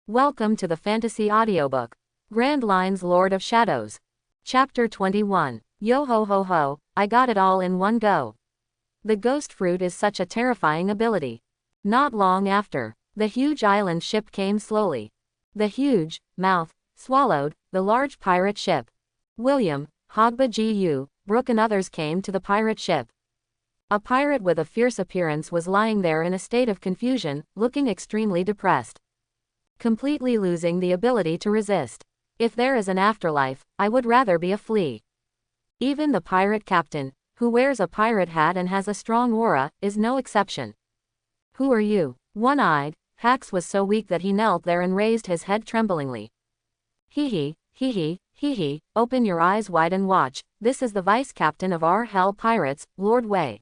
Welcome to the Fantasy Audiobook. Grand Line's Lord of Shadows. Chapter 21. Yo ho ho ho, I got it all in one go. The ghost fruit is such a terrifying ability. Not long after, the huge island ship came slowly. The huge mouth swallowed the large pirate ship. William, Hogba Gu, Brooke and others came to the pirate ship. A pirate with a fierce appearance was lying there in a state of confusion, looking extremely depressed. Completely losing the ability to resist. If there is an afterlife, I would rather be a flea. Even the pirate captain, who wears a pirate hat and has a strong aura, is no exception. Who are you? One-eyed, Hax was so weak that he knelt there and raised his head tremblingly. Hee hee, open your eyes wide and watch, this is the vice-captain of our hell pirates, Lord Wei.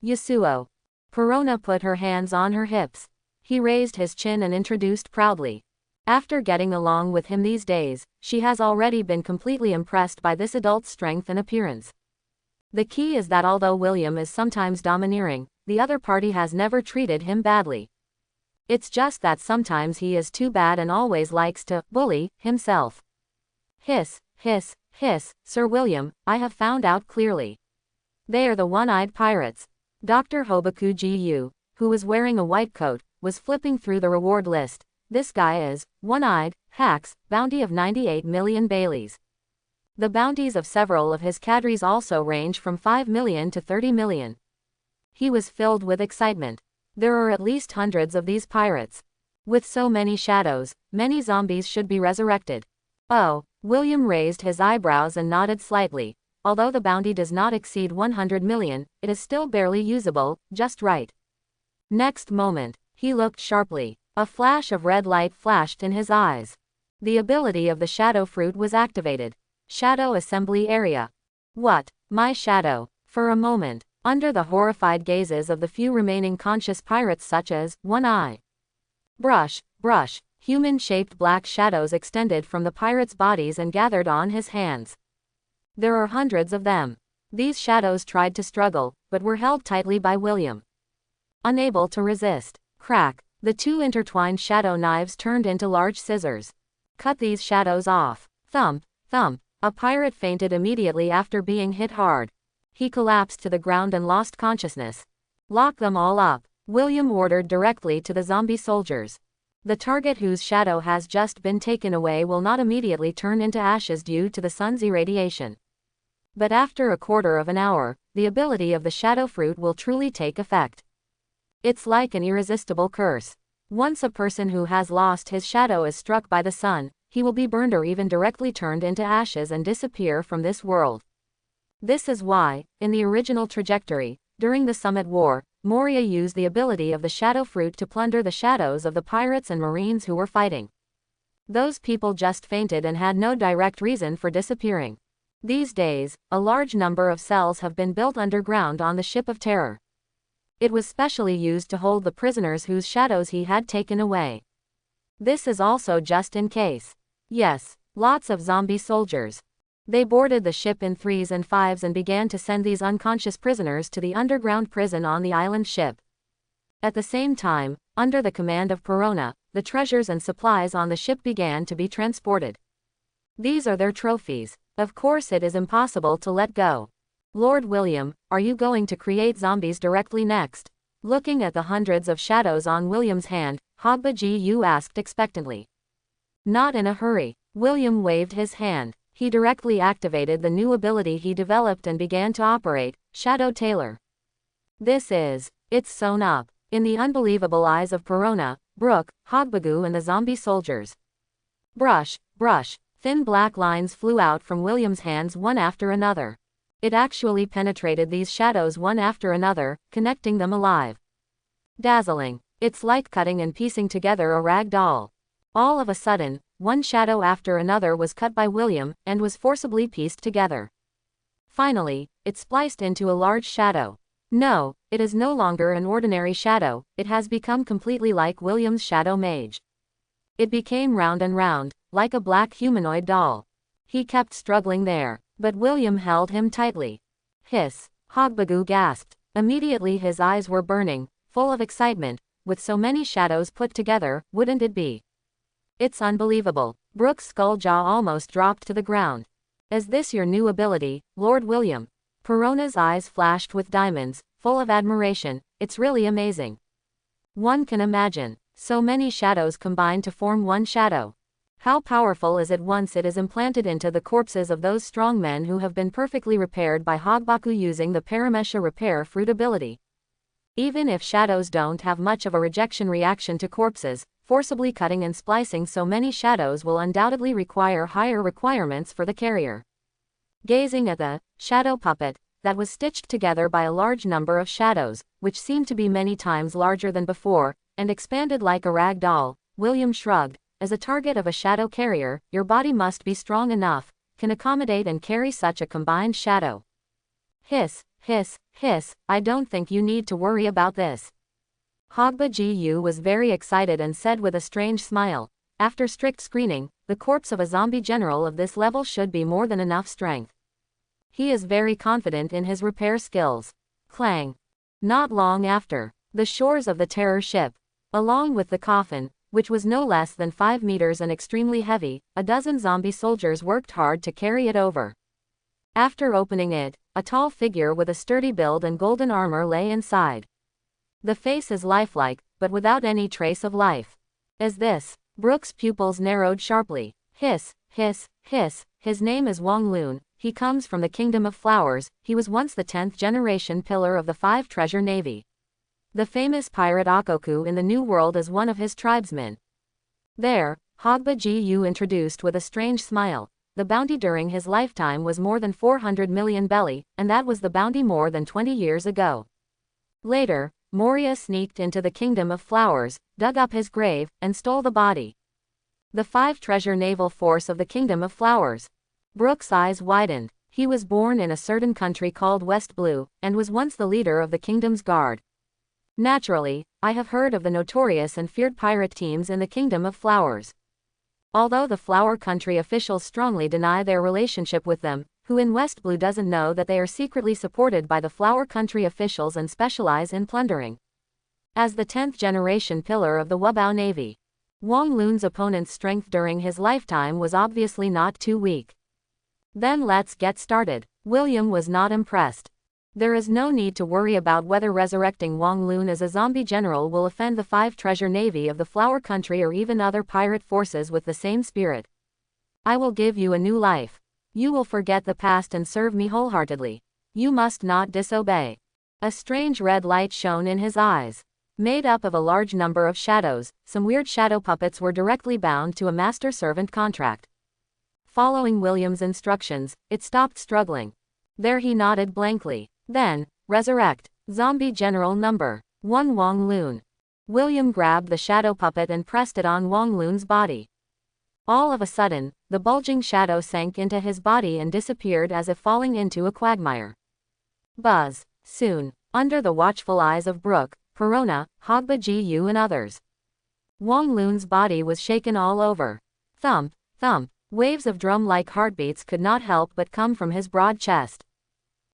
Yasuo. Perona put her hands on her hips. He raised his chin and introduced proudly. After getting along with him these days, she has already been completely impressed by this adult's strength and appearance. The key is that although William is sometimes domineering, the other party has never treated him badly. It's just that sometimes he is too bad and always likes to bully himself. Hiss, Sir William, I have found out clearly. They are the one-eyed pirates. Dr. Hobaku Gu, who was wearing a white coat, was flipping through the reward list. This guy is one-eyed, Hax, bounty of 98 million Baileys. The bounties of several of his cadres also range from 5 million to 30 million. He was filled with excitement. There are at least hundreds of these pirates. With so many shadows, many zombies should be resurrected. Oh, William raised his eyebrows and nodded slightly. Although the bounty does not exceed 100 million, it is still barely usable, just right. Next moment, he looked sharply. A flash of red light flashed in his eyes. The ability of the shadow fruit was activated. Shadow assembly area. What? My shadow? For a moment, under the horrified gazes of the few remaining conscious pirates such as One Eye. Brush, human-shaped black shadows extended from the pirates' bodies and gathered on his hands. There are hundreds of them. These shadows tried to struggle, but were held tightly by William. Unable to resist. Crack. The two intertwined shadow knives turned into large scissors. Cut these shadows off. Thump. A pirate fainted immediately after being hit hard. He collapsed to the ground and lost consciousness. Lock them all up, William ordered directly to the zombie soldiers. The target whose shadow has just been taken away will not immediately turn into ashes due to the sun's irradiation. But after a quarter of an hour, the ability of the shadow fruit will truly take effect. It's like an irresistible curse. Once a person who has lost his shadow is struck by the sun, he will be burned or even directly turned into ashes and disappear from this world. This is why, in the original trajectory, during the Summit War, Moria used the ability of the shadow fruit to plunder the shadows of the pirates and marines who were fighting. Those people just fainted and had no direct reason for disappearing. These days, a large number of cells have been built underground on the Ship of Terror. It was specially used to hold the prisoners whose shadows he had taken away. This is also just in case. Yes, lots of zombie soldiers. They boarded the ship in 3s and 5s and began to send these unconscious prisoners to the underground prison on the island ship. At the same time, under the command of Perona, the treasures and supplies on the ship began to be transported. These are their trophies. Of course it is impossible to let go. Lord William, are you going to create zombies directly next? Looking at the hundreds of shadows on William's hand, Hogba Gu asked expectantly. Not in a hurry. William waved his hand. He directly activated the new ability he developed and began to operate, Shadow Tailor. It's sewn up. In the unbelievable eyes of Perona, Brooke, Hogbagu and the zombie soldiers. Brush, thin black lines flew out from William's hands one after another. It actually penetrated these shadows one after another, connecting them alive. Dazzling. It's like cutting and piecing together a rag doll. All of a sudden, one shadow after another was cut by William, and was forcibly pieced together. Finally, it spliced into a large shadow. No, it is no longer an ordinary shadow, it has become completely like William's shadow mage. It became round and round, like a black humanoid doll. He kept struggling there, but William held him tightly. Hiss, Hogbagu gasped. Immediately his eyes were burning, full of excitement. With so many shadows put together, wouldn't it be It's unbelievable. Brooke's skull jaw almost dropped to the ground. Is this your new ability, Lord William? Perona's eyes flashed with diamonds, full of admiration. It's really amazing. One can imagine. So many shadows combine to form one shadow. How powerful is it once it is implanted into the corpses of those strong men who have been perfectly repaired by Hogbaku using the Paramesha repair fruit ability. Even if shadows don't have much of a rejection reaction to corpses, forcibly cutting and splicing so many shadows will undoubtedly require higher requirements for the carrier. Gazing at the shadow puppet that was stitched together by a large number of shadows, which seemed to be many times larger than before, and expanded like a rag doll, William shrugged. As a target of a shadow carrier, your body must be strong enough, can accommodate and carry such a combined shadow. Hiss, hiss, hiss, I don't think you need to worry about this. Hogba Gu was very excited and said with a strange smile, after strict screening, the corpse of a zombie general of this level should be more than enough strength. He is very confident in his repair skills. Clang. Not long after, the shores of the terror ship, along with the coffin, which was no less than 5 meters and extremely heavy, a dozen zombie soldiers worked hard to carry it over. After opening it, a tall figure with a sturdy build and golden armor lay inside. The face is lifelike, but without any trace of life. Is this? Brooke's pupils narrowed sharply. Hiss, hiss, hiss, his name is Wong Lon, he comes from the Kingdom of Flowers, he was once the 10th generation pillar of the 5 treasure navy. The famous pirate Akoku in the New World is one of his tribesmen. There, Hogba Gu introduced with a strange smile, the bounty during his lifetime was more than 400 million belly, and that was the bounty more than 20 years ago. Later, Moria sneaked into the Kingdom of Flowers, dug up his grave, and stole the body. The 5 treasure naval force of the Kingdom of Flowers. Brooke's eyes widened. He was born in a certain country called West Blue, and was once the leader of the Kingdom's Guard. Naturally, I have heard of the notorious and feared pirate teams in the Kingdom of Flowers. Although the Flower Country officials strongly deny their relationship with them, who in West Blue doesn't know that they are secretly supported by the Flower Country officials and specialize in plundering. As the 10th generation pillar of the Wabao Navy, Wong Lun's opponent's strength during his lifetime was obviously not too weak. Then let's get started. William was not impressed. There is no need to worry about whether resurrecting Wong Lon as a zombie general will offend the 5 treasure navy of the Flower Country or even other pirate forces with the same spirit. I will give you a new life. You will forget the past and serve me wholeheartedly. You must not disobey. A strange red light shone in his eyes. Made up of a large number of shadows, some weird shadow puppets were directly bound to a master-servant contract. Following William's instructions, it stopped struggling. There he nodded blankly. Then, resurrect. Zombie General Number 1 Wong Lon. William grabbed the shadow puppet and pressed it on Wong Lun's body. All of a sudden, the bulging shadow sank into his body and disappeared as if falling into a quagmire. Buzz. Soon, under the watchful eyes of Brooke, Perona, Hogba Gu and others, Wong Lun's body was shaken all over. Thump, thump, waves of drum-like heartbeats could not help but come from his broad chest.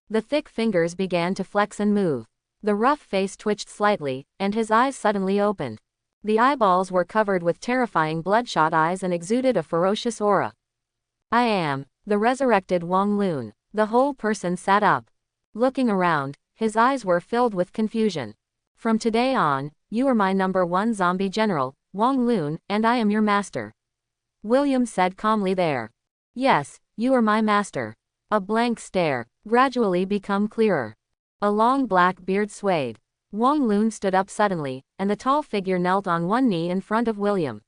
The thick fingers began to flex and move. The rough face twitched slightly, and his eyes suddenly opened. The eyeballs were covered with terrifying bloodshot eyes and exuded a ferocious aura. I am the resurrected Wong Lon. The whole person sat up. Looking around, his eyes were filled with confusion. From today on, you are my number 1 zombie general, Wong Lon, and I am your master. William said calmly there. Yes, you are my master. A blank stare gradually become clearer. A long black beard swayed. Wong Lon stood up suddenly, and the tall figure knelt on one knee in front of William.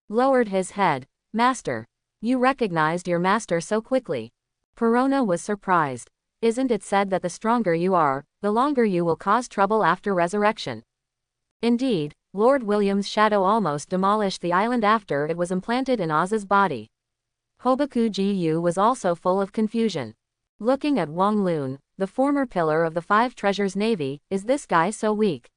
Lowered his head. Master. You recognized your master so quickly. Perona was surprised. Isn't it said that the stronger you are, the longer you will cause trouble after resurrection? Indeed, Lord William's shadow almost demolished the island after it was implanted in Oz's body. Hobaku Gu was also full of confusion. Looking at Wong Lon, the former pillar of the 5 treasures navy, is this guy so weak?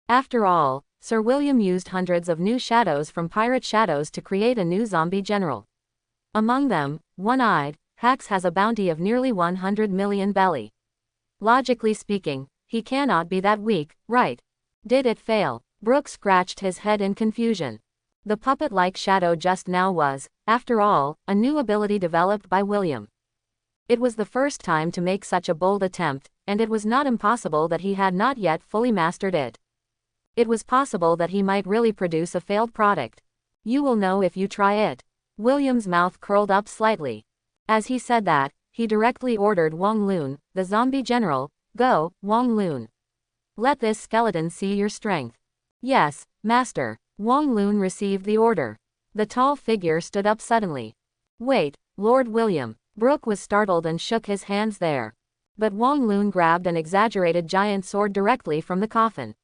After all, Sir William used hundreds of new shadows from pirate shadows to create a new zombie general. Among them, One-Eyed, Hax has a bounty of nearly 100 million belly. Logically speaking, he cannot be that weak, right? Did it fail? Brooke scratched his head in confusion. The puppet-like shadow just now was, after all, a new ability developed by William. It was the first time to make such a bold attempt, and it was not impossible that he had not yet fully mastered it. It was possible that he might really produce a failed product. You will know if you try it. William's mouth curled up slightly. As he said that, he directly ordered Wong Lon, the zombie general, "Go, Wong Lon. Let this skeleton see your strength." "Yes, master." Wong Lon received the order. The tall figure stood up suddenly. "Wait, Lord William." Brooke was startled and shook his hands there. But Wong Lon grabbed an exaggerated giant sword directly from the coffin.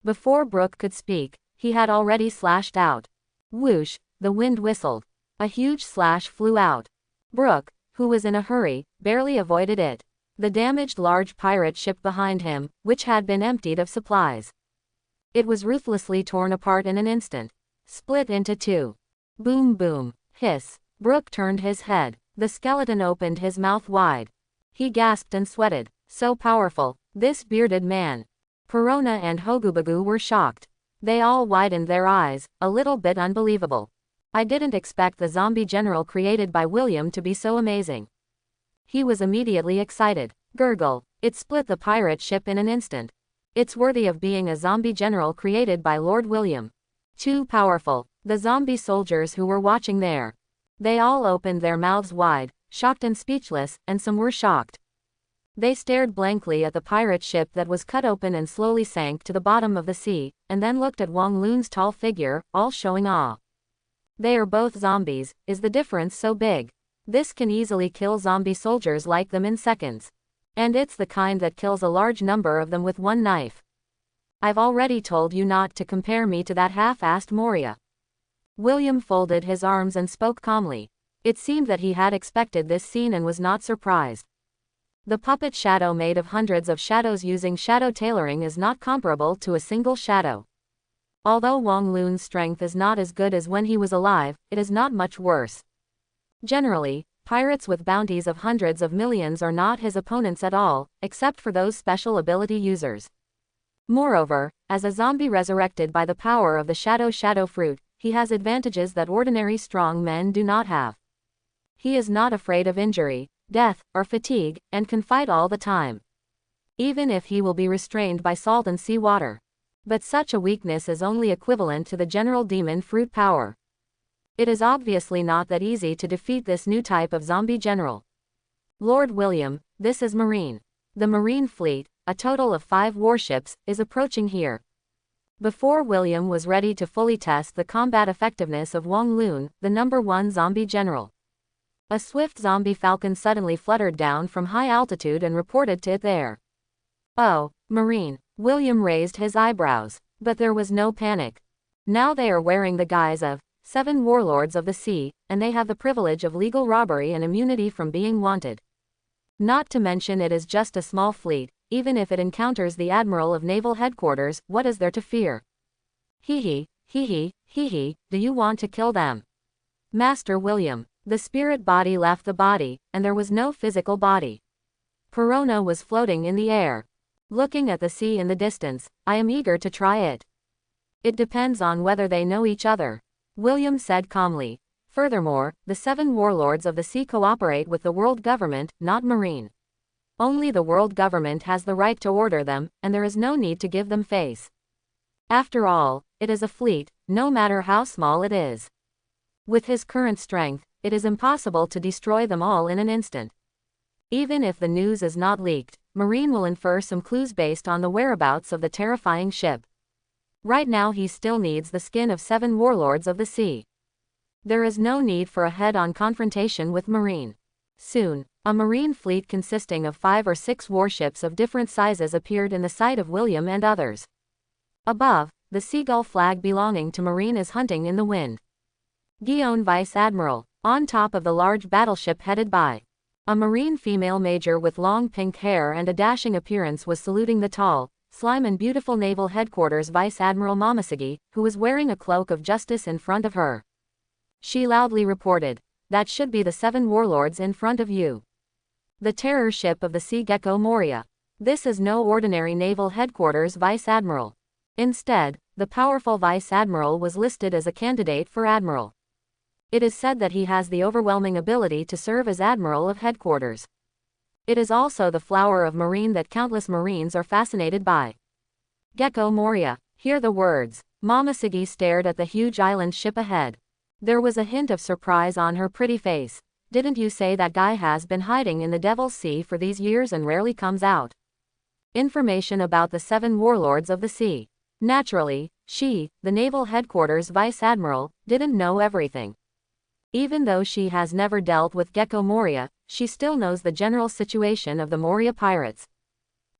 Before Brooke could speak, he had already slashed out. Whoosh, the wind whistled. A huge slash flew out. Brooke, who was in a hurry, barely avoided it. The damaged large pirate ship behind him, which had been emptied of supplies. It was ruthlessly torn apart in an instant. Split into two. Boom boom, hiss. Brooke turned his head. The skeleton opened his mouth wide. He gasped and sweated. So powerful, this bearded man. Perona and Hogubagu were shocked. They all widened their eyes, a little bit unbelievable. I didn't expect the zombie general created by William to be so amazing. He was immediately excited. Gurgle, it split the pirate ship in an instant. It's worthy of being a zombie general created by Lord William. Too powerful. The zombie soldiers who were watching there. They all opened their mouths wide, shocked and speechless, and some were shocked. They stared blankly at the pirate ship that was cut open and slowly sank to the bottom of the sea, and then looked at Wong Lon's tall figure, all showing awe. They are both zombies, is the difference so big? This can easily kill zombie soldiers like them in seconds. And it's the kind that kills a large number of them with one knife. I've already told you not to compare me to that half-assed Moria. William folded his arms and spoke calmly. It seemed that he had expected this scene and was not surprised. The puppet shadow made of hundreds of shadows using shadow tailoring is not comparable to a single shadow. Although Wong Lon's strength is not as good as when he was alive, it is not much worse. Generally, pirates with bounties of hundreds of millions are not his opponents at all, except for those special ability users. Moreover, as a zombie resurrected by the power of the shadow fruit, he has advantages that ordinary strong men do not have. He is not afraid of injury, death, or fatigue, and can fight all the time. Even if he will be restrained by salt and sea water. But such a weakness is only equivalent to the general demon fruit power. It is obviously not that easy to defeat this new type of zombie general. Lord William, this is Marine. The Marine fleet, a total of 5 warships, is approaching here. Before William was ready to fully test the combat effectiveness of Wong Lon, the #1 zombie general. A swift zombie falcon suddenly fluttered down from high altitude and reported to it there. Oh, Marine. William raised his eyebrows. But there was no panic. Now they are wearing the guise of 7 warlords of the sea, and they have the privilege of legal robbery and immunity from being wanted. Not to mention it is just a small fleet. Even if it encounters the Admiral of Naval Headquarters, what is there to fear? Hee hee, do you want to kill them? Master William. The spirit body left the body, and there was no physical body. Perona was floating in the air. Looking at the sea in the distance, I am eager to try it. It depends on whether they know each other. William said calmly. Furthermore, the 7 warlords of the sea cooperate with the world government, not Marine. Only the world government has the right to order them, and there is no need to give them face. After all, it is a fleet, no matter how small it is. With his current strength, it is impossible to destroy them all in an instant. Even if the news is not leaked, Marine will infer some clues based on the whereabouts of the terrifying ship. Right now he still needs the skin of 7 warlords of the sea. There is no need for a head-on confrontation with Marine. Soon, a Marine fleet consisting of 5 or 6 warships of different sizes appeared in the sight of William and others. Above, the seagull flag belonging to Marine is hunting in the wind. Guion Vice Admiral, on top of the large battleship headed by a Marine female major with long pink hair and a dashing appearance was saluting the tall, slim and beautiful Naval Headquarters Vice Admiral Momosugi, who was wearing a cloak of justice in front of her. She loudly reported, "That should be the 7 warlords in front of you. The terror ship of the Sea Gecko Moria. This is no ordinary Naval Headquarters Vice Admiral. Instead, the powerful Vice Admiral was listed as a candidate for Admiral. It is said that he has the overwhelming ability to serve as Admiral of Headquarters. It is also the flower of Marine that countless Marines are fascinated by. Gecko Moria. Hear the words. Momoshiki stared at the huge island ship ahead. There was a hint of surprise on her pretty face. Didn't you say that guy has been hiding in the Devil's Sea for these years and rarely comes out? Information about the 7 warlords of the sea. Naturally, she, the Naval Headquarters Vice Admiral, didn't know everything. Even though she has never dealt with Gecko Moria, she still knows the general situation of the Moria pirates.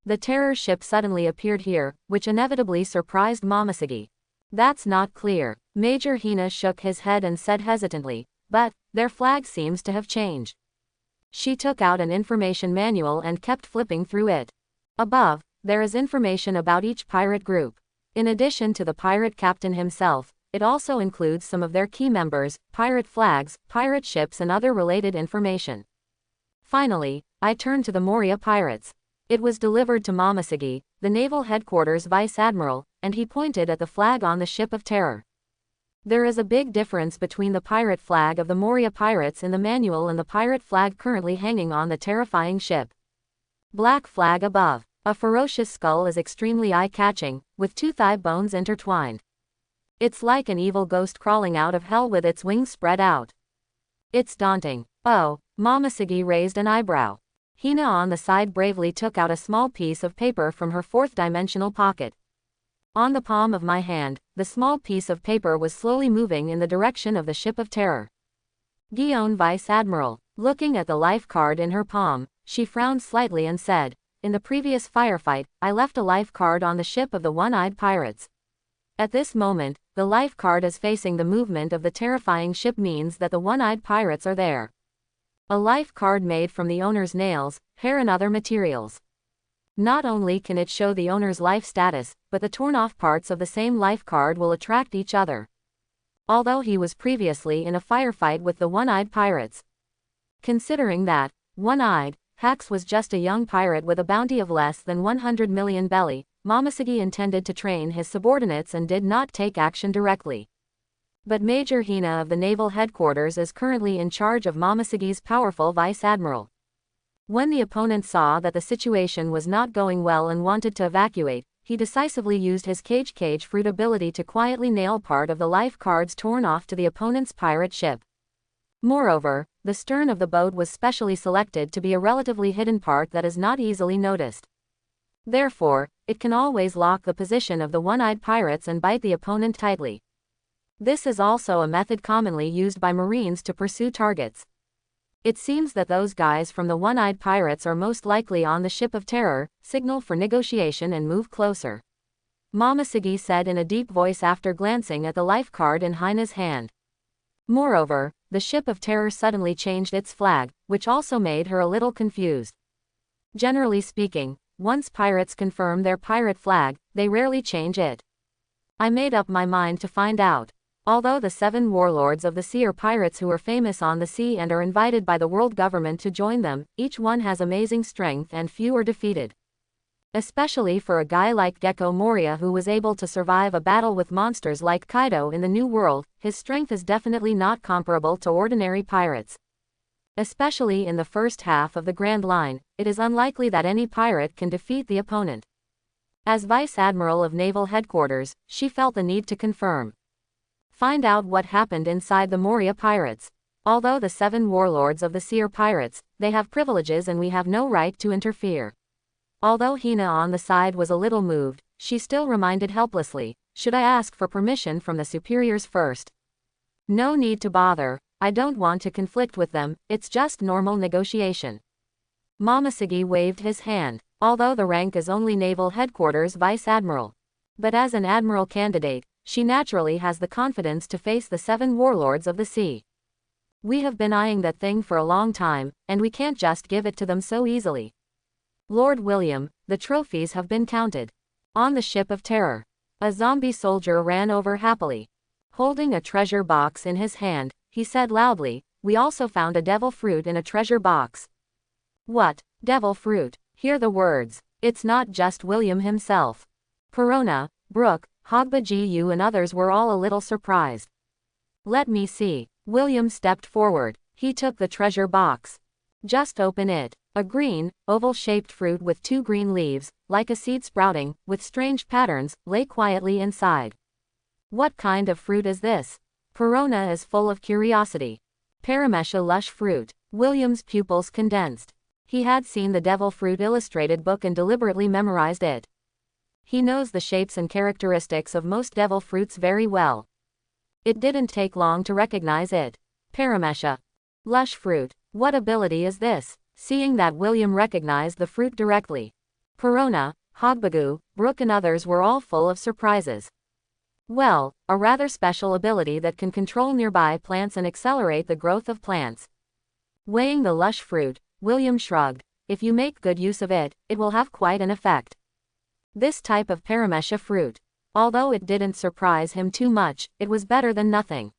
The terror ship suddenly appeared here, which inevitably surprised Momoshiki. That's not clear. Major Hina shook his head and said hesitantly, but their flag seems to have changed. She took out an information manual and kept flipping through it. Above, there is information about each pirate group. In addition to the pirate captain himself, it also includes some of their key members, pirate flags, pirate ships and other related information. Finally, I turned to the Moria pirates. It was delivered to Momoshiki, the Naval Headquarters Vice Admiral, and he pointed at the flag on the ship of terror. There is a big difference between the pirate flag of the Moria pirates in the manual and the pirate flag currently hanging on the terrifying ship. Black flag above. A ferocious skull is extremely eye-catching, with 2 thigh bones intertwined. It's like an evil ghost crawling out of hell with its wings spread out. It's daunting. Oh, Momoshiki raised an eyebrow. Hina on the side bravely took out a small piece of paper from her 4th-dimensional pocket. On the palm of my hand, the small piece of paper was slowly moving in the direction of the ship of terror. Guion Vice Admiral. Looking at the life card in her palm, she frowned slightly and said, in the previous firefight, I left a life card on the ship of the One-Eyed Pirates. At this moment, the life card is facing the movement of the terrifying ship means that the One-Eyed Pirates are there. A life card made from the owner's nails, hair and other materials. Not only can it show the owner's life status, but the torn-off parts of the same life card will attract each other. Although he was previously in a firefight with the One-Eyed Pirates. Considering that, One-Eyed, Hax was just a young pirate with a bounty of less than 100 million belly, Momoshiki intended to train his subordinates and did not take action directly. But Major Hina of the Naval Headquarters is currently in charge of Momoshiki's powerful Vice Admiral. When the opponent saw that the situation was not going well and wanted to evacuate, he decisively used his cage fruit ability to quietly nail part of the life cards torn off to the opponent's pirate ship. Moreover, the stern of the boat was specially selected to be a relatively hidden part that is not easily noticed. Therefore, it can always lock the position of the One-Eyed Pirates and bite the opponent tightly. This is also a method commonly used by Marines to pursue targets. It seems that those guys from the One-Eyed Pirates are most likely on the ship of terror, signal for negotiation and move closer. Momoshiki said in a deep voice after glancing at the life card in Hina's hand. Moreover, the ship of terror suddenly changed its flag, which also made her a little confused. Generally speaking, once pirates confirm their pirate flag, they rarely change it. I made up my mind to find out. Although the 7 warlords of the sea are pirates who are famous on the sea and are invited by the world government to join them, each one has amazing strength and few are defeated. Especially for a guy like Gecko Moria who was able to survive a battle with monsters like Kaido in the New World, his strength is definitely not comparable to ordinary pirates. Especially in the first half of the Grand Line, it is unlikely that any pirate can defeat the opponent. As Vice Admiral of Naval Headquarters, she felt the need to confirm. Find out what happened inside the Moria pirates. Although the 7 warlords of the sea are pirates, they have privileges and we have no right to interfere. Although Hina on the side was a little moved, she still reminded helplessly, should I ask for permission from the superiors first? No need to bother, I don't want to conflict with them, it's just normal negotiation. Momoshiki waved his hand, although the rank is only Naval Headquarters Vice Admiral. But as an admiral candidate, she naturally has the confidence to face the 7 warlords of the sea. We have been eyeing that thing for a long time, and we can't just give it to them so easily. Lord William, the trophies have been counted. On the ship of terror. A zombie soldier ran over happily. Holding a treasure box in his hand, he said loudly, we also found a devil fruit in a treasure box. What, devil fruit? Hear the words. It's not just William himself. Perona, Brooke, Hogba and others were all a little surprised. Let me see. William stepped forward. He took the treasure box. Just open it. A green, oval-shaped fruit with 2 green leaves, like a seed sprouting, with strange patterns, lay quietly inside. What kind of fruit is this? Perona is full of curiosity. Paramesha lush fruit. William's pupils condensed. He had seen the devil fruit illustrated book and deliberately memorized it. He knows the shapes and characteristics of most devil fruits very well. It didn't take long to recognize it. Paramesha. Lush fruit. What ability is this? Seeing that William recognized the fruit directly. Perona, Hogbagu, Brooke and others were all full of surprises. Well, a rather special ability that can control nearby plants and accelerate the growth of plants. Weighing the lush fruit, William shrugged. If you make good use of it, it will have quite an effect. This type of paramesha fruit. Although it didn't surprise him too much, it was better than nothing.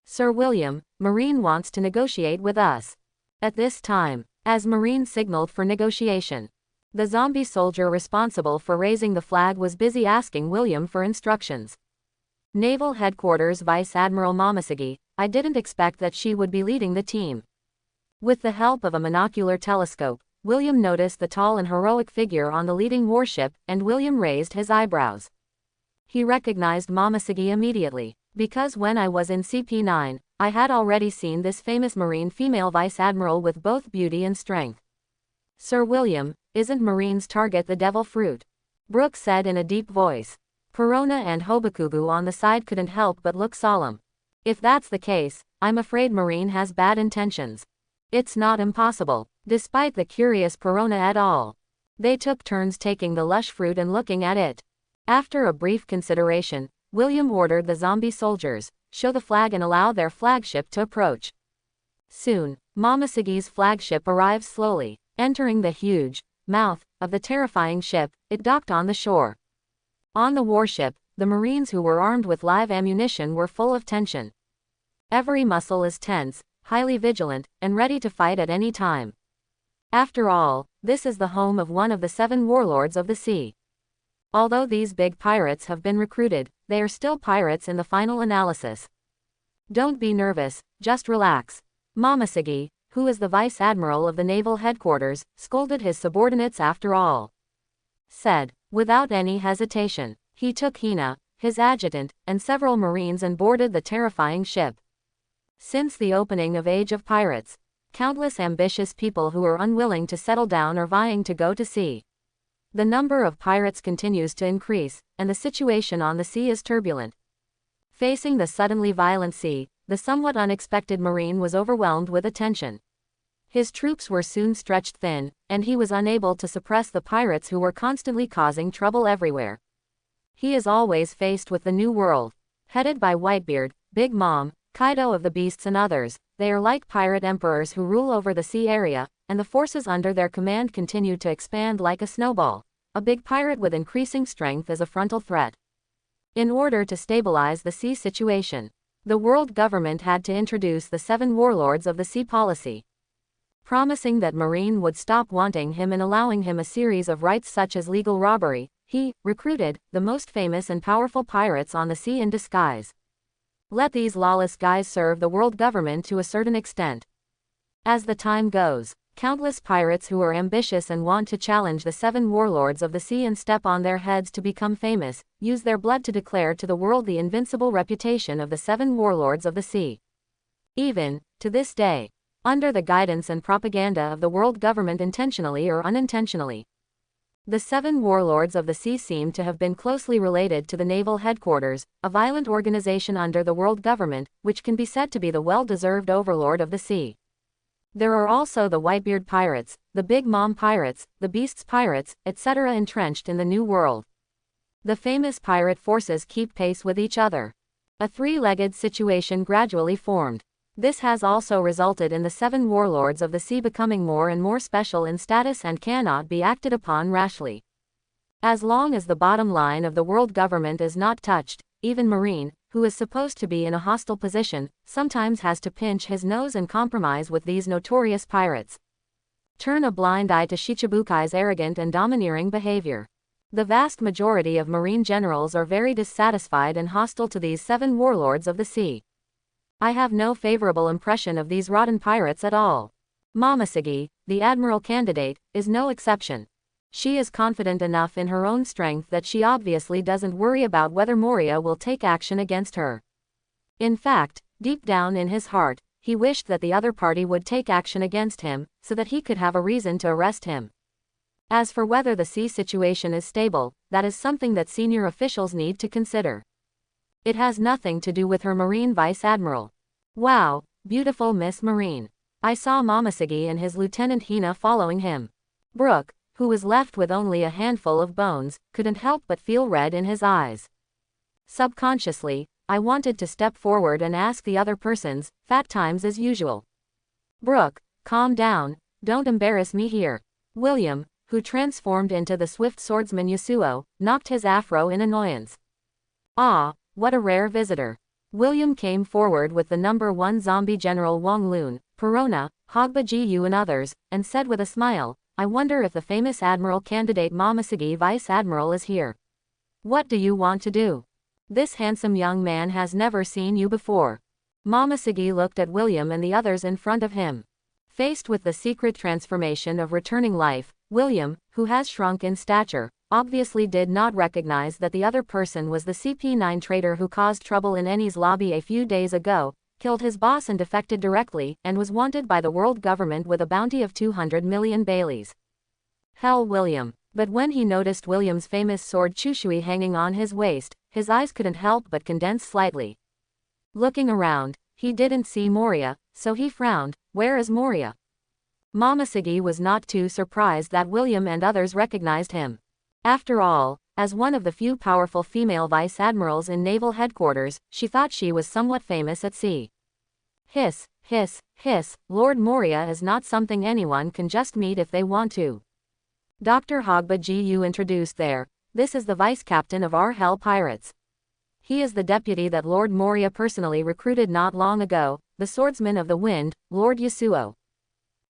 Sir William, Marine wants to negotiate with us. At this time, as Marine signaled for negotiation, the zombie soldier responsible for raising the flag was busy asking William for instructions. Naval Headquarters Vice Admiral Momoshige, I didn't expect that she would be leading the team. With the help of a monocular telescope, William noticed the tall and heroic figure on the leading warship, and William raised his eyebrows. He recognized Momoshige immediately, because when I was in CP9, I had already seen this famous Marine female Vice Admiral with both beauty and strength. Sir William, isn't Marine's target the devil fruit? Brooke said in a deep voice. Perona and Hobakugu on the side couldn't help but look solemn. If that's the case, I'm afraid Marine has bad intentions. It's not impossible, despite the curious Perona et al. They took turns taking the lush fruit and looking at it. After a brief consideration, William ordered the zombie soldiers, show the flag and allow their flagship to approach. Soon, Momoshige's flagship arrived slowly, entering the huge mouth of the terrifying ship. It docked on the shore. On the warship, the Marines who were armed with live ammunition were full of tension. Every muscle is tense, highly vigilant, and ready to fight at any time. After all, this is the home of one of the 7 warlords of the sea. Although these big pirates have been recruited, they are still pirates in the final analysis. Don't be nervous, just relax. Momoshige, who is the Vice Admiral of the Naval Headquarters, scolded his subordinates after all. Said, without any hesitation, he took Hina, his adjutant, and several Marines and boarded the terrifying ship. Since the opening of Age of Pirates, countless ambitious people who are unwilling to settle down are vying to go to sea. The number of pirates continues to increase, and the situation on the sea is turbulent. Facing the suddenly violent sea, the somewhat unexpected Marine was overwhelmed with attention. His troops were soon stretched thin, and he was unable to suppress the pirates who were constantly causing trouble everywhere. He is always faced with the New World. Headed by Whitebeard, Big Mom, Kaido of the Beasts and others, they are like pirate emperors who rule over the sea area, and the forces under their command continue to expand like a snowball. A big pirate with increasing strength is a frontal threat. In order to stabilize the sea situation, the world government had to introduce the 7 warlords of the sea policy, promising that Marine would stop wanting him and allowing him a series of rights such as legal robbery. He recruited the most famous and powerful pirates on the sea in disguise. Let these lawless guys serve the world government to a certain extent. As the time goes, countless pirates who are ambitious and want to challenge the 7 warlords of the sea and step on their heads to become famous, use their blood to declare to the world the invincible reputation of the 7 warlords of the sea. Even, to this day, under the guidance and propaganda of the world government intentionally or unintentionally. The 7 warlords of the sea seem to have been closely related to the Naval Headquarters, a violent organization under the world government, which can be said to be the well-deserved overlord of the sea. There are also the Whitebeard pirates, the Big Mom pirates, the Beasts pirates, etc. entrenched in the New World. The famous pirate forces keep pace with each other. A 3-legged situation gradually formed. This has also resulted in the 7 warlords of the sea becoming more and more special in status and cannot be acted upon rashly. As long as the bottom line of the world government is not touched, even Marine, who is supposed to be in a hostile position, sometimes has to pinch his nose and compromise with these notorious pirates. Turn a blind eye to Shichibukai's arrogant and domineering behavior. The vast majority of marine generals are very dissatisfied and hostile to these 7 warlords of the sea. I have no favorable impression of these rotten pirates at all. Momoshige, the admiral candidate, is no exception. She is confident enough in her own strength that she obviously doesn't worry about whether Moria will take action against her. In fact, deep down in his heart, he wished that the other party would take action against him, so that he could have a reason to arrest him. As for whether the sea situation is stable, that is something that senior officials need to consider. It has nothing to do with her Marine Vice Admiral. Wow, beautiful Miss Marine. I saw Momoshige and his lieutenant Hina following him. Brooke, who was left with only a handful of bones, couldn't help but feel red in his eyes. Subconsciously, I wanted to step forward and ask the other persons, fat times as usual. Brooke, calm down, don't embarrass me here. William, who transformed into the swift swordsman Yasuo, knocked his afro in annoyance. Ah, what a rare visitor. William came forward with the number 1 zombie general Wong Lon, Perona, Hogba Gu and others, and said with a smile, I wonder if the famous admiral candidate Momoshige Vice Admiral is here. What do you want to do? This handsome young man has never seen you before. Momoshige looked at William and the others in front of him. Faced with the secret transformation of returning life, William, who has shrunk in stature, obviously did not recognize that the other person was the CP9 traitor who caused trouble in Enel's lobby a few days ago, killed his boss and defected directly, and was wanted by the world government with a bounty of 200 million Baileys. Hell, William. But when he noticed William's famous sword Chushui hanging on his waist, his eyes couldn't help but condense slightly. Looking around, he didn't see Moria, so he frowned. Where is Moria? Momoshige was not too surprised that William and others recognized him. After all, as one of the few powerful female vice admirals in naval headquarters, she thought she was somewhat famous at sea. Hiss, hiss, hiss, Lord Moria is not something anyone can just meet if they want to. Dr. Hogba Gu introduced there. This is the vice captain of our Hell Pirates. He is the deputy that Lord Moria personally recruited not long ago, the swordsman of the wind, Lord Yasuo.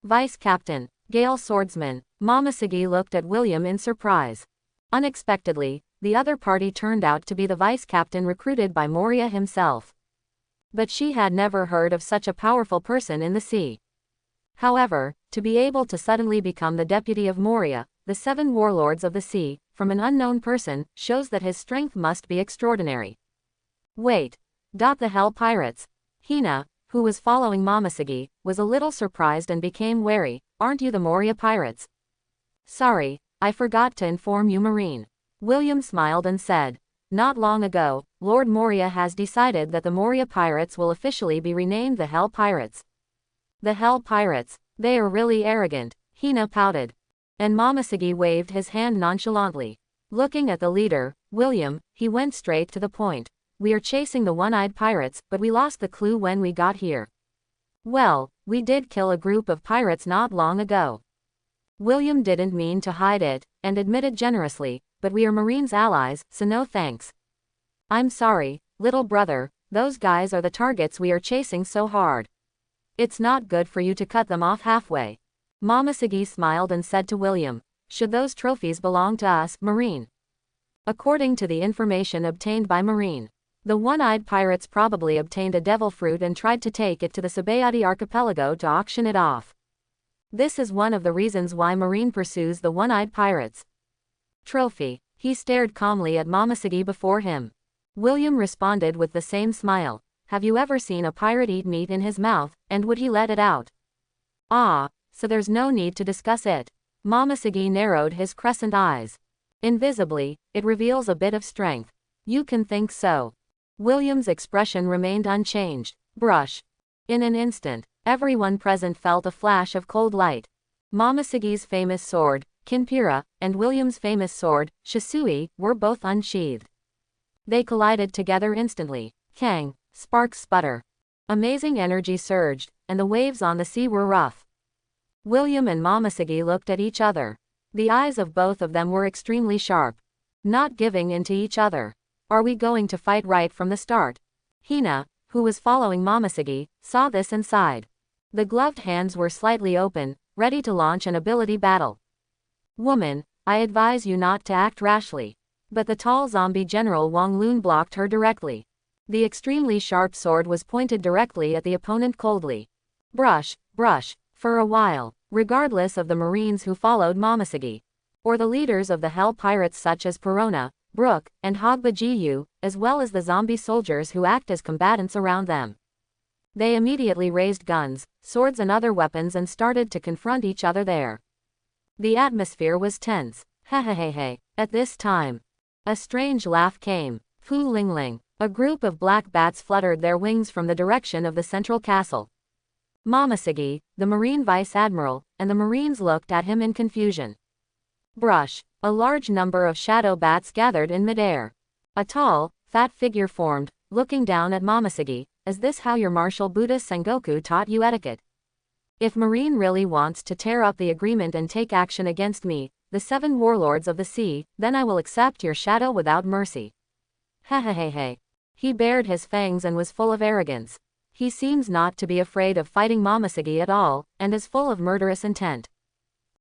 Vice captain, Gale swordsman. Momoshige looked at William in surprise. Unexpectedly, the other party turned out to be the vice captain recruited by Moria himself. But she had never heard of such a powerful person in the sea. However, to be able to suddenly become the deputy of Moria, the 7 warlords of the sea, from an unknown person, shows that his strength must be extraordinary. Wait. The Hell Pirates. Hina, who was following Momoshige, was a little surprised and became wary. Aren't you the Moria Pirates? Sorry, I forgot to inform you, Marine. William smiled and said. Not long ago, Lord Moria has decided that the Moria Pirates will officially be renamed the Hell Pirates. The Hell Pirates. They are really arrogant. Hina pouted. And Momoshige waved his hand nonchalantly. Looking at the leader, William, he went straight to the point. We are chasing the one-eyed pirates, but we lost the clue when we got here. Well, we did kill a group of pirates not long ago. William didn't mean to hide it, and admitted generously, but we are Marines allies, so no thanks. I'm sorry, little brother, those guys are the targets we are chasing so hard. It's not good for you to cut them off halfway. Momoshige smiled and said to William, should those trophies belong to us, Marine? According to the information obtained by Marine, the one-eyed pirates probably obtained a devil fruit and tried to take it to the Sabayati archipelago to auction it off. This is one of the reasons why Marine pursues the one-eyed pirates. Trophy. He stared calmly at Momoshige before him. William responded with the same smile. Have you ever seen a pirate eat meat in his mouth, and would he let it out? Ah, so there's no need to discuss it. Momoshige narrowed his crescent eyes. Invisibly, it reveals a bit of strength. You can think so. William's expression remained unchanged. Brush. In an instant, everyone present felt a flash of cold light. Momoshige's famous sword, Kinpira, and William's famous sword, Shisui, were both unsheathed. They collided together instantly. Kang, sparks sputter. Amazing energy surged, and the waves on the sea were rough. William and Momoshige looked at each other. The eyes of both of them were extremely sharp. Not giving in to each other. Are we going to fight right from the start? Hina, who was following Momoshige, saw this and sighed. The gloved hands were slightly open, ready to launch an ability battle. Woman, I advise you not to act rashly. But the tall zombie general Wong Lon blocked her directly. The extremely sharp sword was pointed directly at the opponent coldly. Brush, brush, for a while, regardless of the Marines who followed Momoshiki, or the leaders of the Hell Pirates such as Perona, Brook, and Hogba-Jiu, as well as the zombie soldiers who act as combatants around them. They immediately raised guns, swords and other weapons and started to confront each other there. The atmosphere was tense. Hehehehe. At this time, a strange laugh came. Fu Ling Ling. A group of black bats fluttered their wings from the direction of the central castle. Momoshiki, the Marine Vice Admiral, and the Marines looked at him in confusion. Brush. A large number of shadow bats gathered in midair. A tall, fat figure formed, looking down at Momoshiki. Is this how your martial Buddha Sengoku taught you etiquette? If Marine really wants to tear up the agreement and take action against me, the 7 warlords of the sea, then I will accept your shadow without mercy. Hehehehe. He bared his fangs and was full of arrogance. He seems not to be afraid of fighting Momoshiki at all, and is full of murderous intent.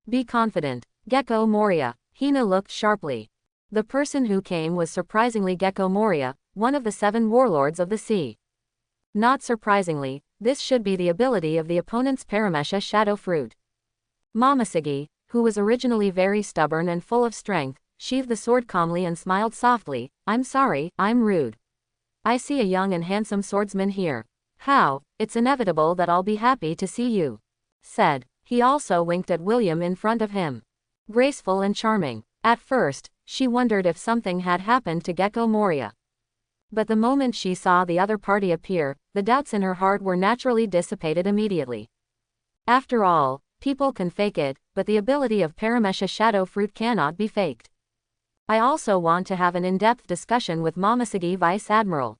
Be confident, Gecko Moria. Hina looked sharply. The person who came was surprisingly Gecko Moria, one of the 7 warlords of the sea. Not surprisingly, this should be the ability of the opponent's Paramesha shadow fruit. Momoshiki, who was originally very stubborn and full of strength, sheathed the sword calmly and smiled softly. I'm sorry, I'm rude. I see a young and handsome swordsman here. How, it's inevitable that I'll be happy to see you. Said. He also winked at William in front of him. Graceful and charming. At first, she wondered if something had happened to Gecko Moria. But the moment she saw the other party appear, the doubts in her heart were naturally dissipated immediately. After all, people can fake it, but the ability of Paramesha shadow fruit cannot be faked. I also want to have an in-depth discussion with Momoshiki Vice Admiral.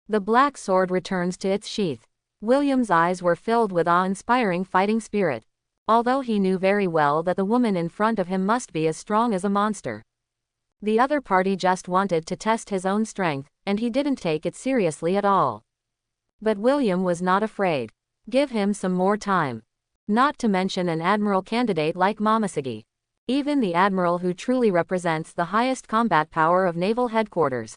The black sword returns to its sheath. William's eyes were filled with awe-inspiring fighting spirit. Although he knew very well that the woman in front of him must be as strong as a monster. The other party just wanted to test his own strength, and he didn't take it seriously at all. But William was not afraid. Give him some more time. Not to mention an admiral candidate like Momoshiki. Even the admiral who truly represents the highest combat power of naval headquarters.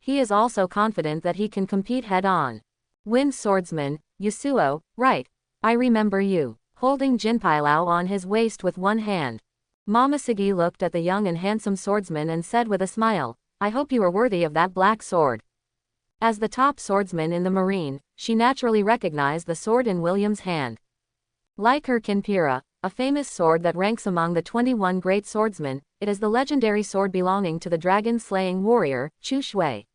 He is also confident that he can compete head-on. Wind swordsman, Yasuo, right. I remember you. Holding Jinpailao on his waist with one hand. Momoshiki looked at the young and handsome swordsman and said with a smile, I hope you are worthy of that black sword. As the top swordsman in the Marine, she naturally recognized the sword in William's hand. Like her Kinpira, a famous sword that ranks among the 21 great swordsmen, it is the legendary sword belonging to the dragon-slaying warrior, Chu Shui.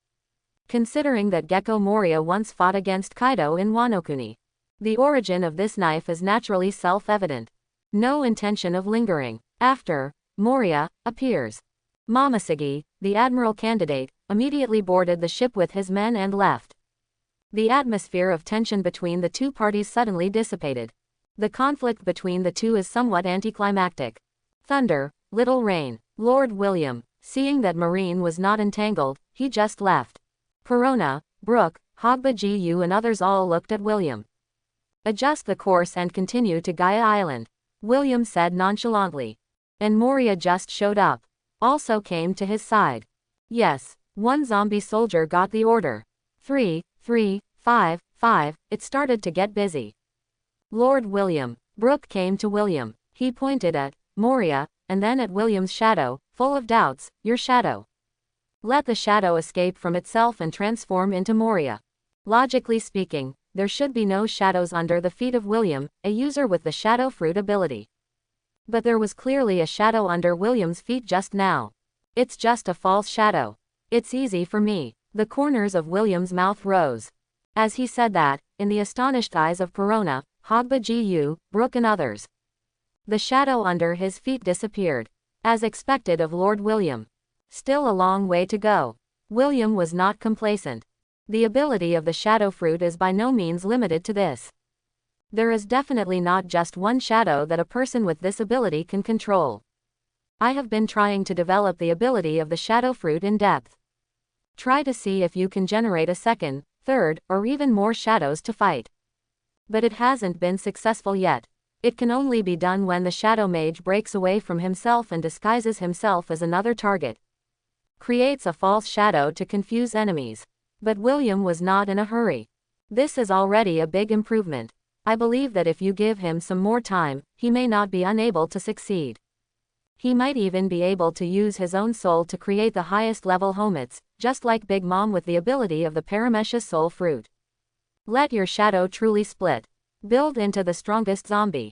Considering that Gecko Moria once fought against Kaido in Wano-kuni, the origin of this knife is naturally self-evident. No intention of lingering. After Moria appears, Momoshiki, the admiral candidate, immediately boarded the ship with his men and left. The atmosphere of tension between the two parties suddenly dissipated. The conflict between the two is somewhat anticlimactic. Thunder, little rain. Lord William, seeing that Marine was not entangled, he just left. Perona, Brook, Hogba-Jiu and others all looked at William. Adjust the course and continue to Gaia Island, William said nonchalantly. And Moria just showed up. Also came to his side. Yes, one zombie soldier got the order. 3, 3, 5, 5, it started to get busy. Lord William, Brook came to William. He pointed at Moria, and then at William's shadow, full of doubts, your shadow. Let the shadow escape from itself and transform into Moria. Logically speaking, there should be no shadows under the feet of William, a user with the shadow fruit ability. But there was clearly a shadow under William's feet just now. It's just a false shadow. It's easy for me. The corners of William's mouth rose. As he said that, in the astonished eyes of Perona, Hogba-Jiu, Brook and others, the shadow under his feet disappeared. As expected of Lord William. Still a long way to go. William was not complacent. The ability of the shadow fruit is by no means limited to this. There is definitely not just one shadow that a person with this ability can control. I have been trying to develop the ability of the shadow fruit in depth. Try to see if you can generate a second, third, or even more shadows to fight. But it hasn't been successful yet. It can only be done when the Shadow Mage breaks away from himself and disguises himself as another target. Creates a false shadow to confuse enemies. But William was not in a hurry. This is already a big improvement. I believe that if you give him some more time, he may not be unable to succeed. He might even be able to use his own soul to create the highest level homets, just like Big Mom with the ability of the Paramecious Soul Fruit. Let your shadow truly split. Build into the strongest zombie.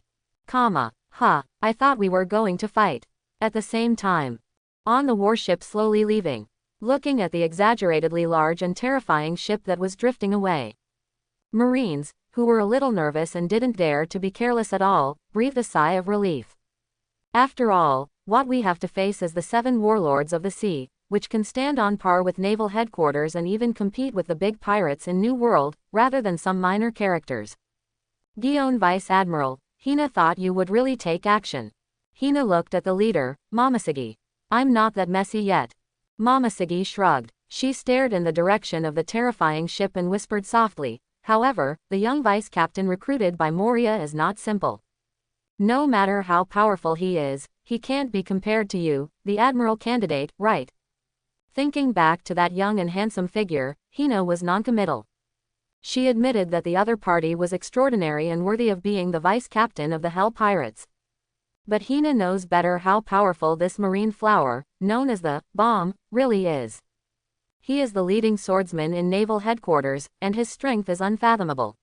I thought we were going to fight. At the same time. On the warship slowly leaving. Looking at the exaggeratedly large and terrifying ship that was drifting away. Marines, who were a little nervous and didn't dare to be careless at all, breathed a sigh of relief. After all, what we have to face is the 7 warlords of the sea, which can stand on par with naval headquarters and even compete with the big pirates in New World, rather than some minor characters. Guion Vice Admiral, Hina thought you would really take action. Hina looked at the leader, Momoshige. I'm not that messy yet. Momoshige shrugged. She stared in the direction of the terrifying ship and whispered softly, however, the young vice captain recruited by Moria is not simple. No matter how powerful he is, he can't be compared to you, the admiral candidate, right? Thinking back to that young and handsome figure, Hina was noncommittal. She admitted that the other party was extraordinary and worthy of being the vice captain of the Hell Pirates. But Hina knows better how powerful this marine flower, known as the bomb, really is. He is the leading swordsman in naval headquarters, and his strength is unfathomable.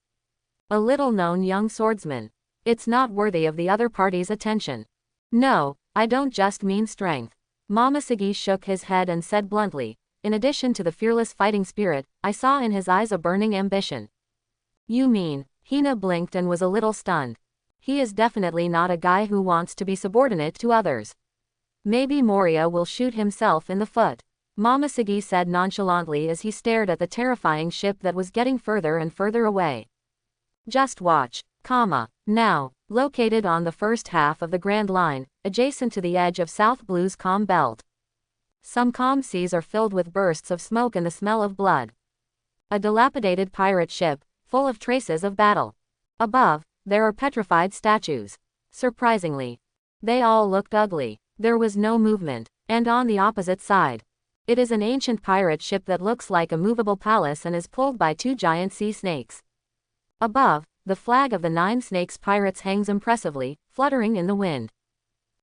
A little-known young swordsman. It's not worthy of the other party's attention. No, I don't just mean strength. Momoshige shook his head and said bluntly, in addition to the fearless fighting spirit, I saw in his eyes a burning ambition. You mean? Hina blinked and was a little stunned. He is definitely not a guy who wants to be subordinate to others. Maybe Moria will shoot himself in the foot. Momoshige said nonchalantly as he stared at the terrifying ship that was getting further and further away. Just watch. Now, located on the first half of the Grand Line, adjacent to the edge of South Blue's calm belt. Some calm seas are filled with bursts of smoke and the smell of blood. A dilapidated pirate ship, full of traces of battle. Above, there are petrified statues. Surprisingly, they all looked ugly. There was no movement. And on the opposite side, it is an ancient pirate ship that looks like a movable palace and is pulled by 2 giant sea snakes. Above, the flag of the 9 Snakes Pirates hangs impressively, fluttering in the wind.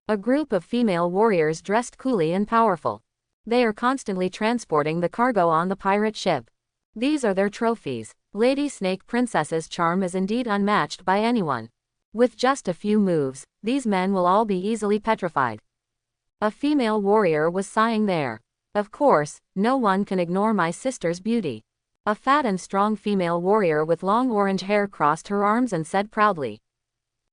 A group of female warriors dressed coolly and powerful. They are constantly transporting the cargo on the pirate ship. These are their trophies. Lady Snake Princess's charm is indeed unmatched by anyone. With just a few moves, these men will all be easily petrified. A female warrior was sighing there. Of course, no one can ignore my sister's beauty. A fat and strong female warrior with long orange hair crossed her arms and said proudly,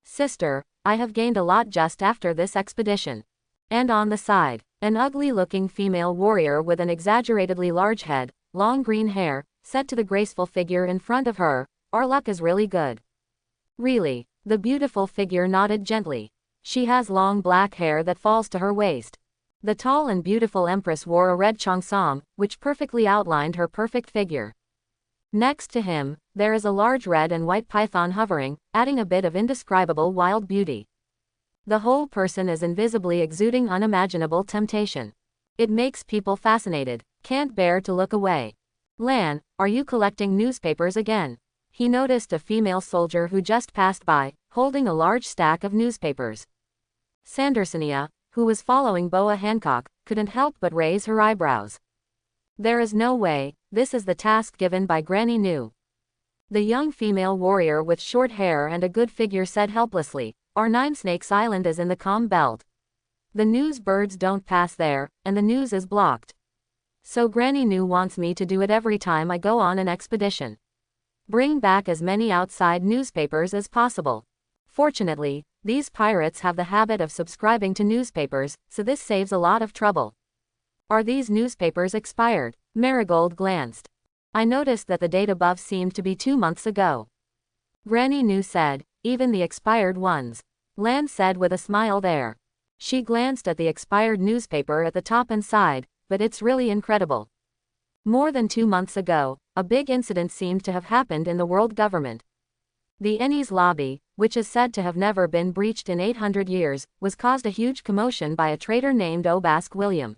Sister, I have gained a lot just after this expedition. And on the side, an ugly-looking female warrior with an exaggeratedly large head, long green hair, said to the graceful figure in front of her, Our luck is really good. Really? The beautiful figure nodded gently. She has long black hair that falls to her waist. The tall and beautiful empress wore a red cheongsam, which perfectly outlined her perfect figure. Next to him, there is a large red and white python hovering, adding a bit of indescribable wild beauty. The whole person is invisibly exuding unimaginable temptation. It makes people fascinated, can't bear to look away. Lan, are you collecting newspapers again? He noticed a female soldier who just passed by, holding a large stack of newspapers. Sandersonia, who was following Boa Hancock, couldn't help but raise her eyebrows. There is no way, this is the task given by Granny Nu. The young female warrior with short hair and a good figure said helplessly, Our 9 Snakes Island is in the calm belt. The news birds don't pass there, and the news is blocked. So Granny Nu wants me to do it every time I go on an expedition. Bring back as many outside newspapers as possible. Fortunately, these pirates have the habit of subscribing to newspapers, so this saves a lot of trouble. Are these newspapers expired? Marigold glanced. I noticed that the date above seemed to be 2 months ago. Granny Nu said, Even the expired ones. Lan said with a smile there. She glanced at the expired newspaper at the top and sighed, but it's really incredible. More than 2 months ago, a big incident seemed to have happened in the world government. The Enel's lobby, which is said to have never been breached in 800 years, was caused a huge commotion by a traitor named Obask William.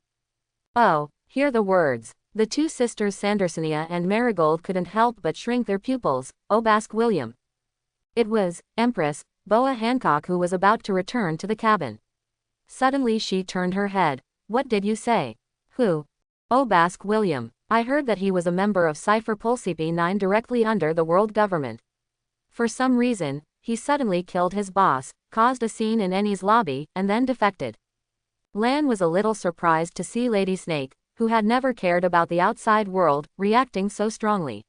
Oh, hear the words. The two sisters Sandersonia and Marigold couldn't help but shrink their pupils. Obask William. It was Empress Boa Hancock who was about to return to the cabin. Suddenly she turned her head. What did you say? Who? Obask William. I heard that he was a member of Cipher Pulsipi 9 directly under the world government. For some reason, he suddenly killed his boss, caused a scene in Enel's lobby, and then defected. Lan was a little surprised to see Lady Snake, who had never cared about the outside world, reacting so strongly.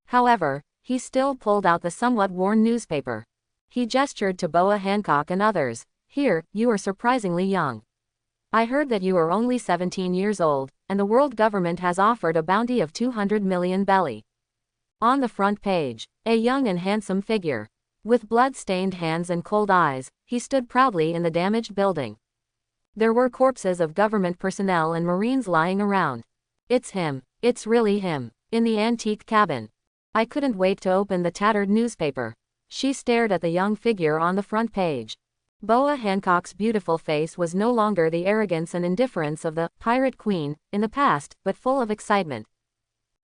However, he still pulled out the somewhat worn newspaper. He gestured to Boa Hancock and others. Here, you are surprisingly young. I heard that you are only 17 years old, and the world government has offered a bounty of 200 million belly. On the front page, a young and handsome figure. With blood-stained hands and cold eyes, he stood proudly in the damaged building. There were corpses of government personnel and Marines lying around. It's him. It's really him. In the antique cabin. I couldn't wait to open the tattered newspaper. She stared at the young figure on the front page. Boa Hancock's beautiful face was no longer the arrogance and indifference of the Pirate Queen in the past, but full of excitement.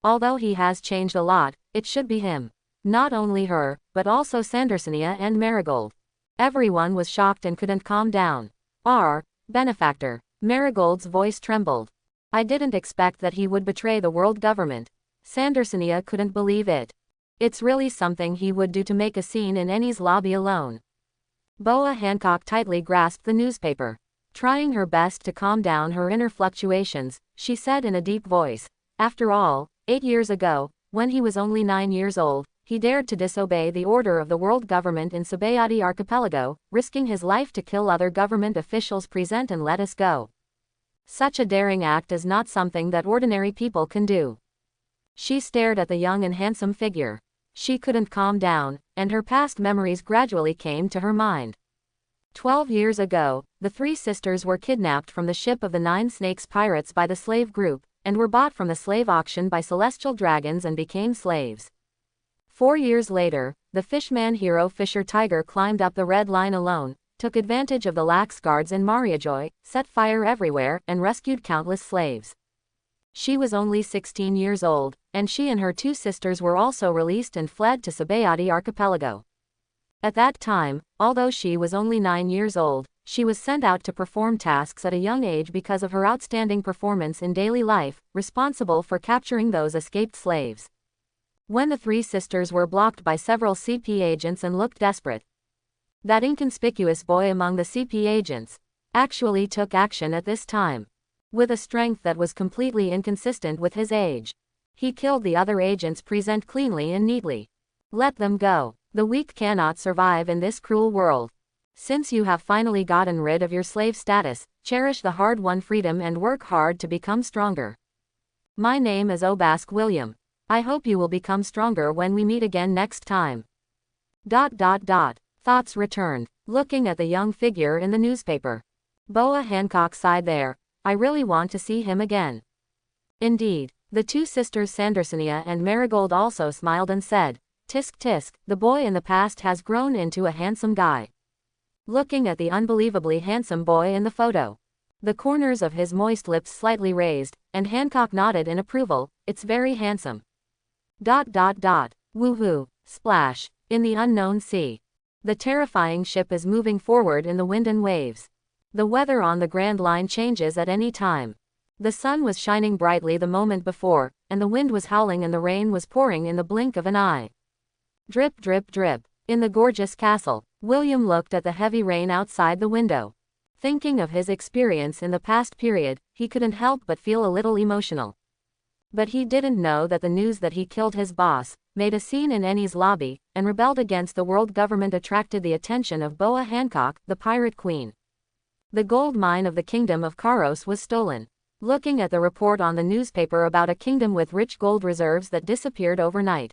Although he has changed a lot, it should be him. Not only her, but also Sandersonia and Marigold. Everyone was shocked and couldn't calm down. Our benefactor. Marigold's voice trembled. I didn't expect that he would betray the world government. Sandersonia couldn't believe it. It's really something he would do to make a scene in Enel's lobby alone. Boa Hancock tightly grasped the newspaper. Trying her best to calm down her inner fluctuations, she said in a deep voice, after all, 8 years ago, when he was only 9 years old, he dared to disobey the order of the world government in Sabayati Archipelago, risking his life to kill other government officials. Present and let us go. Such a daring act is not something that ordinary people can do. She stared at the young and handsome figure. She couldn't calm down, and her past memories gradually came to her mind. 12 years ago, the three sisters were kidnapped from the ship of the 9 Snakes pirates by the slave group, and were bought from the slave auction by celestial dragons and became slaves. 4 years later, the fishman hero Fisher Tiger climbed up the Red Line alone, took advantage of the lax guards in Mariajoy, set fire everywhere, and rescued countless slaves. She was only 16 years old, and she and her 2 sisters were also released and fled to Sabayati Archipelago. At that time, although she was only 9 years old, she was sent out to perform tasks at a young age because of her outstanding performance in daily life, responsible for capturing those escaped slaves. When the 3 sisters were blocked by several CP agents and looked desperate, that inconspicuous boy among the CP agents actually took action at this time. With a strength that was completely inconsistent with his age. He killed the other agents. Present cleanly and neatly. Let them go. The weak cannot survive in this cruel world. Since you have finally gotten rid of your slave status, cherish the hard-won freedom and work hard to become stronger. My name is Obask William. I hope you will become stronger when we meet again next time. ... Thoughts returned, looking at the young figure in the newspaper. Boa Hancock sighed there. I really want to see him again. Indeed, the 2 sisters Sandersonia and Marigold also smiled and said, tisk tisk, the boy in the past has grown into a handsome guy. Looking at the unbelievably handsome boy in the photo. The corners of his moist lips slightly raised, and Hancock nodded in approval. It's very handsome. ... Woohoo. Splash. In the unknown sea. The terrifying ship is moving forward in the wind and waves. The weather on the Grand Line changes at any time. The sun was shining brightly the moment before, and the wind was howling and the rain was pouring in the blink of an eye. Drip drip drip. In the gorgeous castle, William looked at the heavy rain outside the window. Thinking of his experience in the past period, he couldn't help but feel a little emotional. But he didn't know that the news that he killed his boss, made a scene in Enel's lobby, and rebelled against the world government attracted the attention of Boa Hancock, the Pirate Queen. The gold mine of the kingdom of Karos was stolen. Looking at the report on the newspaper about a kingdom with rich gold reserves that disappeared overnight.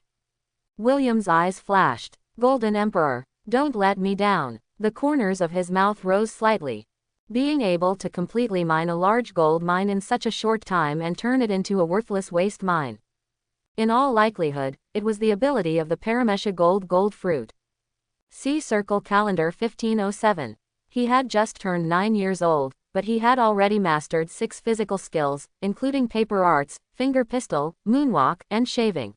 William's eyes flashed. Golden Emperor, don't let me down. The corners of his mouth rose slightly. Being able to completely mine a large gold mine in such a short time and turn it into a worthless waste mine. In all likelihood, it was the ability of the Paramesha gold fruit. See Circle Calendar 1507. He had just turned 9 years old, but he had already mastered 6 physical skills, including paper arts, finger pistol, moonwalk, and shaving.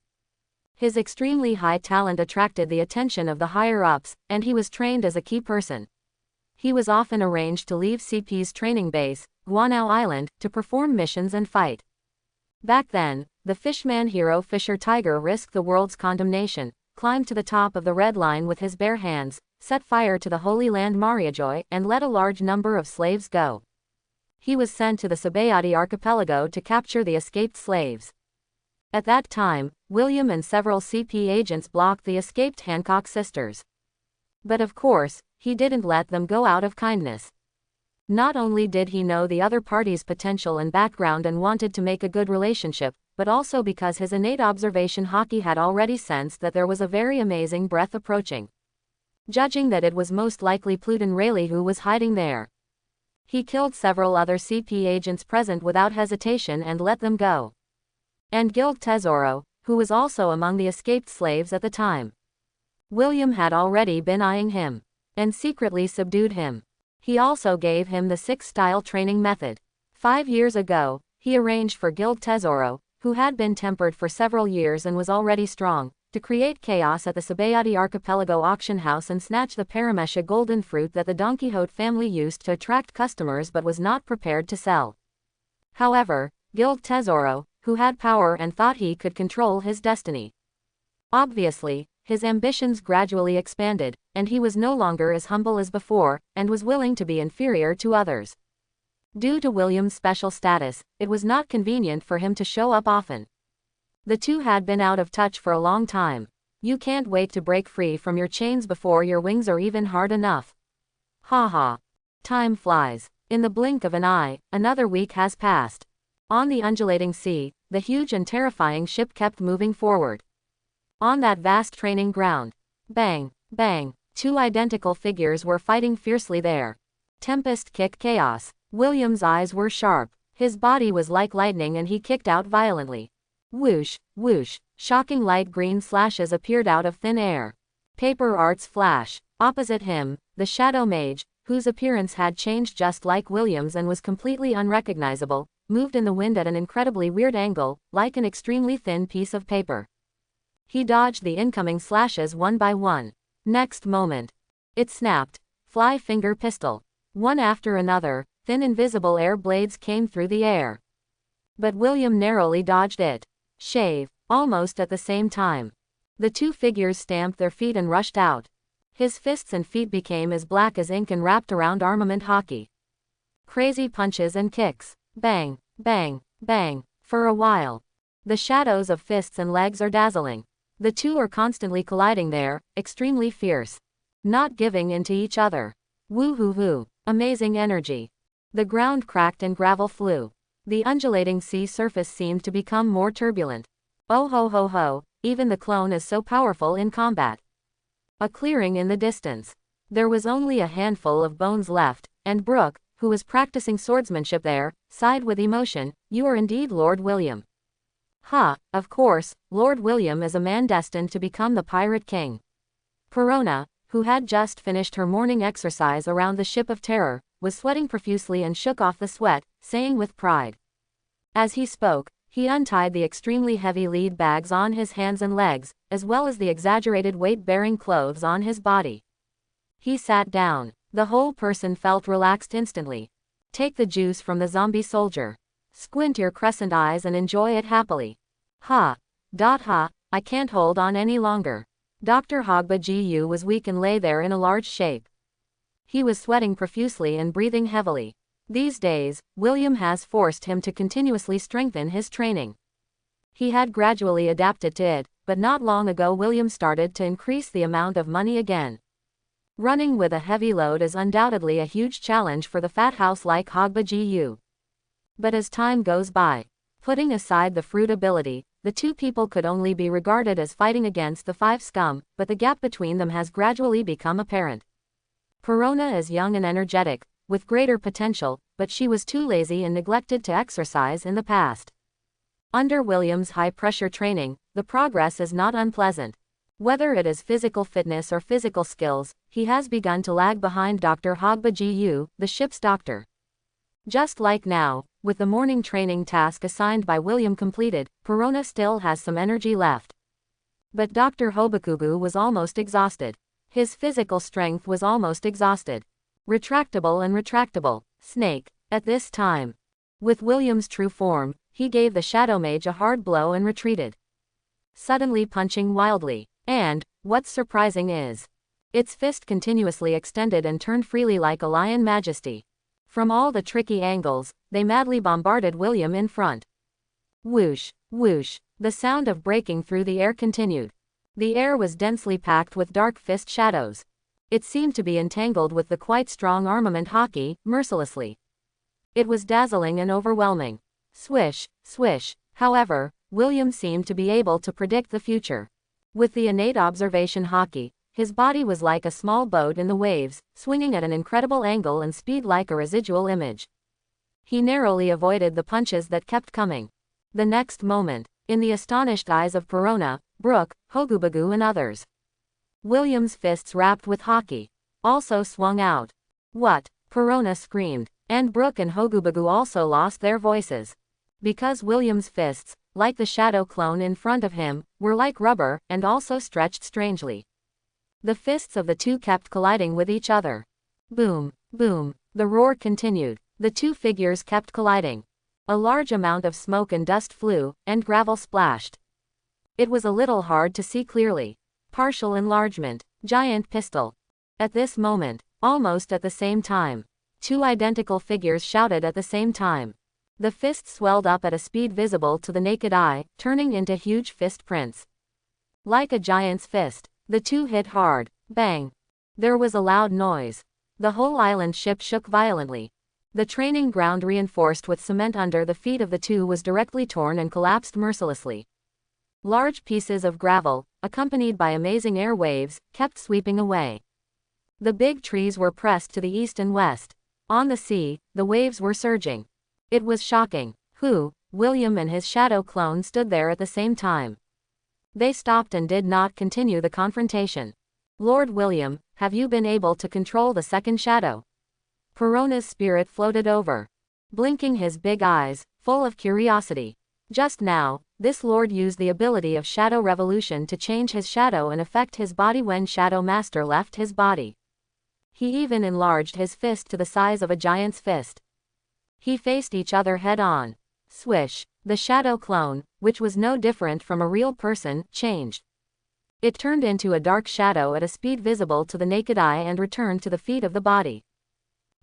His extremely high talent attracted the attention of the higher-ups, and he was trained as a key person. He was often arranged to leave CP's training base, Guanao Island, to perform missions and fight. Back then, the fishman hero Fisher Tiger risked the world's condemnation, climbed to the top of the Red Line with his bare hands, set fire to the Holy Land Mariajoy, and let a large number of slaves go. He was sent to the Sabayati archipelago to capture the escaped slaves. At that time, William and several CP agents blocked the escaped Hancock sisters. But of course, he didn't let them go out of kindness. Not only did he know the other party's potential and background and wanted to make a good relationship, but also because his innate observation hockey had already sensed that there was a very amazing breath approaching. Judging that it was most likely Pluton Rayleigh who was hiding there. He killed several other CP agents present without hesitation and let them go. And Guild Tesoro, who was also among the escaped slaves at the time. William had already been eyeing him, and secretly subdued him. He also gave him the 6-style training method. 5 years ago, he arranged for Guild Tesoro, who had been tempered for several years and was already strong, to create chaos at the Sabayati Archipelago auction house and snatch the Paramesha golden fruit that the Don Quixote family used to attract customers but was not prepared to sell. However, Guild Tesoro, who had power and thought he could control his destiny. Obviously, his ambitions gradually expanded, and he was no longer as humble as before, and was willing to be inferior to others. Due to William's special status, it was not convenient for him to show up often. The two had been out of touch for a long time. You can't wait to break free from your chains before your wings are even hard enough. Ha ha. Time flies. In the blink of an eye, another week has passed. On the undulating sea, the huge and terrifying ship kept moving forward. On that vast training ground. Bang, bang, 2 identical figures were fighting fiercely there. Tempest kick chaos. William's eyes were sharp. His body was like lightning and he kicked out violently. Whoosh, whoosh, shocking light green slashes appeared out of thin air. Paper arts flash. Opposite him, the Shadow Mage, whose appearance had changed just like William's and was completely unrecognizable, moved in the wind at an incredibly weird angle, like an extremely thin piece of paper. He dodged the incoming slashes one by one. Next moment, it snapped. Fly finger pistol. One after another, thin invisible air blades came through the air. But William narrowly dodged it. Shave, almost at the same time. The 2 figures stamped their feet and rushed out. His fists and feet became as black as ink and wrapped around armament hockey. Crazy punches and kicks. Bang, bang, bang, for a while. The shadows of fists and legs are dazzling. The 2 are constantly colliding there, extremely fierce. Not giving in to each other. Woo-hoo-hoo. Amazing energy. The ground cracked and gravel flew. The undulating sea surface seemed to become more turbulent. Oh ho ho ho, even the clone is so powerful in combat. A clearing in the distance. There was only a handful of bones left, and Brooke, who was practicing swordsmanship there, sighed with emotion. You are indeed Lord William. Ha, of course, Lord William is a man destined to become the Pirate King. Perona, who had just finished her morning exercise around the Ship of Terror, was sweating profusely and shook off the sweat, saying with pride. As he spoke, he untied the extremely heavy lead bags on his hands and legs, as well as the exaggerated weight-bearing clothes on his body. He sat down. The whole person felt relaxed instantly. Take the juice from the zombie soldier. Squint your crescent eyes and enjoy it happily. Ha. Ha, I can't hold on any longer. Dr. Hogba Gu was weak and lay there in a large shape. He was sweating profusely and breathing heavily. These days, William has forced him to continuously strengthen his training. He had gradually adapted to it, but not long ago William started to increase the amount of money again. Running with a heavy load is undoubtedly a huge challenge for the fat house like Hogba Gu. But as time goes by, putting aside the fruit ability, the 2 people could only be regarded as fighting against the 5 scum, but the gap between them has gradually become apparent. Perona is young and energetic, with greater potential, but she was too lazy and neglected to exercise in the past. Under William's high-pressure training, the progress is not unpleasant. Whether it is physical fitness or physical skills, he has begun to lag behind Dr. Hogba Gu, the ship's doctor. Just like now, with the morning training task assigned by William completed, Perona still has some energy left. But Dr. Hobakugu was almost exhausted. His physical strength was almost exhausted. Retractable and retractable, snake, at this time. With William's true form, he gave the Shadow Mage a hard blow and retreated. Suddenly punching wildly. And, what's surprising is, its fist continuously extended and turned freely like a lion majesty. From all the tricky angles, they madly bombarded William in front. Whoosh, whoosh, the sound of breaking through the air continued. The air was densely packed with dark fist shadows. It seemed to be entangled with the quite strong armament hockey, mercilessly. It was dazzling and overwhelming. Swish, swish. However, William seemed to be able to predict the future. With the innate observation hockey, his body was like a small boat in the waves, swinging at an incredible angle and speed like a residual image. He narrowly avoided the punches that kept coming. The next moment, in the astonished eyes of Perona, Brooke, Hogubagu and others, William's fists wrapped with hockey also swung out. What? Perona screamed, and Brooke and Hogubagu also lost their voices. Because William's fists, like the shadow clone in front of him, were like rubber, and also stretched strangely. The fists of the two kept colliding with each other. Boom, boom, the roar continued. The two figures kept colliding. A large amount of smoke and dust flew, and gravel splashed. It was a little hard to see clearly. Partial enlargement, giant pistol. At this moment, almost at the same time, two identical figures shouted at the same time. The fists swelled up at a speed visible to the naked eye, turning into huge fist prints. Like a giant's fist, the two hit hard. Bang! There was a loud noise. The whole island ship shook violently. The training ground reinforced with cement under the feet of the two was directly torn and collapsed mercilessly. Large pieces of gravel, accompanied by amazing air waves, kept sweeping away. The big trees were pressed to the east and west. On the sea, the waves were surging. It was shocking. William and his shadow clone stood there at the same time. They stopped and did not continue the confrontation. Lord William, have you been able to control the second shadow? Perona's spirit floated over, blinking his big eyes, full of curiosity. Just now, this lord used the ability of Shadow Revolution to change his shadow and affect his body when Shadow Master left his body. He even enlarged his fist to the size of a giant's fist. He faced each other head-on. Swish, the shadow clone, which was no different from a real person, changed. It turned into a dark shadow at a speed visible to the naked eye and returned to the feet of the body.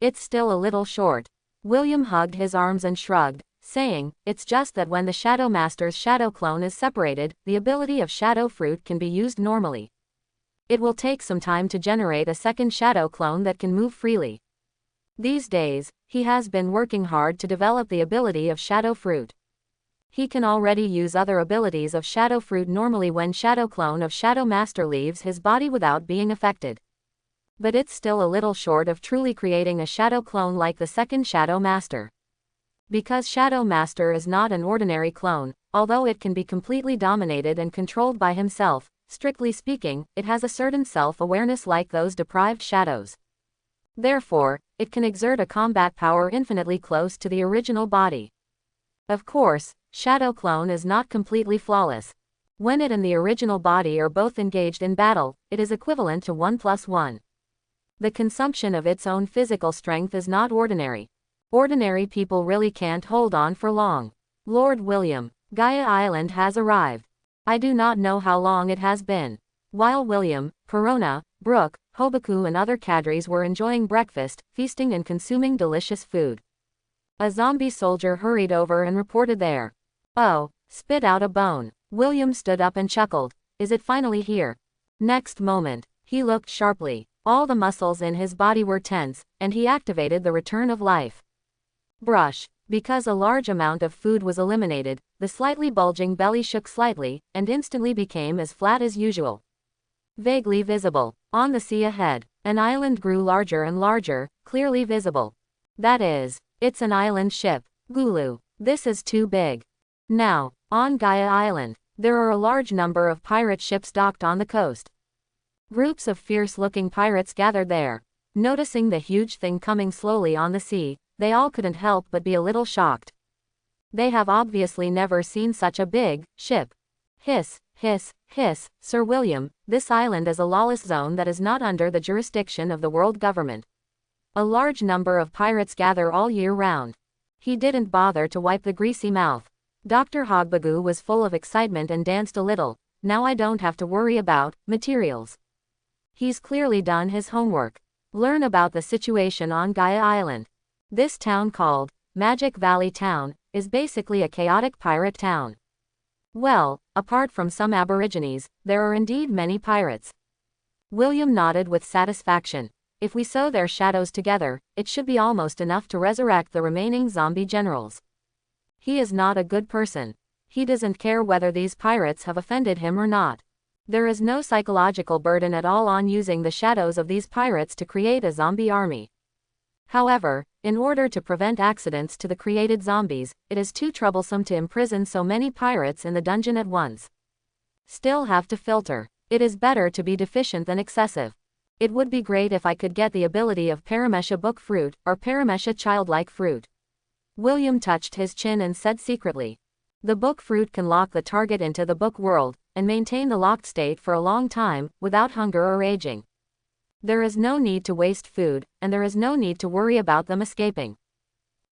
It's still a little short. William hugged his arms and shrugged, saying, it's just that when the Shadow Master's shadow clone is separated, the ability of Shadow Fruit can be used normally. It will take some time to generate a second shadow clone that can move freely. These days, he has been working hard to develop the ability of Shadow Fruit. He can already use other abilities of Shadow Fruit normally when Shadow Clone of Shadow Master leaves his body without being affected. But it's still a little short of truly creating a shadow clone like the second Shadow Master. Because Shadow Master is not an ordinary clone, although it can be completely dominated and controlled by himself, strictly speaking, it has a certain self-awareness like those deprived shadows. Therefore, it can exert a combat power infinitely close to the original body. Of course, Shadow Clone is not completely flawless. When it and the original body are both engaged in battle, it is equivalent to 1+1. The consumption of its own physical strength is not ordinary. Ordinary people really can't hold on for long. Lord William, Gaia Island has arrived. I do not know how long it has been. While William, Perona, Brooke, Hobaku and other cadres were enjoying breakfast, feasting and consuming delicious food, a zombie soldier hurried over and reported there. Oh, spit out a bone. William stood up and chuckled. Is it finally here? Next moment, he looked sharply. All the muscles in his body were tense, and he activated the return of life. Brush. Because a large amount of food was eliminated, the slightly bulging belly shook slightly, and instantly became as flat as usual. Vaguely visible. On the sea ahead, an island grew larger and larger, clearly visible. That is, it's an island ship. Gulu. This is too big. Now, on Gaia Island, There are a large number of pirate ships docked on the coast. Groups of fierce-looking pirates gathered there. Noticing the huge thing coming slowly on the sea, they all couldn't help but be a little shocked. They have obviously never seen such a big ship. Hiss, hiss, hiss, Sir William, this island is a lawless zone that is not under the jurisdiction of the world government. A large number of pirates gather all year round. He didn't bother to wipe the greasy mouth. Dr. Hogbagoo was full of excitement and danced a little. Now I don't have to worry about materials. He's clearly done his homework. Learn about the situation on Gaia Island. This town called Magic Valley Town is basically a chaotic pirate town. Well, apart from some aborigines, there are indeed many pirates. William nodded with satisfaction. If we sew their shadows together, it should be almost enough to resurrect the remaining zombie generals. He is not a good person. He doesn't care whether these pirates have offended him or not. There is no psychological burden at all on using the shadows of these pirates to create a zombie army. However, in order to prevent accidents to the created zombies, it is too troublesome to imprison so many pirates in the dungeon at once. Still have to filter. It is better to be deficient than excessive. It would be great if I could get the ability of Paramesha Book Fruit, or Paramesha Childlike Fruit. William touched his chin and said secretly. The book fruit can lock the target into the book world, and maintain the locked state for a long time, without hunger or aging. There is no need to waste food, and there is no need to worry about them escaping.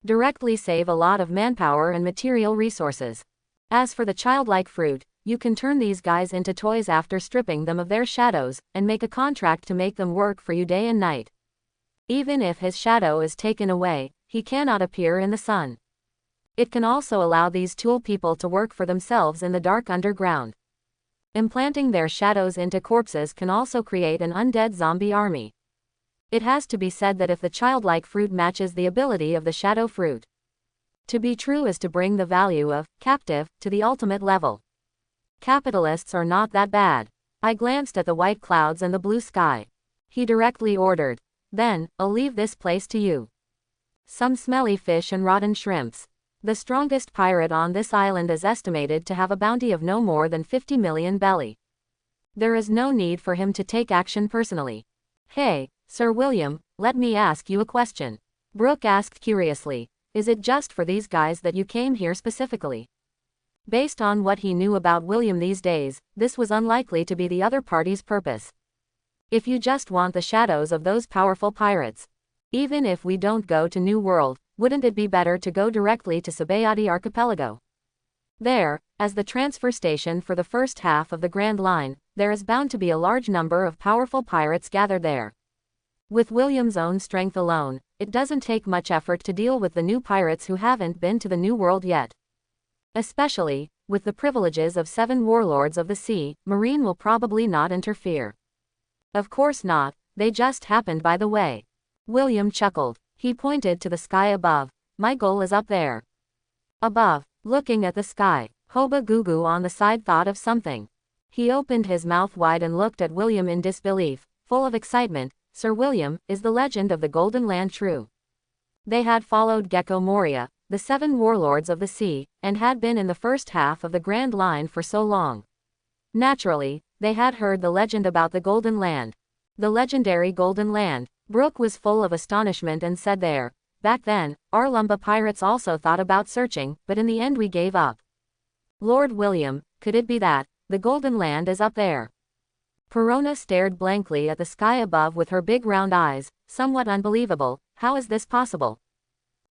Directly save a lot of manpower and material resources. As for the childlike fruit, you can turn these guys into toys after stripping them of their shadows, and make a contract to make them work for you day and night. Even if his shadow is taken away, he cannot appear in the sun. It can also allow these tool people to work for themselves in the dark underground. Implanting their shadows into corpses can also create an undead zombie army. It has to be said that if the childlike fruit matches the ability of the shadow fruit, to be true is to bring the value of captive to the ultimate level. Capitalists are not that bad. I glanced at the white clouds and the blue sky. He directly ordered. Then, I'll leave this place to you. Some smelly fish and rotten shrimps. The strongest pirate on this island is estimated to have a bounty of no more than 50 million belly. There is no need for him to take action personally. Hey, Sir William, let me ask you a question. Brooke asked curiously. Is it just for these guys that you came here specifically? Based on what he knew about William these days, this was unlikely to be the other party's purpose. If you just want the shadows of those powerful pirates. Even if we don't go to New World, wouldn't it be better to go directly to Sabayati Archipelago? There, as the transfer station for the first half of the Grand Line, there is bound to be a large number of powerful pirates gathered there. With William's own strength alone, it doesn't take much effort to deal with the new pirates who haven't been to the New World yet. Especially, with the privileges of 7 warlords of the sea, Marine will probably not interfere. Of course not, they just happened by the way. William chuckled. He pointed to the sky above. My goal is up there. Above, looking at the sky, Hoba Gugu on the side thought of something. He opened his mouth wide and looked at William in disbelief, full of excitement. Sir William, is the legend of the Golden Land true? They had followed Gecko Moria, the 7 warlords of the sea, and had been in the first half of the Grand Line for so long. Naturally, they had heard the legend about the Golden Land. The legendary Golden Land. Brooke was full of astonishment and said back then, our Lumba pirates also thought about searching, but in the end we gave up. Lord William, could it be that the Golden Land is up there? Perona stared blankly at the sky above with her big round eyes, somewhat unbelievable. How is this possible?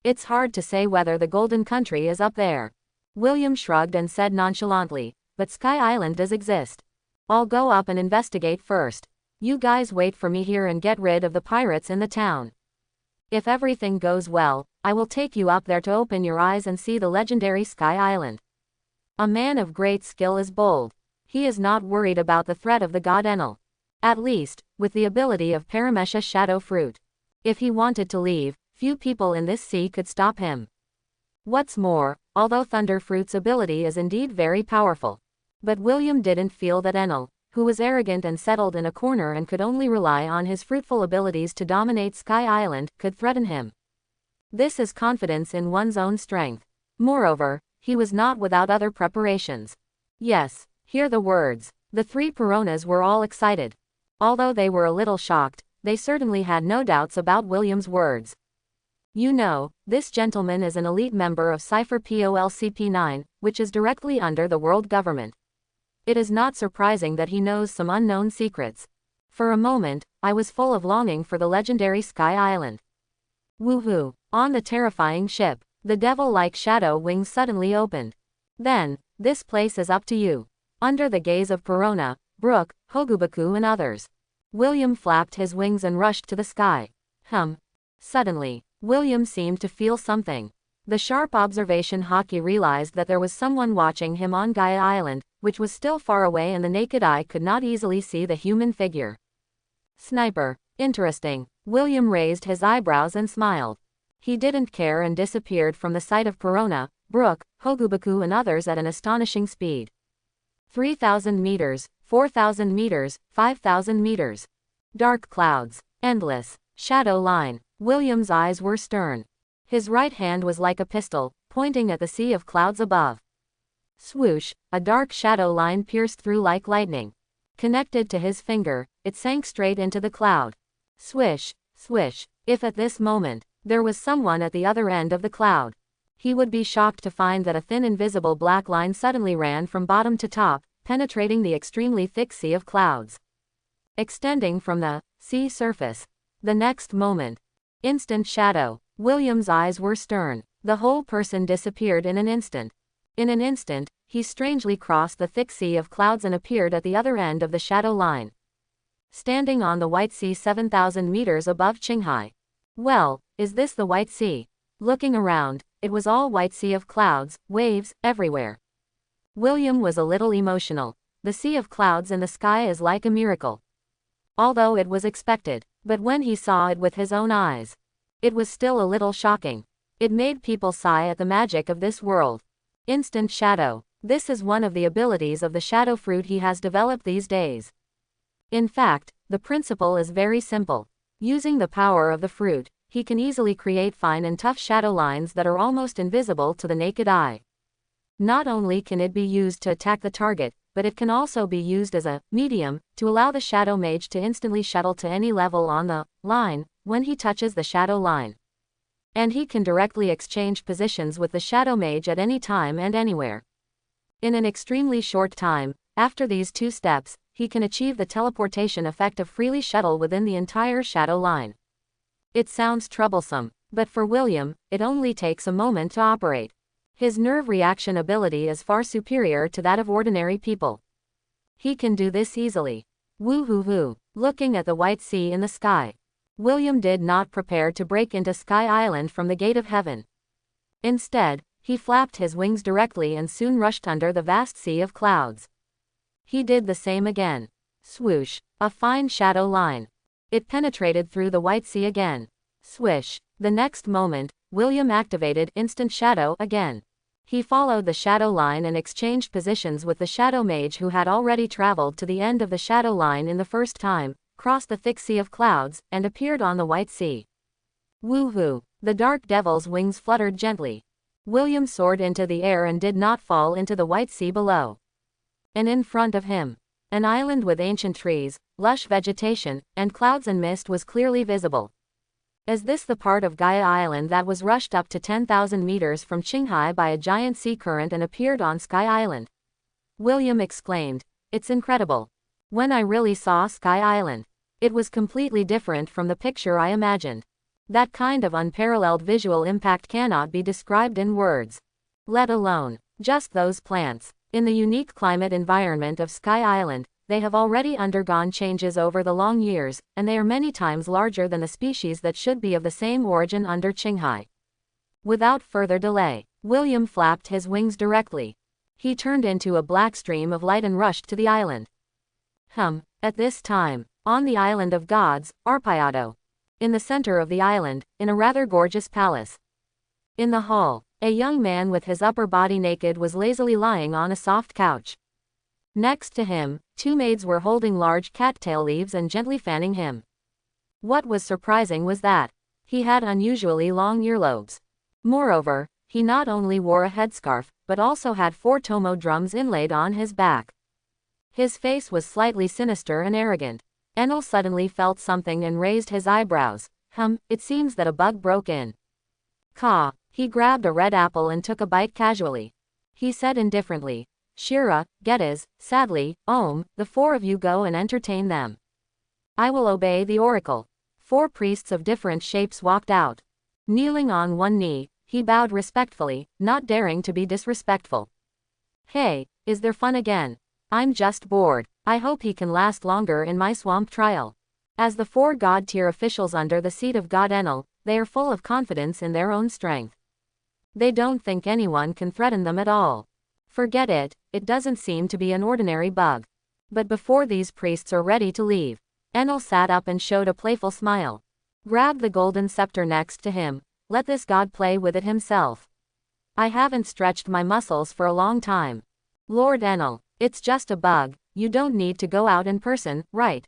It's hard to say whether the Golden Country is up there. William shrugged and said nonchalantly, but Sky Island does exist. I'll go up and investigate first. You guys wait for me here and get rid of the pirates in the town. If everything goes well, I will take you up there to open your eyes and see the legendary Sky Island. A man of great skill is bold. He is not worried about the threat of the god Enel. At least, with the ability of Paramesha Shadow Fruit. If he wanted to leave, few people in this sea could stop him. What's more, although Thunder Fruit's ability is indeed very powerful. But William didn't feel that Enel, who was arrogant and settled in a corner and could only rely on his fruitful abilities to dominate Sky Island, could threaten him. This is confidence in one's own strength. Moreover, he was not without other preparations. Yes, hear the words. The three Peronas were all excited. Although they were a little shocked, they certainly had no doubts about William's words. You know, this gentleman is an elite member of Cipher POLCP9, which is directly under the world government. It is not surprising that he knows some unknown secrets. For a moment, I was full of longing for the legendary Sky Island. Woohoo! On the terrifying ship, the devil-like shadow wings suddenly opened. Then, this place is up to you. Under the gaze of Perona, Brooke, Hogubaku and others, William flapped his wings and rushed to the sky. Suddenly, William seemed to feel something. The sharp observation Hockey realized that there was someone watching him on Gaia Island, which was still far away and the naked eye could not easily see the human figure. Sniper. Interesting. William raised his eyebrows and smiled. He didn't care and disappeared from the sight of Perona, Brooke, Hogubaku and others at an astonishing speed. 3,000 meters, 4,000 meters, 5,000 meters. Dark clouds. Endless. Shadow line. William's eyes were stern. His right hand was like a pistol, pointing at the sea of clouds above. Swoosh, a dark shadow line pierced through like lightning. Connected to his finger, it sank straight into the cloud. Swish, swish. If at this moment, there was someone at the other end of the cloud, he would be shocked to find that a thin invisible black line suddenly ran from bottom to top, penetrating the extremely thick sea of clouds, extending from the sea surface. The next moment, instant shadow. William's eyes were stern. The whole person disappeared in an instant. In an instant, he strangely crossed the thick sea of clouds and appeared at the other end of the shadow line, standing on the White Sea 7,000 meters above Qinghai. Well, is this the White Sea? Looking around, it was all white sea of clouds, waves, everywhere. William was a little emotional. The sea of clouds in the sky is like a miracle. Although it was expected, but when he saw it with his own eyes, it was still a little shocking. It made people sigh at the magic of this world. Instant shadow. This is one of the abilities of the shadow fruit he has developed these days. In fact, the principle is very simple. Using the power of the fruit, he can easily create fine and tough shadow lines that are almost invisible to the naked eye. Not only can it be used to attack the target, but it can also be used as a medium to allow the shadow mage to instantly shuttle to any level on the line when he touches the shadow line. And he can directly exchange positions with the shadow mage at any time and anywhere. In an extremely short time, after these two steps, he can achieve the teleportation effect of freely shuttle within the entire shadow line. It sounds troublesome, but for William, it only takes a moment to operate. His nerve reaction ability is far superior to that of ordinary people. He can do this easily. Woo-hoo-hoo. Looking at the white sea in the sky, William did not prepare to break into Sky Island from the gate of heaven. Instead, he flapped his wings directly and soon rushed under the vast sea of clouds. He did the same again. Swoosh, a fine shadow line. It penetrated through the white sea again. Swish. The next moment, William activated instant shadow again. He followed the shadow line and exchanged positions with the shadow mage who had already traveled to the end of the shadow line in the first time, crossed the thick sea of clouds, and appeared on the white sea. Woohoo! The dark devil's wings fluttered gently. William soared into the air and did not fall into the white sea below. And in front of him, an island with ancient trees, lush vegetation, and clouds and mist was clearly visible. Is this the part of Gaia Island that was rushed up to 10,000 meters from Qinghai by a giant sea current and appeared on Sky Island? William exclaimed. It's incredible. When I really saw Sky Island, it was completely different from the picture I imagined. That kind of unparalleled visual impact cannot be described in words. Let alone just those plants. In the unique climate environment of Sky Island, they have already undergone changes over the long years, and they are many times larger than the species that should be of the same origin under Qinghai. Without further delay, William flapped his wings directly. He turned into a black stream of light and rushed to the island. At this time, on the island of gods, Arpiado. In the center of the island, in a rather gorgeous palace. In the hall, a young man with his upper body naked was lazily lying on a soft couch. Next to him, two maids were holding large cattail leaves and gently fanning him. What was surprising was that he had unusually long earlobes. Moreover, He not only wore a headscarf, but also had 4 tomo drums inlaid on his back. His face was slightly sinister and arrogant. Enel suddenly felt something and raised his eyebrows. It seems that a bug broke in. Caw. He grabbed a red apple and took a bite casually. He said indifferently, Shira, Geddes, sadly, the 4 of you go and entertain them. I will obey the oracle. 4 priests of different shapes walked out. Kneeling on one knee, he bowed respectfully, not daring to be disrespectful. Hey, is there fun again? I'm just bored. I hope he can last longer in my swamp trial. As the 4 god-tier officials under the seat of God Enel, they are full of confidence in their own strength. They don't think anyone can threaten them at all. Forget it, it doesn't seem to be an ordinary bug. But before these priests are ready to leave, Enel sat up and showed a playful smile. Grabbed the golden scepter next to him. Let this god play with it himself. I haven't stretched my muscles for a long time. Lord Enel, it's just a bug, you don't need to go out in person, right?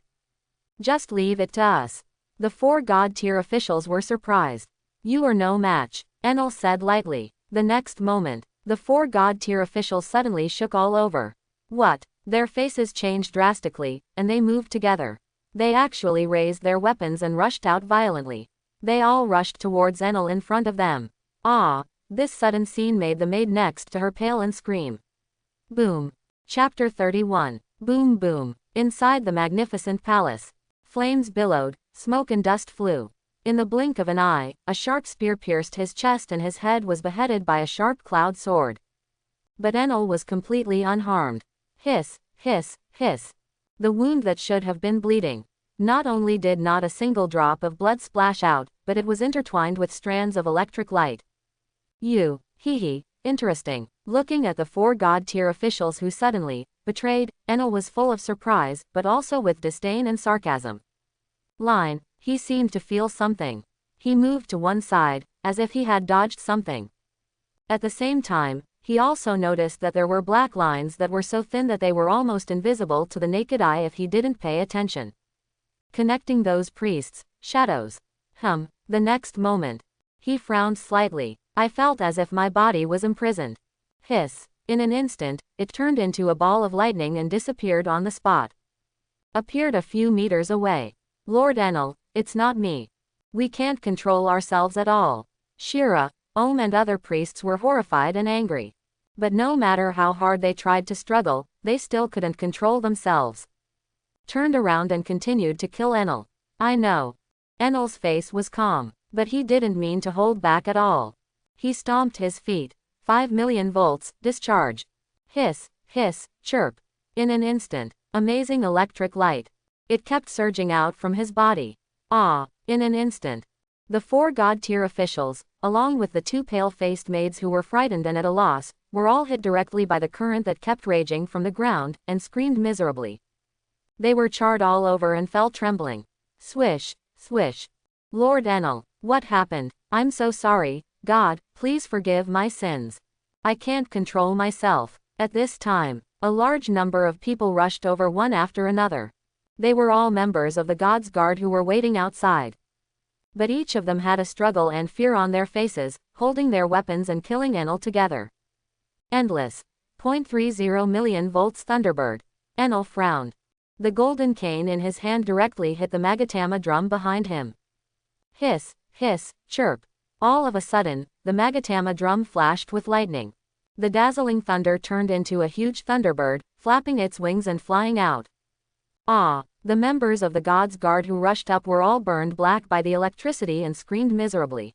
Just leave it to us. The 4 god-tier officials were surprised. You are no match, Enel said lightly. The next moment, the 4 god-tier officials suddenly shook all over. What? Their faces changed drastically, and they moved together. They actually raised their weapons and rushed out violently. They all rushed towards Enel in front of them. This sudden scene made the maid next to her pale and scream. Boom. Chapter 31. Boom boom. Inside the magnificent palace. Flames billowed, smoke and dust flew. In the blink of an eye, a sharp spear pierced his chest and his head was beheaded by a sharp cloud sword. But Enel was completely unharmed. Hiss, hiss, hiss. The wound that should have been bleeding. Not only did not a single drop of blood splash out, but it was intertwined with strands of electric light. Interesting. Looking at the 4 god-tier officials who suddenly betrayed, Enel was full of surprise, but also with disdain and sarcasm. He seemed to feel something. He moved to one side, as if he had dodged something. At the same time, he also noticed that there were black lines that were so thin that they were almost invisible to the naked eye if he didn't pay attention. Connecting those priests, shadows. The next moment. He frowned slightly. I felt as if my body was imprisoned. Hiss. In an instant, it turned into a ball of lightning and disappeared on the spot. Appeared a few meters away. Lord Enel, it's not me. We can't control ourselves at all. Shira, and other priests were horrified and angry. But no matter how hard they tried to struggle, they still couldn't control themselves. Turned around and continued to kill Enel. I know. Enel's face was calm, but he didn't mean to hold back at all. He stomped his feet. 5 million volts, discharge. Hiss, hiss, chirp. In an instant, amazing electric light. It kept surging out from his body. In an instant. The 4 god-tier officials, along with the 2 pale-faced maids who were frightened and at a loss, were all hit directly by the current that kept raging from the ground, and screamed miserably. They were charred all over and fell trembling. Swish, swish. Lord Enel, what happened? I'm so sorry, God, please forgive my sins. I can't control myself. At this time, a large number of people rushed over one after another. They were all members of the God's Guard who were waiting outside. But each of them had a struggle and fear on their faces, holding their weapons and killing Enel together. Endless. 0.30 million volts Thunderbird. Enel frowned. The golden cane in his hand directly hit the Magatama drum behind him. Hiss, hiss, chirp. All of a sudden, the Magatama drum flashed with lightning. The dazzling thunder turned into a huge Thunderbird, flapping its wings and flying out. The members of the God's Guard who rushed up were all burned black by the electricity and screamed miserably.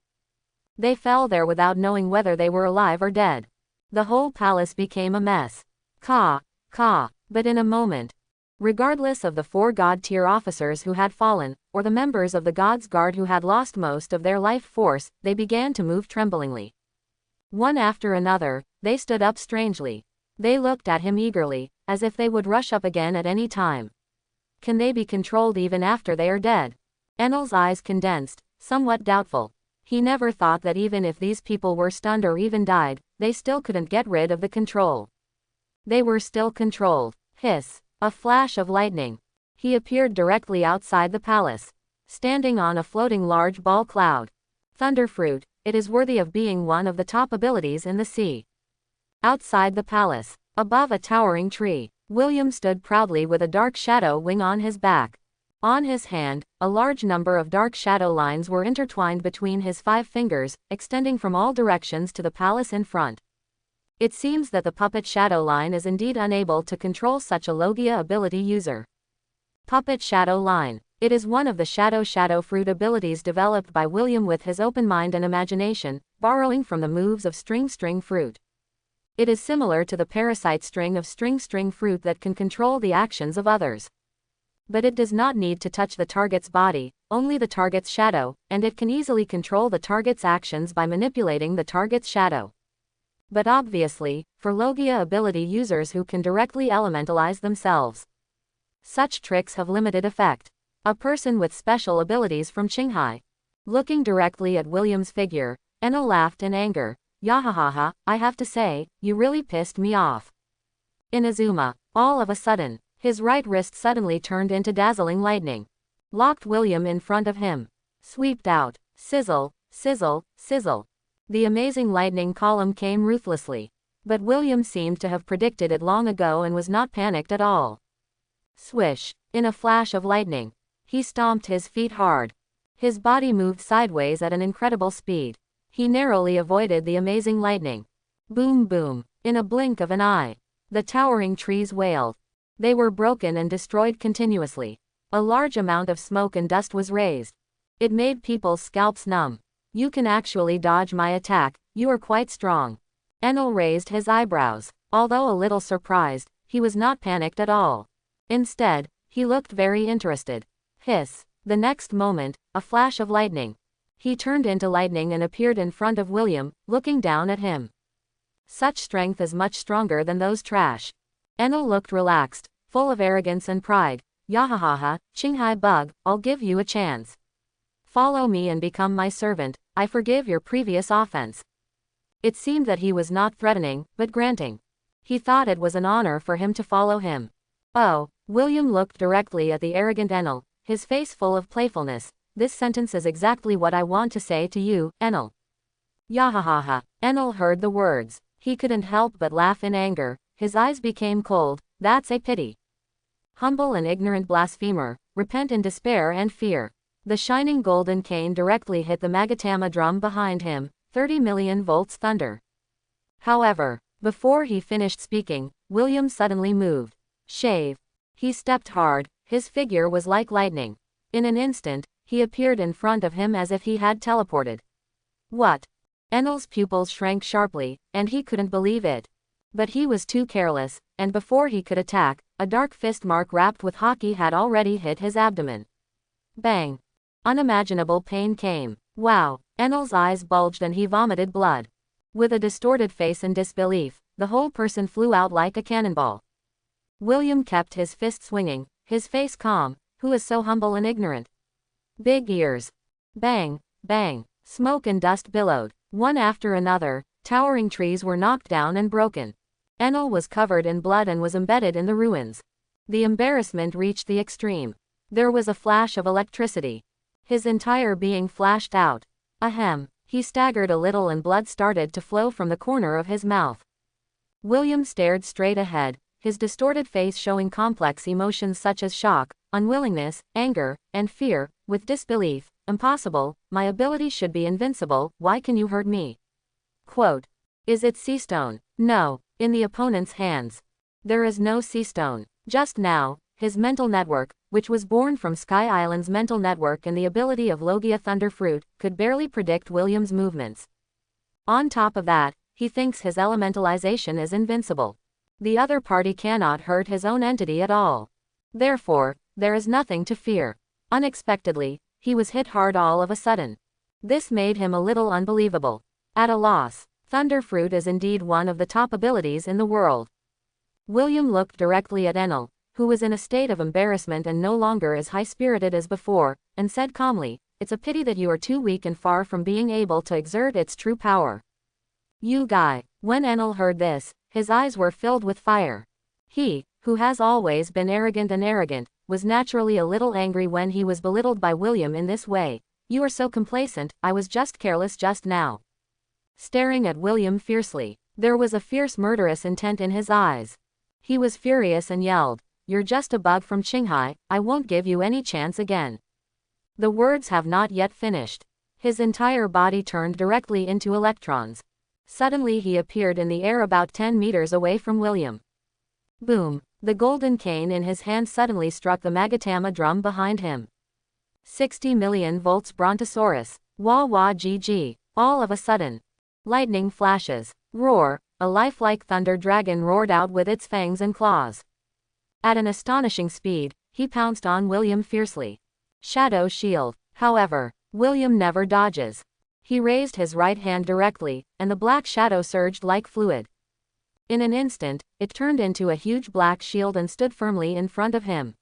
They fell there without knowing whether they were alive or dead. The whole palace became a mess. But in a moment, regardless of the 4 god-tier officers who had fallen, or the members of the God's Guard who had lost most of their life force, they began to move tremblingly. One after another, they stood up strangely. They looked at him eagerly, as if they would rush up again at any time. Can they be controlled even after they are dead? Enel's eyes condensed, somewhat doubtful. He never thought that even if these people were stunned or even died, they still couldn't get rid of the control. They were still controlled. Hiss. A flash of lightning. He appeared directly outside the palace, standing on a floating large ball cloud. Thunderfruit, it is worthy of being one of the top abilities in the sea. Outside the palace, above a towering tree, William stood proudly with a dark shadow wing on his back. On his hand, a large number of dark shadow lines were intertwined between his 5 fingers, extending from all directions to the palace in front. It seems that the puppet shadow line is indeed unable to control such a Logia ability user. Puppet shadow line. It is one of the shadow fruit abilities developed by William with his open mind and imagination, borrowing from the moves of string fruit. It is similar to the parasite string of string fruit that can control the actions of others. But it does not need to touch the target's body, only the target's shadow, and it can easily control the target's actions by manipulating the target's shadow. But obviously, for Logia ability users who can directly elementalize themselves, such tricks have limited effect. A person with special abilities from Qinghai. Looking directly at William's figure, Enel laughed in anger. Yahahaha, I have to say, you really pissed me off. Inazuma, all of a sudden, his right wrist suddenly turned into dazzling lightning. Locked William in front of him. Sweeped out. Sizzle, sizzle, sizzle. The amazing lightning column came ruthlessly. But William seemed to have predicted it long ago and was not panicked at all. Swish. In a flash of lightning, he stomped his feet hard. His body moved sideways at an incredible speed. He narrowly avoided the amazing lightning. Boom boom. In a blink of an eye, the towering trees wailed. They were broken and destroyed continuously. A large amount of smoke and dust was raised. It made people's scalps numb. You can actually dodge my attack, you are quite strong. Enel raised his eyebrows. Although a little surprised, he was not panicked at all. Instead, he looked very interested. Hiss. The next moment, a flash of lightning. He turned into lightning and appeared in front of William, looking down at him. Such strength is much stronger than those trash. Enel looked relaxed, full of arrogance and pride. Yahahaha, Qinghai bug, I'll give you a chance. Follow me and become my servant, I forgive your previous offense. It seemed that he was not threatening, but granting. He thought it was an honor for him to follow him. Oh, William looked directly at the arrogant Enel, his face full of playfulness. This sentence is exactly what I want to say to you, Enel. Yahahaha. Enel heard the words. He couldn't help but laugh in anger. His eyes became cold. That's a pity. Humble and ignorant blasphemer, repent in despair and fear. The shining golden cane directly hit the Magatama drum behind him, 30 million volts thunder. However, before he finished speaking, William suddenly moved. Shave. He stepped hard, his figure was like lightning. In an instant, he appeared in front of him as if he had teleported. What? Enel's pupils shrank sharply, and he couldn't believe it. But he was too careless, and before he could attack, a dark fist mark wrapped with hockey had already hit his abdomen. Bang! Unimaginable pain came. Wow! Enel's eyes bulged and he vomited blood. With a distorted face and disbelief, the whole person flew out like a cannonball. William kept his fist swinging, his face calm. Who is so humble and ignorant? Big ears. Bang! Bang! Smoke and dust billowed. One after another, towering trees were knocked down and broken. Enel was covered in blood and was embedded in the ruins. The embarrassment reached the extreme. There was a flash of electricity. His entire being flashed out. Ahem. He staggered a little and blood started to flow from the corner of his mouth. William stared straight ahead, his distorted face showing complex emotions such as shock, unwillingness, anger, and fear, with disbelief. Impossible, my ability should be invincible, why can you hurt me? Quote. Is it sea stone? No. In the opponent's hands. There is no sea stone. Just now, his mental network, which was born from Sky Island's mental network and the ability of Logia Thunder Fruit, could barely predict William's movements. On top of that, he thinks his elementalization is invincible. The other party cannot hurt his own entity at all. Therefore, there is nothing to fear. Unexpectedly, he was hit hard all of a sudden. This made him a little unbelievable. At a loss. Thunder Fruit is indeed one of the top abilities in the world. William looked directly at Enel, who was in a state of embarrassment and no longer as high-spirited as before, and said calmly, it's a pity that you are too weak and far from being able to exert its true power. You guy. When Enel heard this, his eyes were filled with fire. He, who has always been arrogant, was naturally a little angry when he was belittled by William in this way. You are so complacent, I was just careless just now. Staring at William fiercely, there was a fierce murderous intent in his eyes. He was furious and yelled, "You're just a bug from Qinghai, I won't give you any chance again." The words have not yet finished. His entire body turned directly into electrons. Suddenly he appeared in the air about 10 meters away from William. Boom! The golden cane in his hand suddenly struck the Magatama drum behind him. 60 million volts Brontosaurus. Wah wah GG. All of a sudden. Lightning flashes. Roar! A lifelike thunder dragon roared out with its fangs and claws. At an astonishing speed, he pounced on William fiercely. Shadow shield. However, William never dodges. He raised his right hand directly, and the black shadow surged like fluid. In an instant, it turned into a huge black shield and stood firmly in front of him.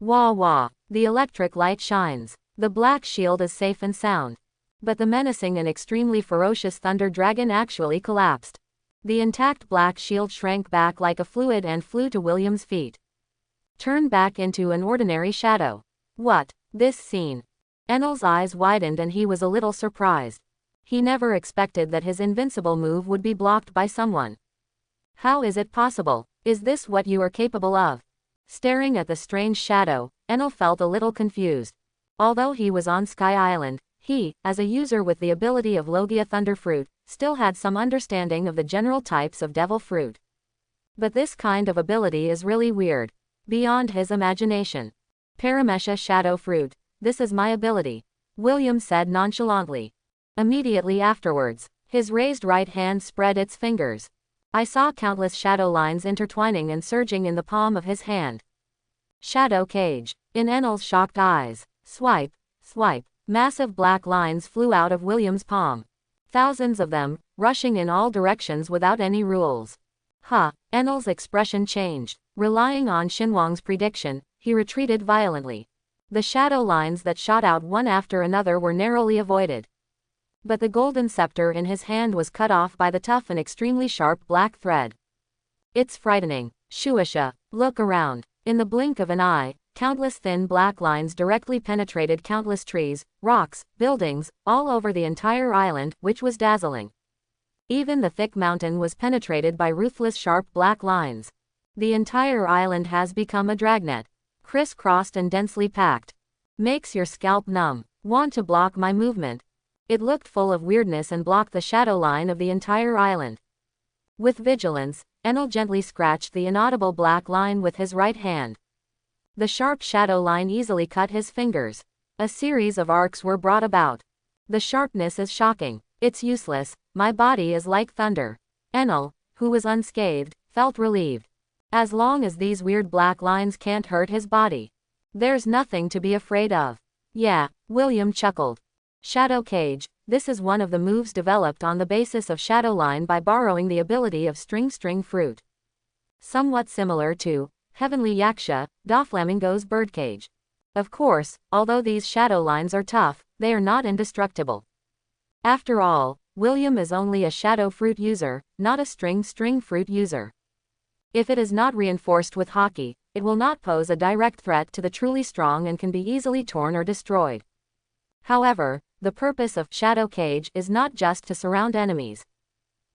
Wah wah! The electric light shines. The black shield is safe and sound. But the menacing and extremely ferocious thunder dragon actually collapsed. The intact black shield shrank back like a fluid and flew to William's feet. Turned back into an ordinary shadow. What? This scene. Enel's eyes widened and he was a little surprised. He never expected that his invincible move would be blocked by someone. How is it possible? Is this what you are capable of? Staring at the strange shadow, Enel felt a little confused. Although he was on Sky Island, he, as a user with the ability of Logia Thunder Fruit, still had some understanding of the general types of Devil Fruit. But this kind of ability is really weird. Beyond his imagination. Paramesha Shadow Fruit. This is my ability. William said nonchalantly. Immediately afterwards, his raised right hand spread its fingers. I saw countless shadow lines intertwining and surging in the palm of his hand. Shadow Cage. In Enel's shocked eyes. Swipe, swipe. Massive black lines flew out of William's palm. Thousands of them, rushing in all directions without any rules. Enel's expression changed. Relying on Xinhuang's prediction, he retreated violently. The shadow lines that shot out one after another were narrowly avoided. But the golden scepter in his hand was cut off by the tough and extremely sharp black thread. It's frightening. Shuasha, look around. In the blink of an eye, countless thin black lines directly penetrated countless trees, rocks, buildings, all over the entire island, which was dazzling. Even the thick mountain was penetrated by ruthless sharp black lines. The entire island has become a dragnet. Criss-crossed and densely packed. Makes your scalp numb. Want to block my movement. It looked full of weirdness and blocked the shadow line of the entire island. With vigilance, Enel gently scratched the inaudible black line with his right hand. The sharp shadow line easily cut his fingers. A series of arcs were brought about. The sharpness is shocking. It's useless, my body is like thunder. Enel, who was unscathed, felt relieved. As long as these weird black lines can't hurt his body, there's nothing to be afraid of. Yeah, William chuckled. Shadow Cage. This is one of the moves developed on the basis of Shadow Line by borrowing the ability of String Fruit. Somewhat similar to Heavenly Yaksha, Doflamingo's birdcage. Of course, although these shadow lines are tough, they are not indestructible. After all, William is only a Shadow Fruit user, not a String Fruit user. If it is not reinforced with Haki, it will not pose a direct threat to the truly strong and can be easily torn or destroyed. However, the purpose of Shadow Cage is not just to surround enemies,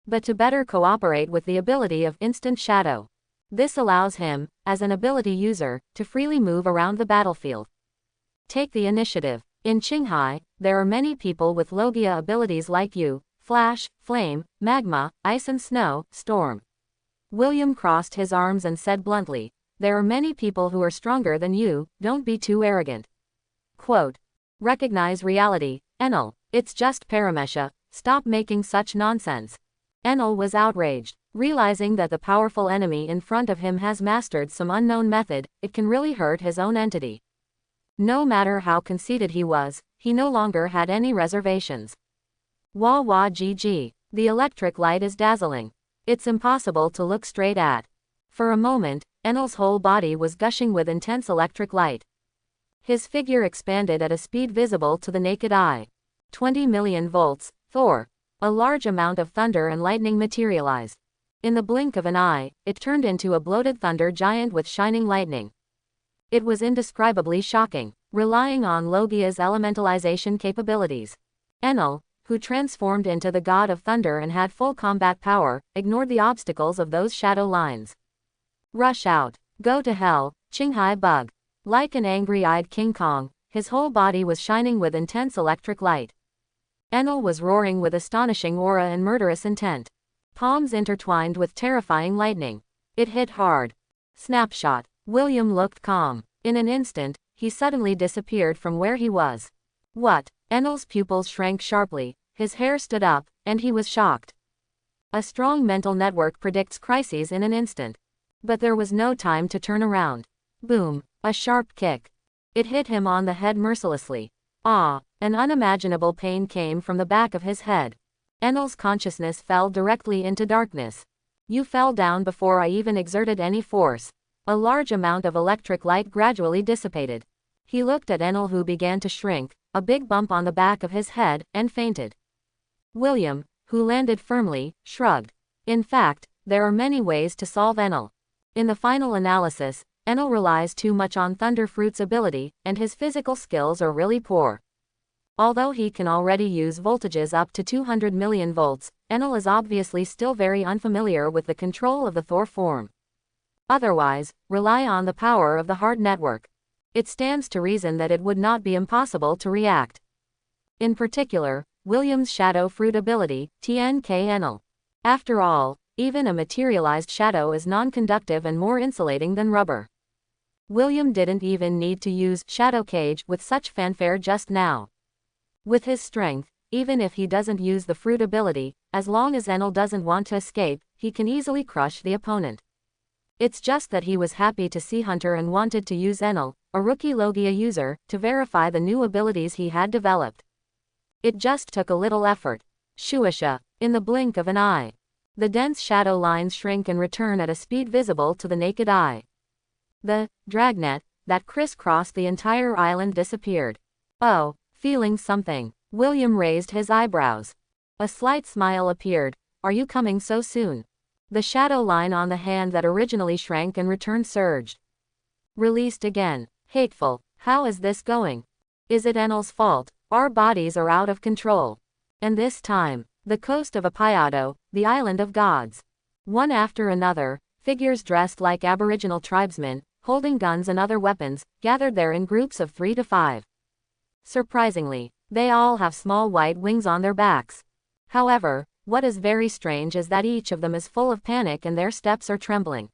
but to better cooperate with the ability of Instant Shadow. This allows him, as an ability user, to freely move around the battlefield. Take the initiative. In Qinghai, there are many people with Logia abilities like you, Flash, Flame, Magma, Ice and Snow, Storm. William crossed his arms and said bluntly, there are many people who are stronger than you, don't be too arrogant. Quote. Recognize reality, Enel, it's just Paramesha, stop making such nonsense. Enel was outraged, realizing that the powerful enemy in front of him has mastered some unknown method, it can really hurt his own entity. No matter how conceited he was, he no longer had any reservations. Wah wah GG, the electric light is dazzling. It's impossible to look straight at. For a moment, Enel's whole body was gushing with intense electric light. His figure expanded at a speed visible to the naked eye. 20 million volts, Thor. A large amount of thunder and lightning materialized. In the blink of an eye, it turned into a bloated thunder giant with shining lightning. It was indescribably shocking. relying on Logia's elementalization capabilities. Enel, who transformed into the god of thunder and had full combat power, ignored the obstacles of those shadow lines. Rush out. Go to hell, Qinghai Bug. Like an angry-eyed King Kong, his whole body was shining with intense electric light. Enel was roaring with astonishing aura and murderous intent. Palms intertwined with terrifying lightning. It hit hard. Snapshot. William looked calm. In an instant, he suddenly disappeared from where he was. What? Enel's pupils shrank sharply, his hair stood up, and he was shocked. A strong mental network predicts crises in an instant. But there was no time to turn around. Boom, a sharp kick. It hit him on the head mercilessly. Ah, an unimaginable pain came from the back of his head. Enel's consciousness fell directly into darkness. You fell down before I even exerted any force. A large amount of electric light gradually dissipated. He looked at Enel, who began to shrink, a big bump on the back of his head, and fainted. William, who landed firmly, shrugged. In fact, there are many ways to solve Enel. In the final analysis, Enel relies too much on Thunderfruit's ability, and his physical skills are really poor. Although he can already use voltages up to 200 million volts, Enel is obviously still very unfamiliar with the control of the Thor form. Otherwise, rely on the power of the heart network. It stands to reason that it would not be impossible to react. In particular, William's Shadow Fruit ability, TNK Enel. After all, even a materialized shadow is non-conductive and more insulating than rubber. William didn't even need to use Shadow Cage with such fanfare just now. With his strength, even if he doesn't use the fruit ability, as long as Enel doesn't want to escape, he can easily crush the opponent. It's just that he was happy to see Hunter and wanted to use Enel, a rookie Logia user, to verify the new abilities he had developed. It just took a little effort. Shuasha, in the blink of an eye. The dense shadow lines shrink and return at a speed visible to the naked eye. The dragnet that crisscrossed the entire island disappeared. Oh, feeling something. William raised his eyebrows. A slight smile appeared. Are you coming so soon? The shadow line on the hand that originally shrank and returned surged. Released again. Hateful. How is this going? Is it Enel's fault? Our bodies are out of control. And this time, the coast of Apayado, the island of gods. One after another, figures dressed like Aboriginal tribesmen, holding guns and other weapons, gathered there in groups of 3 to 5. Surprisingly, they all have small white wings on their backs. However, what is very strange is that each of them is full of panic and their steps are trembling.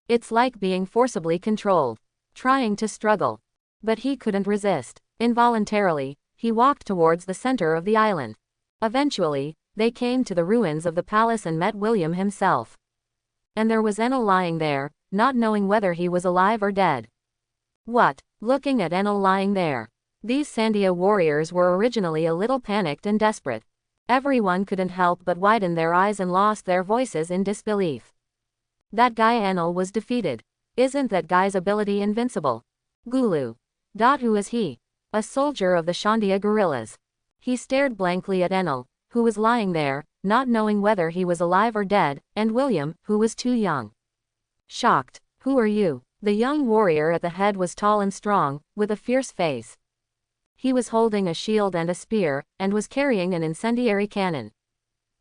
It's like being forcibly controlled. Trying to struggle. But he couldn't resist. Involuntarily, he walked towards the center of the island. Eventually, they came to the ruins of the palace and met William himself. And there was Enel lying there, not knowing whether he was alive or dead. What? Looking at Enel lying there. These Shandia warriors were originally a little panicked and desperate. Everyone couldn't help but widen their eyes and lost their voices in disbelief. That guy Enel was defeated. Isn't that guy's ability invincible? Gulu. Who is he? A soldier of the Shandia guerrillas. He stared blankly at Enel, who was lying there, not knowing whether he was alive or dead, and William, who was too young. Shocked. Who are you? The young warrior at the head was tall and strong, with a fierce face. He was holding a shield and a spear, and was carrying an incendiary cannon.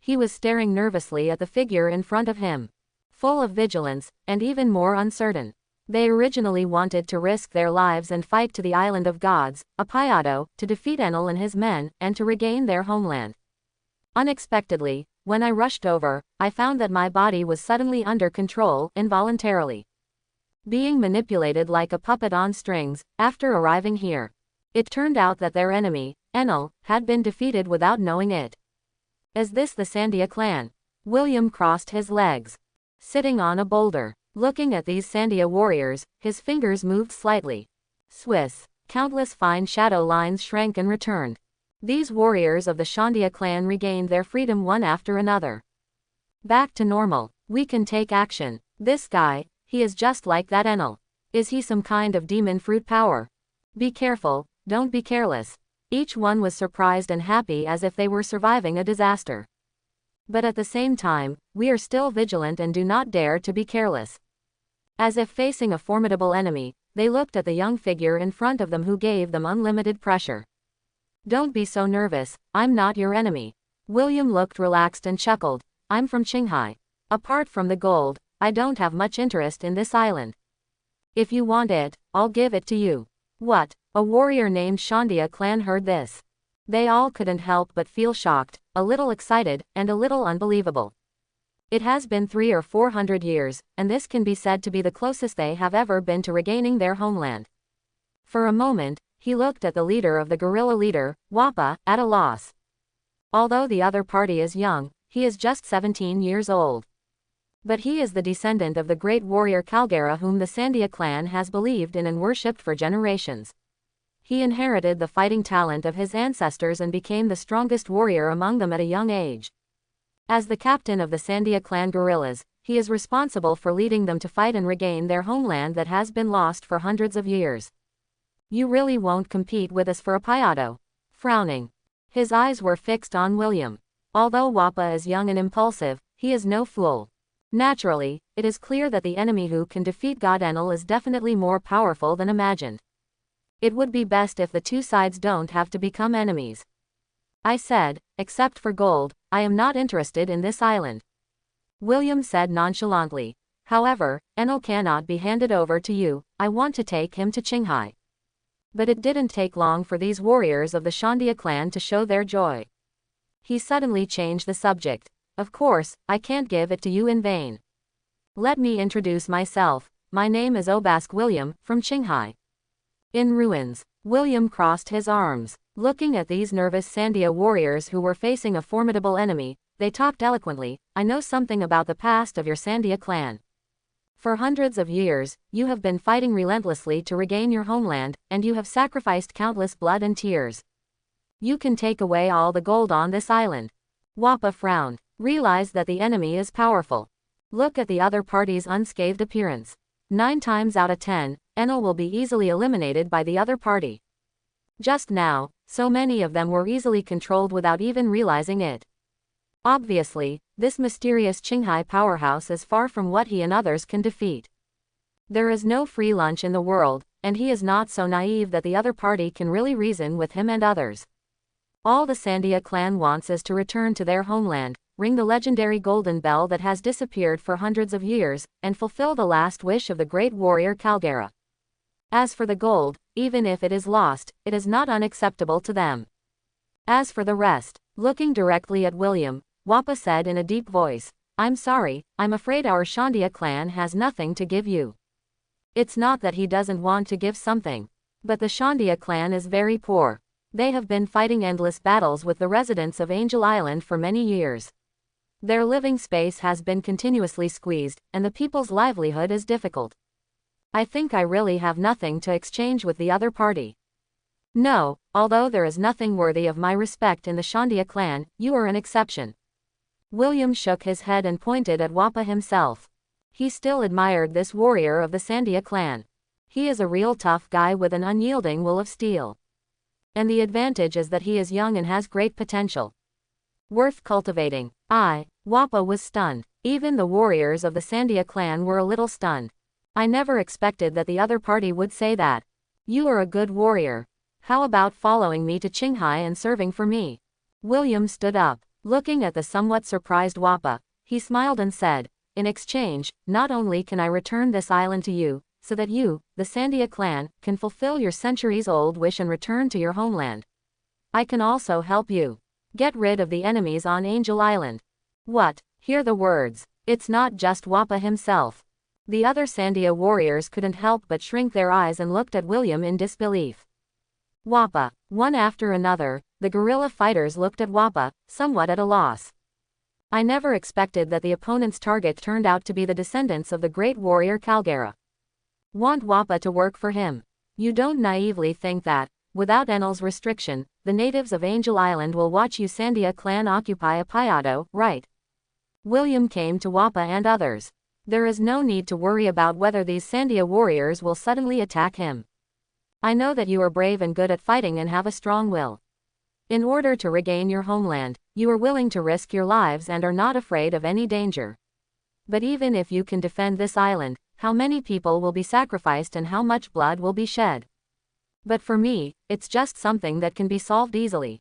He was staring nervously at the figure in front of him. Full of vigilance, and even more uncertain. They originally wanted to risk their lives and fight to the island of gods, Apayado, to defeat Enel and his men, and to regain their homeland. Unexpectedly, when I rushed over, I found that my body was suddenly under control, involuntarily. Being manipulated like a puppet on strings, after arriving here. It turned out that their enemy, Enel, had been defeated without knowing it. Is this the Shandia clan? William crossed his legs. Sitting on a boulder. Looking at these Shandia warriors, his fingers moved slightly. Swiss. Countless fine shadow lines shrank and returned. These warriors of the Shandia clan regained their freedom one after another. Back to normal. We can take action. This guy, he is just like that Enel. Is he some kind of demon fruit power? Be careful, don't be careless. Each one was surprised and happy as if they were surviving a disaster. But at the same time, we are still vigilant and do not dare to be careless. As if facing a formidable enemy, they looked at the young figure in front of them who gave them unlimited pressure. Don't be so nervous, I'm not your enemy. William looked relaxed and chuckled. I'm from Qinghai. Apart from the gold, I don't have much interest in this island. If you want it, I'll give it to you. What? A warrior named Shandia clan heard this. They all couldn't help but feel shocked, a little excited, and a little unbelievable. It has been 300 or 400 years, and this can be said to be the closest they have ever been to regaining their homeland. For a moment, he looked at the leader of the guerrilla leader, Wapol, at a loss. Although the other party is young, he is just 17 years old. But he is the descendant of the great warrior Calgara whom the Shandia clan has believed in and worshipped for generations. He inherited the fighting talent of his ancestors and became the strongest warrior among them at a young age. As the captain of the Shandia clan guerrillas, he is responsible for leading them to fight and regain their homeland that has been lost for hundreds of years. You really won't compete with us for a payado? Frowning. His eyes were fixed on William. Although Wapol is young and impulsive, he is no fool. Naturally, it is clear that the enemy who can defeat God Enel is definitely more powerful than imagined. It would be best if the two sides don't have to become enemies. I said, except for gold, I am not interested in this island. William said nonchalantly. However, Enel cannot be handed over to you, I want to take him to Qinghai. But it didn't take long for these warriors of the Shandia clan to show their joy. He suddenly changed the subject. Of course, I can't give it to you in vain. Let me introduce myself. My name is Obask William, from Qinghai. In ruins. William crossed his arms. Looking at these nervous Shandia warriors who were facing a formidable enemy, they talked eloquently. I know something about the past of your Shandia clan. For hundreds of years, you have been fighting relentlessly to regain your homeland, and you have sacrificed countless blood and tears. You can take away all the gold on this island. Wapol frowned. Realize that the enemy is powerful. Look at the other party's unscathed appearance. 9 times out of 10, Enel will be easily eliminated by the other party. Just now, so many of them were easily controlled without even realizing it. Obviously, this mysterious Qinghai powerhouse is far from what he and others can defeat. There is no free lunch in the world, and he is not so naive that the other party can really reason with him and others. All the Shandia clan wants is to return to their homeland, ring the legendary golden bell that has disappeared for hundreds of years, and fulfill the last wish of the great warrior Calgara. As for the gold, even if it is lost, it is not unacceptable to them. As for the rest, looking directly at William, Wapol said in a deep voice, I'm sorry, I'm afraid our Shandia clan has nothing to give you. It's not that he doesn't want to give something. But the Shandia clan is very poor. They have been fighting endless battles with the residents of Angel Island for many years. Their living space has been continuously squeezed, and the people's livelihood is difficult. I think I really have nothing to exchange with the other party. No, although there is nothing worthy of my respect in the Shandia clan, you are an exception. William shook his head and pointed at Wapol himself. He still admired this warrior of the Shandia clan. He is a real tough guy with an unyielding will of steel. And the advantage is that he is young and has great potential. Worth cultivating. Wapol was stunned. Even the warriors of the Shandia clan were a little stunned. I never expected that the other party would say that. You are a good warrior. How about following me to Qinghai and serving for me? William stood up. Looking at the somewhat surprised Wapol, he smiled and said, in exchange, not only can I return this island to you, so that you, the Shandia clan, can fulfill your centuries-old wish and return to your homeland. I can also help you get rid of the enemies on Angel Island. What? Hear the words. It's not just Wapol himself. The other Shandia warriors couldn't help but shrink their eyes and looked at William in disbelief. Wapol. One after another, the guerrilla fighters looked at Wapol, somewhat at a loss. I never expected that the opponent's target turned out to be the descendants of the great warrior Calgara. Want Wapol to work for him? You don't naively think that, without Enel's restriction, the natives of Angel Island will watch you Shandia clan occupy a payado, right? William came to Wapol and others. There is no need to worry about whether these Shandia warriors will suddenly attack him. I know that you are brave and good at fighting and have a strong will. In order to regain your homeland, you are willing to risk your lives and are not afraid of any danger. But even if you can defend this island, how many people will be sacrificed and how much blood will be shed. But for me, it's just something that can be solved easily.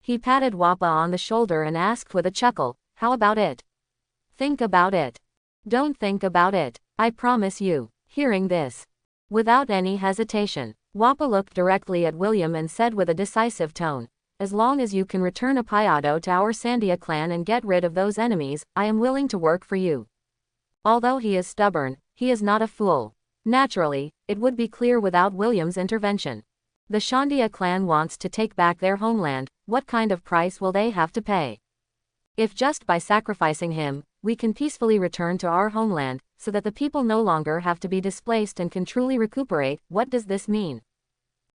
He patted Wapol on the shoulder and asked with a chuckle, how about it? Think about it. Don't think about it, I promise you. Hearing this, without any hesitation, Wapol looked directly at William and said with a decisive tone, as long as you can return Apayado to our Shandia clan and get rid of those enemies, I am willing to work for you. Although he is stubborn, he is not a fool. Naturally, it would be clear without William's intervention. The Shandia clan wants to take back their homeland, what kind of price will they have to pay? If just by sacrificing him, we can peacefully return to our homeland, so that the people no longer have to be displaced and can truly recuperate, what does this mean?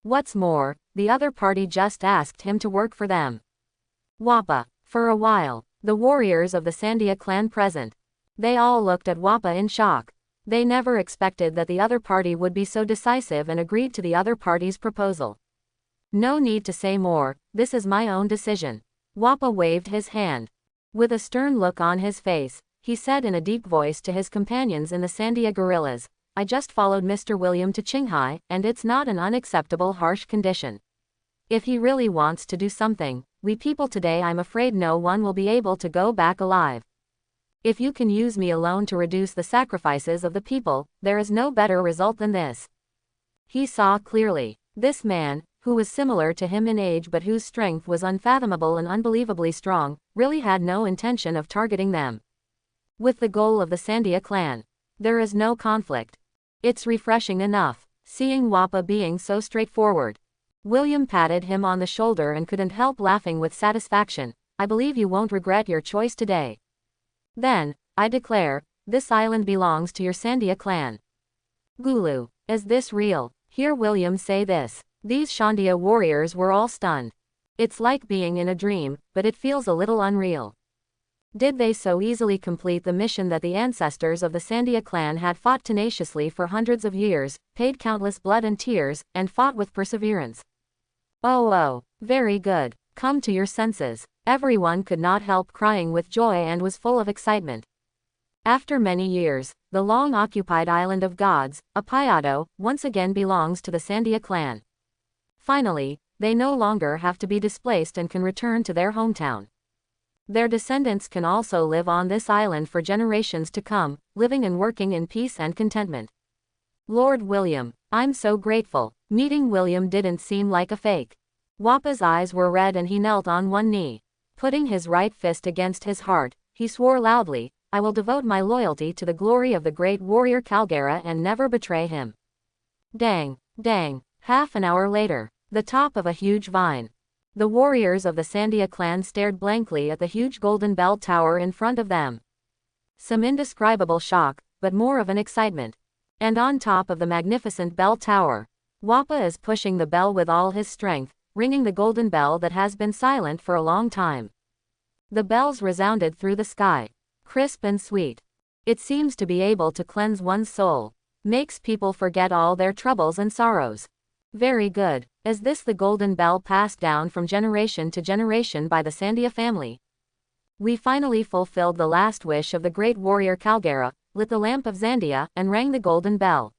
What's more, the other party just asked him to work for them. Wapol. For a while, the warriors of the Shandia clan present. They all looked at Wapol in shock. They never expected that the other party would be so decisive and agreed to the other party's proposal. No need to say more, this is my own decision. Wapol waved his hand. With a stern look on his face, he said in a deep voice to his companions in the Shandia guerrillas, I just followed Mr. William to Qinghai, and it's not an unacceptable harsh condition. If he really wants to do something, we people today I'm afraid no one will be able to go back alive. If you can use me alone to reduce the sacrifices of the people, there is no better result than this. He saw clearly. This man, who was similar to him in age but whose strength was unfathomable and unbelievably strong, really had no intention of targeting them. With the goal of the Shandia clan, there is no conflict. It's refreshing enough, seeing Wapol being so straightforward. William patted him on the shoulder and couldn't help laughing with satisfaction. I believe you won't regret your choice today. Then, I declare, this island belongs to your Shandia clan. Gulu, is this real? Hear William say this. These Shandia warriors were all stunned. It's like being in a dream, but it feels a little unreal. Did they so easily complete the mission that the ancestors of the Shandia clan had fought tenaciously for hundreds of years, paid countless blood and tears, and fought with perseverance? Oh, very good. Come to your senses. Everyone could not help crying with joy and was full of excitement. After many years, the long-occupied island of gods, Apayado, once again belongs to the Shandia clan. Finally, they no longer have to be displaced and can return to their hometown. Their descendants can also live on this island for generations to come, living and working in peace and contentment. Lord William, I'm so grateful. Meeting William didn't seem like a fake. Wapol's eyes were red and he knelt on one knee. Putting his right fist against his heart, he swore loudly, I will devote my loyalty to the glory of the great warrior Calgara and never betray him. Dang. Half an hour later, the top of a huge vine. The warriors of the Shandia clan stared blankly at the huge golden bell tower in front of them. Some indescribable shock, but more of an excitement. And on top of the magnificent bell tower, Wapol is pushing the bell with all his strength, ringing the golden bell that has been silent for a long time. The bells resounded through the sky, crisp and sweet. It seems to be able to cleanse one's soul, makes people forget all their troubles and sorrows. Very good. Is this the golden bell passed down from generation to generation by the Shandia family? We finally fulfilled the last wish of the great warrior Calgara, lit the lamp of Shandia, and rang the golden bell.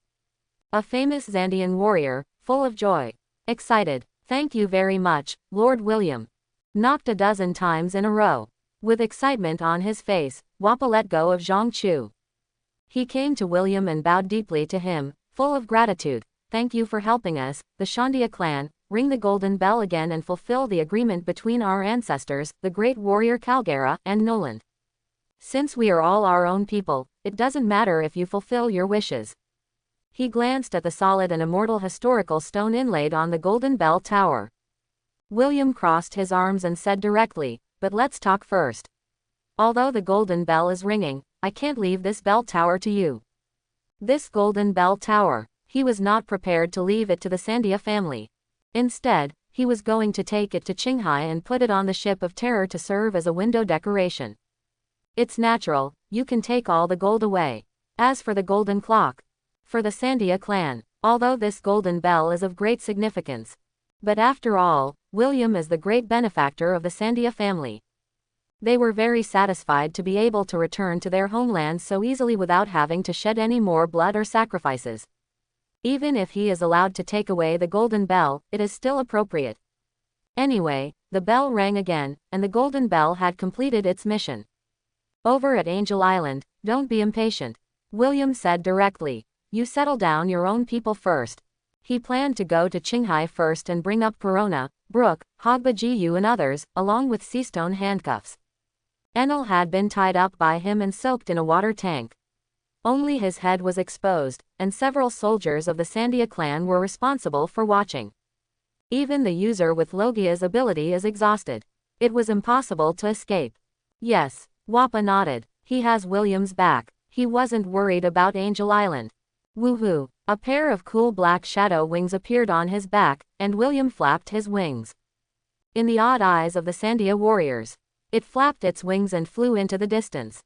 A famous Shandian warrior, full of joy. Excited. Thank you very much, Lord William. Knocked a dozen times in a row. With excitement on his face, Wapol let go of Zhang Chu. He came to William and bowed deeply to him, full of gratitude. Thank you for helping us, the Shandia clan, ring the golden bell again and fulfill the agreement between our ancestors, the great warrior Calgara, and Noland. Since we are all our own people, it doesn't matter if you fulfill your wishes. He glanced at the solid and immortal historical stone inlaid on the golden bell tower. William crossed his arms and said directly, but let's talk first. Although the golden bell is ringing, I can't leave this bell tower to you. This golden bell tower. He was not prepared to leave it to the Shandia family. Instead, he was going to take it to Qinghai and put it on the ship of terror to serve as a window decoration. It's natural, you can take all the gold away. As for the golden clock, for the Shandia clan, although this golden bell is of great significance. But after all, William is the great benefactor of the Shandia family. They were very satisfied to be able to return to their homeland so easily without having to shed any more blood or sacrifices. Even if he is allowed to take away the golden bell, it is still appropriate. Anyway, the bell rang again, and the golden bell had completed its mission. Over at Angel Island, don't be impatient, William said directly. You settle down your own people first. He planned to go to Qinghai first and bring up Perona, Brooke, Hogba Gu and others, along with seastone handcuffs. Enel had been tied up by him and soaked in a water tank. Only his head was exposed, and several soldiers of the Shandia clan were responsible for watching. Even the user with Logia's ability is exhausted. It was impossible to escape. Yes, Wapol nodded. He has William's back. He wasn't worried about Angel Island. Woohoo! A pair of cool black shadow wings appeared on his back, and William flapped his wings. In the odd eyes of the Shandia warriors, it flapped its wings and flew into the distance.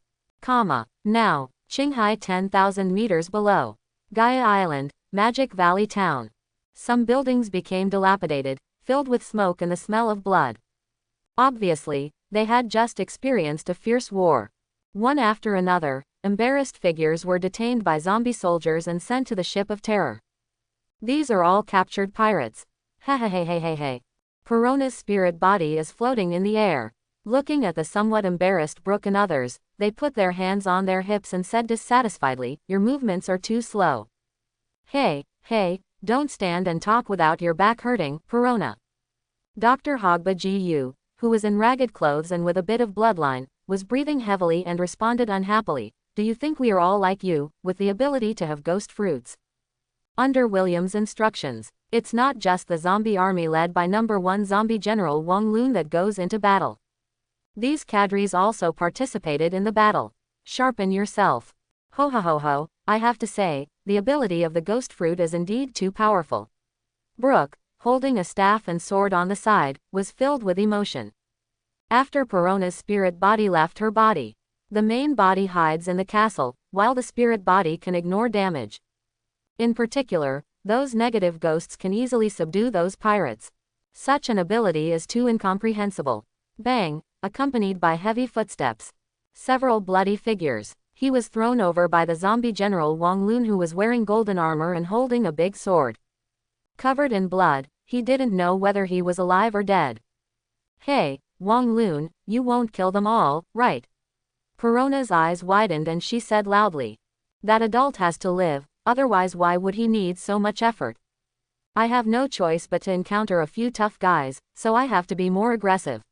Now, Qinghai 10,000 meters below. Gaia Island, Magic Valley Town. Some buildings became dilapidated, filled with smoke and the smell of blood. Obviously, they had just experienced a fierce war. One after another, embarrassed figures were detained by zombie soldiers and sent to the Ship of Terror. These are all captured pirates. Hey. Perona's spirit body is floating in the air. Looking at the somewhat embarrassed Brooke and others, they put their hands on their hips and said dissatisfiedly, your movements are too slow. Hey, don't stand and talk without your back hurting, Perona. Dr. Hogba Gu, who was in ragged clothes and with a bit of bloodline, was breathing heavily and responded unhappily, do you think we are all like you, with the ability to have ghost fruits? Under William's instructions, it's not just the zombie army led by number 1 zombie general Wong Lon that goes into battle. These cadres also participated in the battle. Sharpen yourself. Ho, I have to say, the ability of the ghost fruit is indeed too powerful. Brooke, holding a staff and sword on the side, was filled with emotion. After Perona's spirit body left her body, the main body hides in the castle, while the spirit body can ignore damage. In particular, those negative ghosts can easily subdue those pirates. Such an ability is too incomprehensible. Bang, accompanied by heavy footsteps. Several bloody figures. He was thrown over by the zombie general Wong Lon, who was wearing golden armor and holding a big sword. Covered in blood, he didn't know whether he was alive or dead. Hey, Wong Lon, you won't kill them all, right? Perona's eyes widened and she said loudly. That adult has to live, otherwise why would he need so much effort? I have no choice but to encounter a few tough guys, so I have to be more aggressive.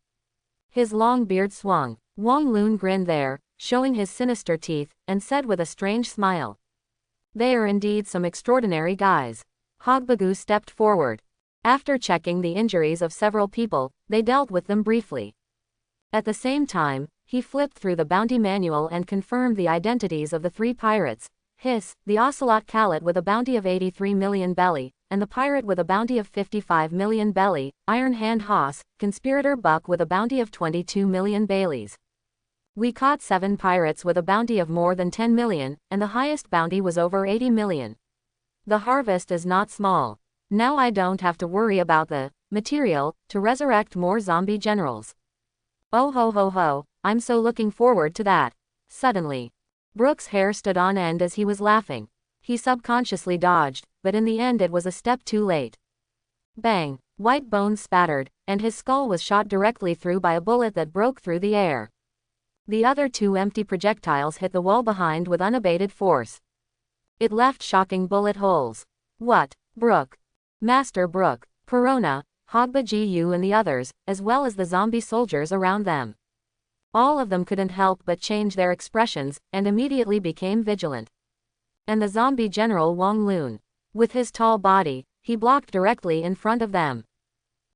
His long beard swung. Wong Lon grinned there, showing his sinister teeth, and said with a strange smile. They are indeed some extraordinary guys. Hogbagu stepped forward. After checking the injuries of several people, they dealt with them briefly. At the same time, he flipped through the bounty manual and confirmed the identities of the 3 pirates. The Ocelot Calet with a bounty of 83 million belly, and the pirate with a bounty of 55 million belly, Iron Hand Haas, Conspirator Buck with a bounty of 22 million baileys. We caught 7 pirates with a bounty of more than 10 million, and the highest bounty was over 80 million. The harvest is not small. Now I don't have to worry about the material to resurrect more zombie generals. Oh ho, I'm so looking forward to that. Suddenly, Brooke's hair stood on end as he was laughing. He subconsciously dodged, but in the end it was a step too late. Bang, white bones spattered, and his skull was shot directly through by a bullet that broke through the air. The other 2 empty projectiles hit the wall behind with unabated force. It left shocking bullet holes. What? Brooke. Master Brooke, Perona, Hogba Gu and the others, as well as the zombie soldiers around them. All of them couldn't help but change their expressions, and immediately became vigilant. And the zombie general Wong Lon. With his tall body, he blocked directly in front of them.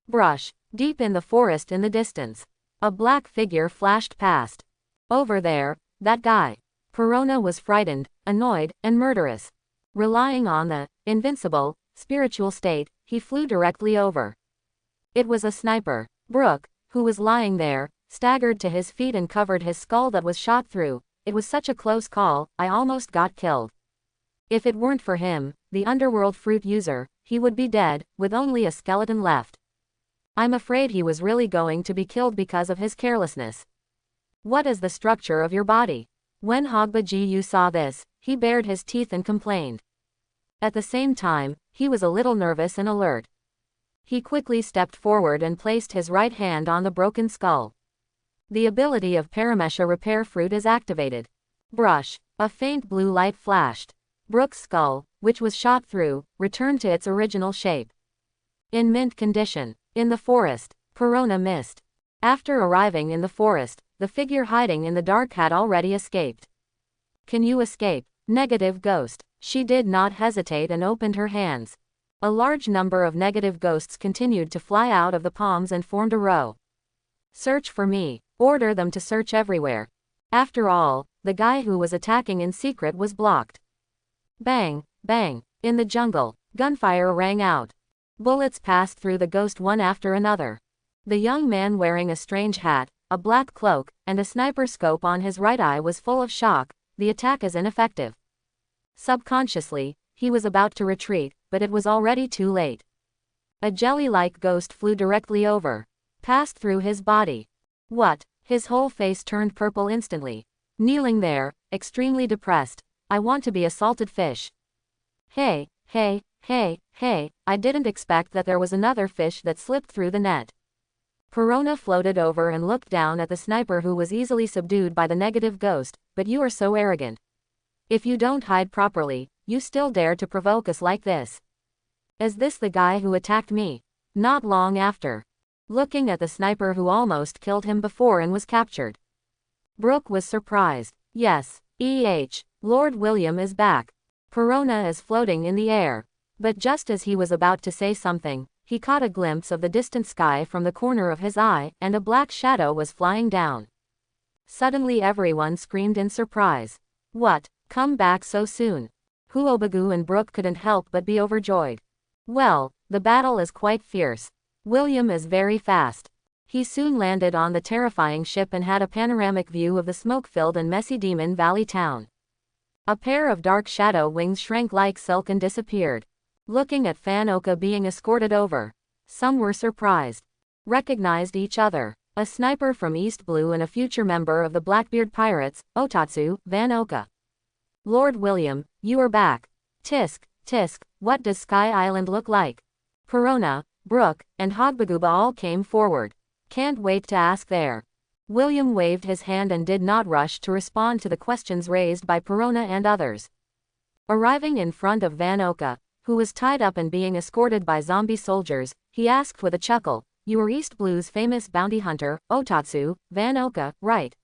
Brush. Deep in the forest in the distance, a black figure flashed past. Over there, that guy. Perona was frightened, annoyed, and murderous. Relying on the invincible spiritual state, he flew directly over. It was a sniper. Brooke, who was lying there, staggered to his feet and covered his skull that was shot through. It was such a close call, I almost got killed. If it weren't for him, the underworld fruit user, he would be dead, with only a skeleton left. I'm afraid he was really going to be killed because of his carelessness. What is the structure of your body? When Hogbajiu saw this, he bared his teeth and complained. At the same time, he was a little nervous and alert. He quickly stepped forward and placed his right hand on the broken skull. The ability of Paramesha Repair Fruit is activated. Brush. A faint blue light flashed. Brook's skull, which was shot through, returned to its original shape. In mint condition. In the forest, Perona missed. After arriving in the forest, the figure hiding in the dark had already escaped. Can you escape? Negative ghost. She did not hesitate and opened her hands. A large number of negative ghosts continued to fly out of the palms and formed a row. Search for me. Order them to search everywhere. After all, the guy who was attacking in secret was blocked. Bang, bang. In the jungle, gunfire rang out. Bullets passed through the ghost one after another. The young man wearing a strange hat, a black cloak, and a sniper scope on his right eye was full of shock. The attack is ineffective. Subconsciously, he was about to retreat, but it was already too late. A jelly-like ghost flew directly over. Passed through his body. What? His whole face turned purple instantly. Kneeling there, extremely depressed. I want to be a salted fish. Hey, hey, hey, hey, I didn't expect that there was another fish that slipped through the net. Perona floated over and looked down at the sniper who was easily subdued by the negative ghost, but you are so arrogant. If you don't hide properly, you still dare to provoke us like this. Is this the guy who attacked me? Not long after. Looking at the sniper who almost killed him before and was captured. Brooke was surprised. Yes, Lord William is back. Perona is floating in the air. But just as he was about to say something, he caught a glimpse of the distant sky from the corner of his eye, and a black shadow was flying down. Suddenly everyone screamed in surprise. What? Come back so soon? Huobagu and Brooke couldn't help but be overjoyed. Well, the battle is quite fierce. William is very fast. He soon landed on the terrifying ship and had a panoramic view of the smoke-filled and messy Demon Valley town. A pair of dark shadow wings shrank like silk and disappeared. Looking at Fanoka being escorted over. Some were surprised. Recognized each other. A sniper from East Blue and a future member of the Blackbeard Pirates, Otatsu, Vanoka. Lord William, you are back. Tisk, tisk, what does Sky Island look like? Perona, Brooke, and Hogbaguba all came forward. Can't wait to ask there. William waved his hand and did not rush to respond to the questions raised by Perona and others. Arriving in front of Vanoka, who was tied up and being escorted by zombie soldiers, he asked with a chuckle, you are East Blue's famous bounty hunter, Otatsu, Vanoka, right?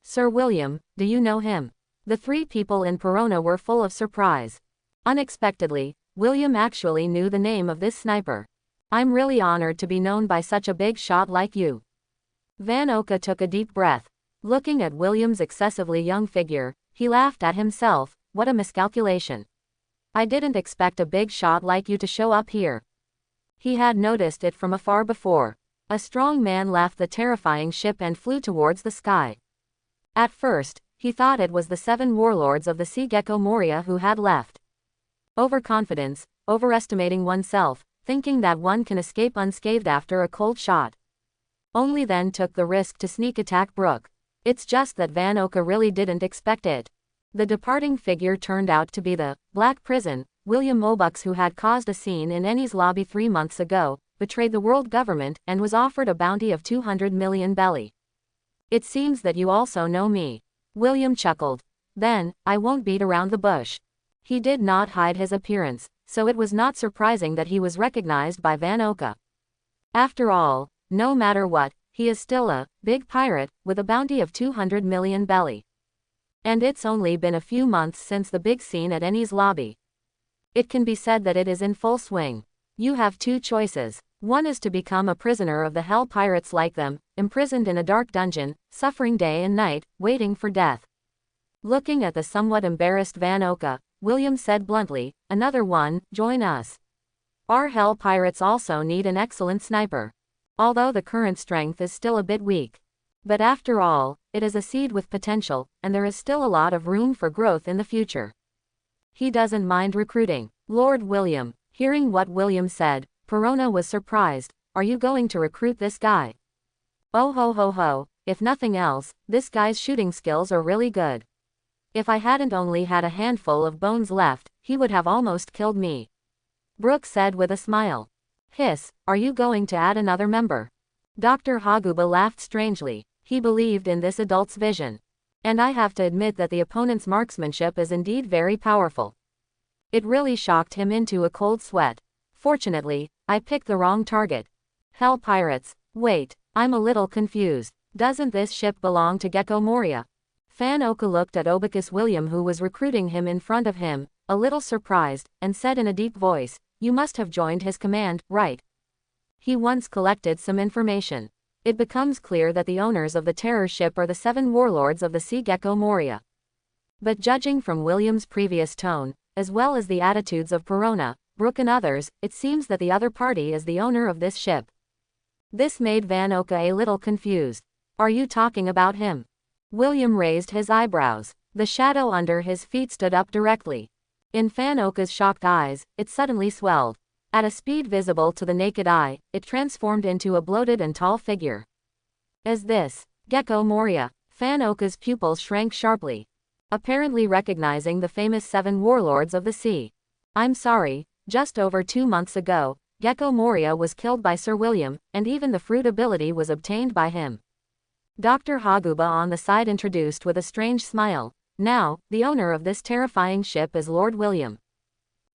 Sir William, do you know him? The three people in Perona were full of surprise. Unexpectedly, William actually knew the name of this sniper. I'm really honored to be known by such a big shot like you. Vanoka took a deep breath. Looking at William's excessively young figure, he laughed at himself. What a miscalculation. I didn't expect a big shot like you to show up here. He had noticed it from afar before. A strong man left the terrifying ship and flew towards the sky. At first, he thought it was the 7 warlords of the Sea Gecko Moria who had left. Overconfidence, overestimating oneself, thinking that one can escape unscathed after a cold shot. Only then took the risk to sneak attack Brooke. It's just that Vanoka really didn't expect it. The departing figure turned out to be the Black Prison. William Obux, who had caused a scene in Ennie's lobby 3 months ago, betrayed the world government and was offered a bounty of 200 million belly. It seems that you also know me. William chuckled. Then, I won't beat around the bush. He did not hide his appearance, so it was not surprising that he was recognized by Vanoka. After all, no matter what, he is still a big pirate with a bounty of 200 million belly. And it's only been a few months since the big scene at Ennie's lobby. It can be said that it is in full swing. You have 2 choices. One is to become a prisoner of the hell pirates like them, imprisoned in a dark dungeon, suffering day and night, waiting for death. Looking at the somewhat embarrassed Vanoka, William said bluntly, another one, join us. Our hell pirates also need an excellent sniper. Although the current strength is still a bit weak. But after all, it is a seed with potential, and there is still a lot of room for growth in the future. He doesn't mind recruiting. Lord William. Hearing what William said, Perona was surprised. Are you going to recruit this guy? Oh ho ho ho, if nothing else, this guy's shooting skills are really good. If I hadn't only had a handful of bones left, he would have almost killed me. Brooke said with a smile. Hiss, are you going to add another member? Dr. Haguba laughed strangely. He believed in this adult's vision. And I have to admit that the opponent's marksmanship is indeed very powerful. It really shocked him into a cold sweat. Fortunately, I picked the wrong target. Hell pirates, wait, I'm a little confused. Doesn't this ship belong to Gecko Moria? Fan Oka looked at Obicus William, who was recruiting him in front of him, a little surprised, and said in a deep voice, you must have joined his command, right? He once collected some information. It becomes clear that the owners of the terror ship are the 7 warlords of the Sea Gecko Moria. But judging from William's previous tone, as well as the attitudes of Perona, Brooke and others, it seems that the other party is the owner of this ship. This made Van Oka a little confused. Are you talking about him? William raised his eyebrows. The shadow under his feet stood up directly. In Fan Oka's shocked eyes, it suddenly swelled. At a speed visible to the naked eye, it transformed into a bloated and tall figure. Is this Gecko Moria? Fan Oka's pupils shrank sharply, apparently recognizing the famous 7 warlords of the sea. I'm sorry, just over 2 months ago, Gecko Moria was killed by Sir William, and even the fruit ability was obtained by him. Dr. Haguba on the side introduced with a strange smile. Now, the owner of this terrifying ship is Lord William.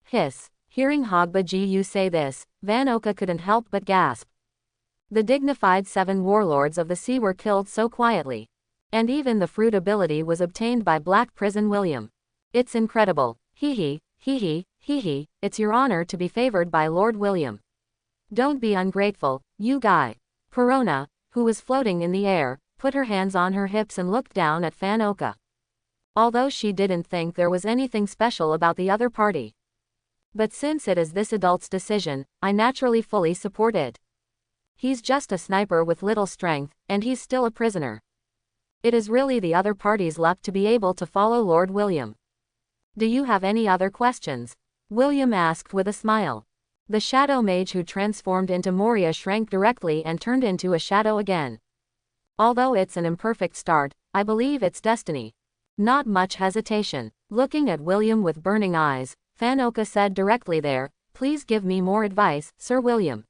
Hiss. Hearing Hogba Gu say this, Van Oka couldn't help but gasp. The dignified 7 warlords of the sea were killed so quietly. And even the fruit ability was obtained by Black Prison William. It's incredible. Hee hee, it's your honor to be favored by Lord William. Don't be ungrateful, you guy. Perona, who was floating in the air, put her hands on her hips and looked down at Fan Oka. Although she didn't think there was anything special about the other party. But since it is this adult's decision, I naturally fully support it. He's just a sniper with little strength, and he's still a prisoner. It is really the other party's luck to be able to follow Lord William. Do you have any other questions? William asked with a smile. The shadow mage who transformed into Moria shrank directly and turned into a shadow again. Although it's an imperfect start, I believe it's destiny. Not much hesitation. Looking at William with burning eyes, Fan Oka said directly there, please give me more advice, Sir William.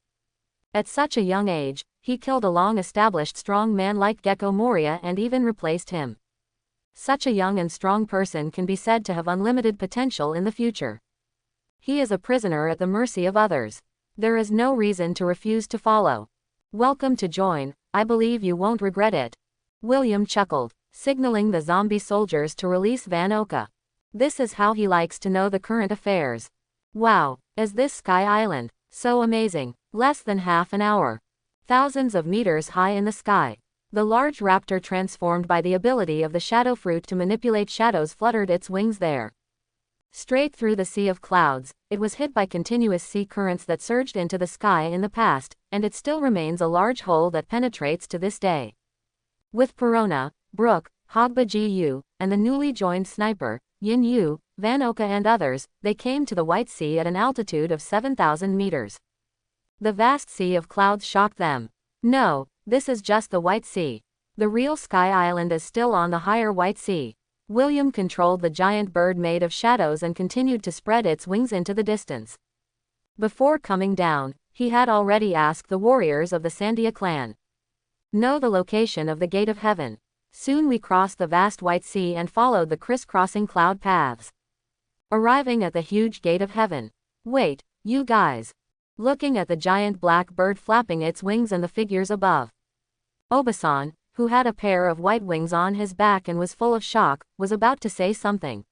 At such a young age, he killed a long-established strong man like Gecko Moria and even replaced him. Such a young and strong person can be said to have unlimited potential in the future. He is a prisoner at the mercy of others. There is no reason to refuse to follow. Welcome to join, I believe you won't regret it. William chuckled, signaling the zombie soldiers to release Van Oka. This is how he likes to know the current affairs. Wow, is this Sky Island so amazing? Less than half an hour. Thousands of meters high in the sky. The large raptor transformed by the ability of the shadow fruit to manipulate shadows fluttered its wings there. Straight through the sea of clouds, it was hit by continuous sea currents that surged into the sky in the past, and it still remains a large hole that penetrates to this day. With Perona, Brooke, Hogba Gu, and the newly joined sniper, Yin Yu, Van Oka and others, they came to the White Sea at an altitude of 7,000 meters. The vast sea of clouds shocked them. No, this is just the White Sea. The real Sky Island is still on the higher White Sea. William controlled the giant bird made of shadows and continued to spread its wings into the distance. Before coming down, he had already asked the warriors of the Shandia clan. Know the location of the Gate of Heaven. Soon we crossed the vast White Sea and followed the crisscrossing cloud paths. Arriving at the huge Gate of Heaven. Wait, you guys. Looking at the giant black bird flapping its wings and the figures above. Obasan, who had a pair of white wings on his back and was full of shock, was about to say something.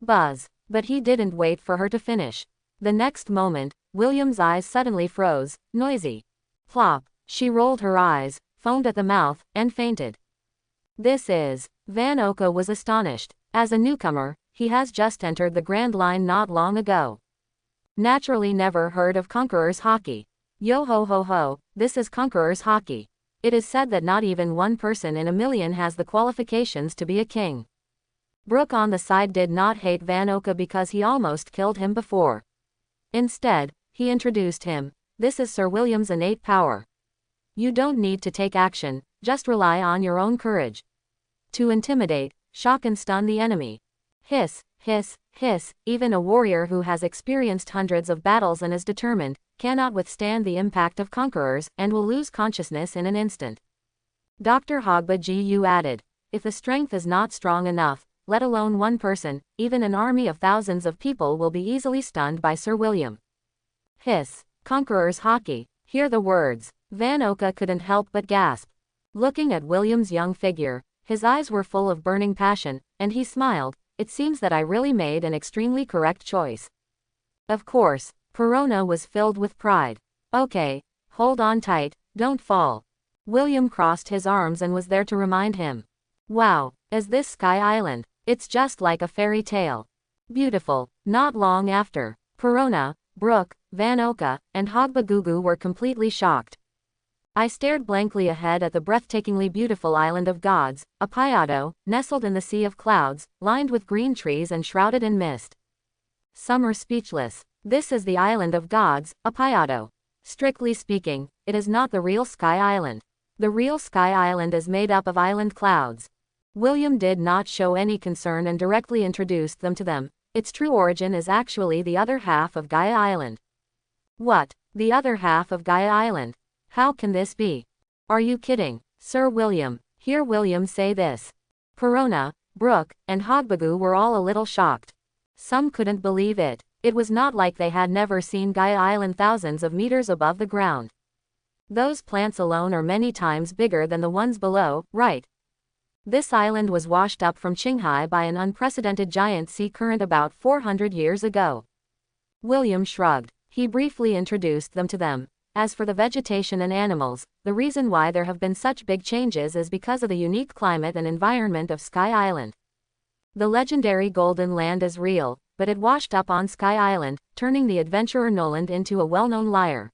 Buzz. But he didn't wait for her to finish. The next moment, William's eyes suddenly froze, noisy. Plop. She rolled her eyes, foamed at the mouth, and fainted. This is. Van Oka was astonished. As a newcomer, he has just entered the Grand Line not long ago. Naturally never heard of Conqueror's Hockey. Yo ho ho ho, this is Conqueror's Hockey. It is said that not even one person in a million has the qualifications to be a king. Brooke on the side did not hate Van Oka because he almost killed him before. Instead, he introduced him. This is Sir William's innate power. You don't need to take action, just rely on your own courage. To intimidate, shock and stun the enemy. Hiss, hiss, hiss, even a warrior who has experienced hundreds of battles and is determined, cannot withstand the impact of conquerors, and will lose consciousness in an instant. Dr. Hogba Gu added, if the strength is not strong enough, let alone one person, even an army of thousands of people will be easily stunned by Sir William. Hiss, conqueror's hockey, hear the words. Van Oka couldn't help but gasp. Looking at William's young figure, his eyes were full of burning passion, and he smiled, it seems that I really made an extremely correct choice. Of course, Perona was filled with pride. Okay, hold on tight, don't fall. William crossed his arms and was there to remind him. Wow, is this Sky Island? It's just like a fairy tale. Beautiful. Not long after, Perona, Brooke, Van Oka, and Hogbagugu were completely shocked. I stared blankly ahead at the breathtakingly beautiful island of gods, Apayado, nestled in the sea of clouds, lined with green trees and shrouded in mist. Some were speechless. This is the island of gods, Apayado. Strictly speaking, it is not the real Sky Island. The real Sky Island is made up of island clouds. William did not show any concern and directly introduced them to them. Its true origin is actually the other half of Gaia Island. What? The other half of Gaia Island? How can this be? Are you kidding, Sir William? Hear William say this. Perona, Brooke, and Hogbagu were all a little shocked. Some couldn't believe it. It was not like they had never seen Gaia Island thousands of meters above the ground. Those plants alone are many times bigger than the ones below, right? This island was washed up from Qinghai by an unprecedented giant sea current about 400 years ago. William shrugged. He briefly introduced them to them. As for the vegetation and animals, the reason why there have been such big changes is because of the unique climate and environment of Sky Island. The legendary Golden Land is real, but it washed up on Sky Island, turning the adventurer Noland into a well-known liar.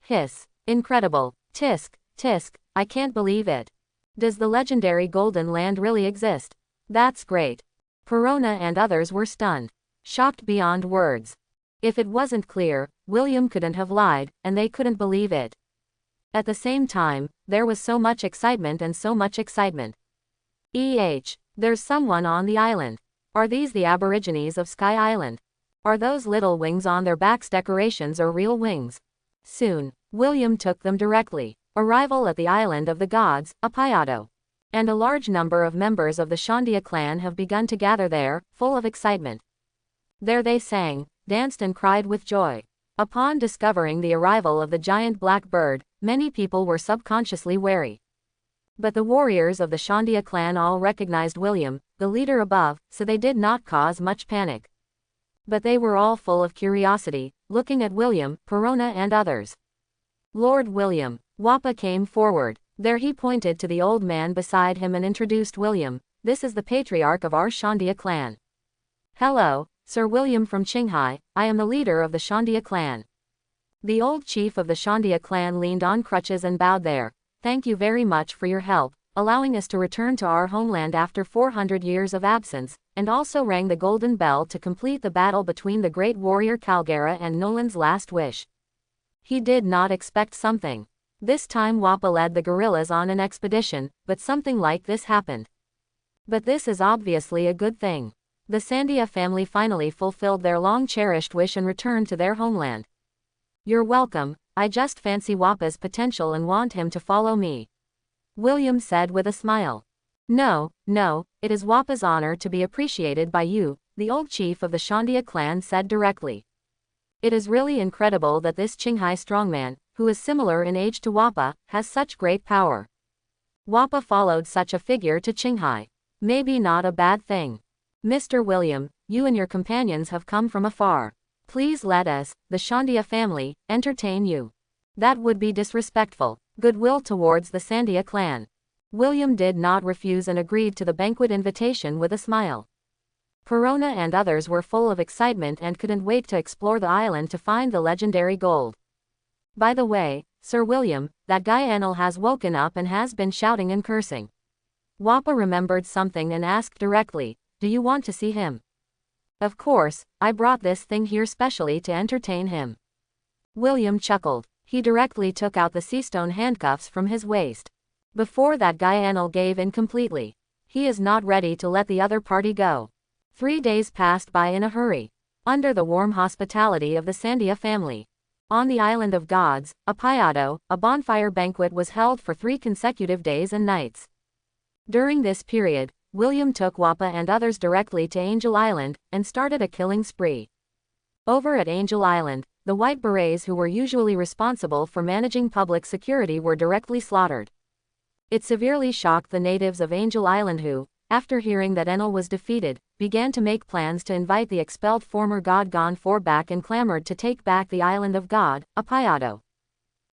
Hiss. Incredible. Tisk, tisk, I can't believe it. Does the legendary Golden Land really exist? That's great. Perona and others were stunned. Shocked beyond words. If it wasn't clear, William couldn't have lied, and they couldn't believe it. At the same time, there was so much excitement and so much excitement. There's someone on the island. Are these the Aborigines of Sky Island? Are those little wings on their backs decorations or real wings? Soon, William took them directly. Arrival at the island of the gods, Apayado. And a large number of members of the Shandia clan have begun to gather there, full of excitement. There they sang, danced and cried with joy. Upon discovering the arrival of the giant black bird, many people were subconsciously wary. But the warriors of the Shandia clan all recognized William, the leader above, so they did not cause much panic. But they were all full of curiosity, looking at William, Perona and others. Lord William. Wapol came forward. There he pointed to the old man beside him and introduced William. This is the patriarch of our Shandia clan. Hello, Sir William from Qinghai, I am the leader of the Shandia clan. The old chief of the Shandia clan leaned on crutches and bowed there. Thank you very much for your help, allowing us to return to our homeland after 400 years of absence, and also rang the golden bell to complete the battle between the great warrior Calgara and Nolan's last wish. He did not expect something. This time Wapol led the guerrillas on an expedition, but something like this happened. But this is obviously a good thing. The Shandia family finally fulfilled their long-cherished wish and returned to their homeland. You're welcome, I just fancy Wapol's potential and want him to follow me. William said with a smile. No, it is Wapol's honor to be appreciated by you, the old chief of the Shandia clan said directly. It is really incredible that this Qinghai strongman, who is similar in age to Wapol, has such great power. Wapol followed such a figure to Qinghai. Maybe not a bad thing. Mr. William, you and your companions have come from afar. Please let us, the Shandia family, entertain you. That would be disrespectful. Goodwill towards the Shandia clan. William did not refuse and agreed to the banquet invitation with a smile. Perona and others were full of excitement and couldn't wait to explore the island to find the legendary gold. By the way, Sir William, that guy Enel has woken up and has been shouting and cursing. Wapol remembered something and asked directly, do you want to see him? Of course, I brought this thing here specially to entertain him. William chuckled. He directly took out the seastone handcuffs from his waist. Before that Enel gave in completely. He is not ready to let the other party go. 3 days passed by in a hurry. Under the warm hospitality of the Shandia family. On the island of gods, Apayado, a bonfire banquet was held for 3 consecutive days and nights. During this period, William took Wapa and others directly to Angel Island, and started a killing spree. Over at Angel Island, the white berets who were usually responsible for managing public security were directly slaughtered. It severely shocked the natives of Angel Island who, after hearing that Enel was defeated, began to make plans to invite the expelled former god Gon 4 back and clamored to take back the island of God, Apayado.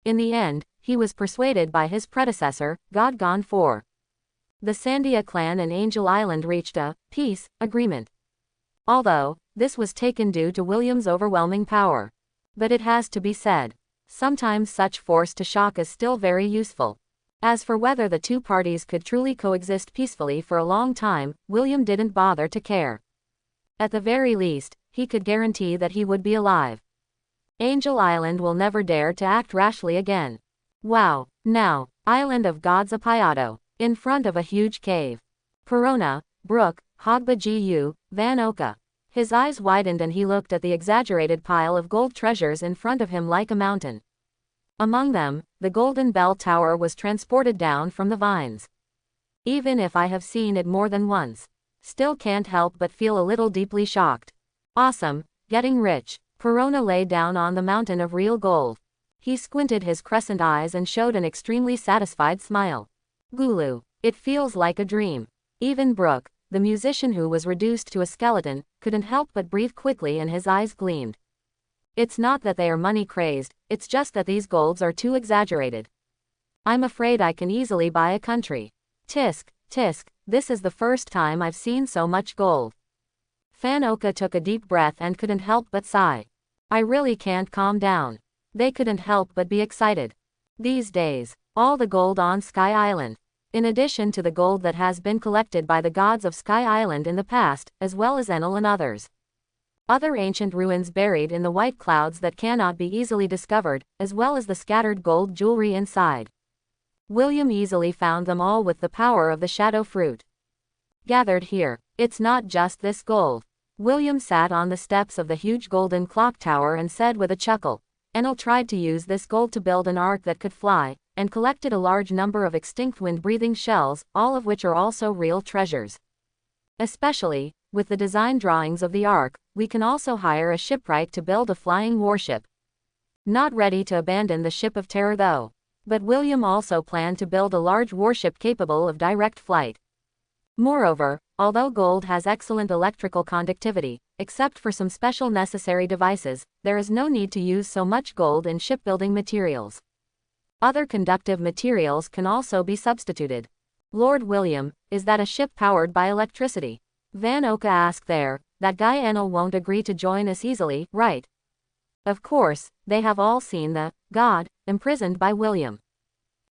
In the end, he was persuaded by his predecessor, God Gon 4. The Shandia clan and Angel Island reached a peace agreement. Although, this was taken due to William's overwhelming power. But it has to be said, sometimes such force to shock is still very useful. As for whether the 2 parties could truly coexist peacefully for a long time, William didn't bother to care. At the very least, he could guarantee that he would be alive. Angel Island will never dare to act rashly again. Wow, now, Island of Gods Apayado, in front of a huge cave. Perona, Brook, Hogba Gu, Van Oka. His eyes widened and he looked at the exaggerated pile of gold treasures in front of him like a mountain. Among them, the Golden Bell Tower was transported down from the vines. Even if I have seen it more than once, still can't help but feel a little deeply shocked. Awesome, getting rich. Perona lay down on the mountain of real gold. He squinted his crescent eyes and showed an extremely satisfied smile. Gulu, it feels like a dream. Even Brook, the musician who was reduced to a skeleton, couldn't help but breathe quickly and his eyes gleamed. It's not that they are money-crazed, it's just that these golds are too exaggerated. I'm afraid I can easily buy a country. Tisk, tisk, this is the first time I've seen so much gold. Fan Oka took a deep breath and couldn't help but sigh. I really can't calm down. They couldn't help but be excited. These days, all the gold on Sky Island. In addition to the gold that has been collected by the gods of Sky Island in the past, as well as Enel and others. Other ancient ruins buried in the white clouds that cannot be easily discovered, as well as the scattered gold jewelry inside. William easily found them all with the power of the shadow fruit. Gathered here, it's not just this gold. William sat on the steps of the huge golden clock tower and said with a chuckle, Enel tried to use this gold to build an ark that could fly, and collected a large number of extinct wind-breathing shells, all of which are also real treasures. Especially, with the design drawings of the ark, we can also hire a shipwright to build a flying warship. Not ready to abandon the ship of terror though. But William also planned to build a large warship capable of direct flight. Moreover, although gold has excellent electrical conductivity, except for some special necessary devices, there is no need to use so much gold in shipbuilding materials. Other conductive materials can also be substituted. Lord William, is that a ship powered by electricity? Van Oka asked there, that guy Enel won't agree to join us easily, right? Of course, they have all seen the god imprisoned by William.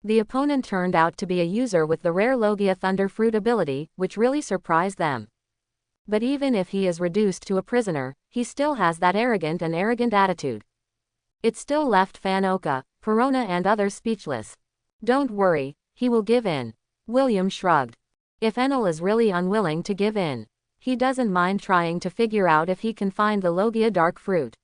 The opponent turned out to be a user with the rare Logia Thunder Fruit ability, which really surprised them. But even if he is reduced to a prisoner, he still has that arrogant attitude. It still left Fan Oka, Perona and others speechless. Don't worry, he will give in. William shrugged. If Enel is really unwilling to give in, he doesn't mind trying to figure out if he can find the Logia Dark Fruit.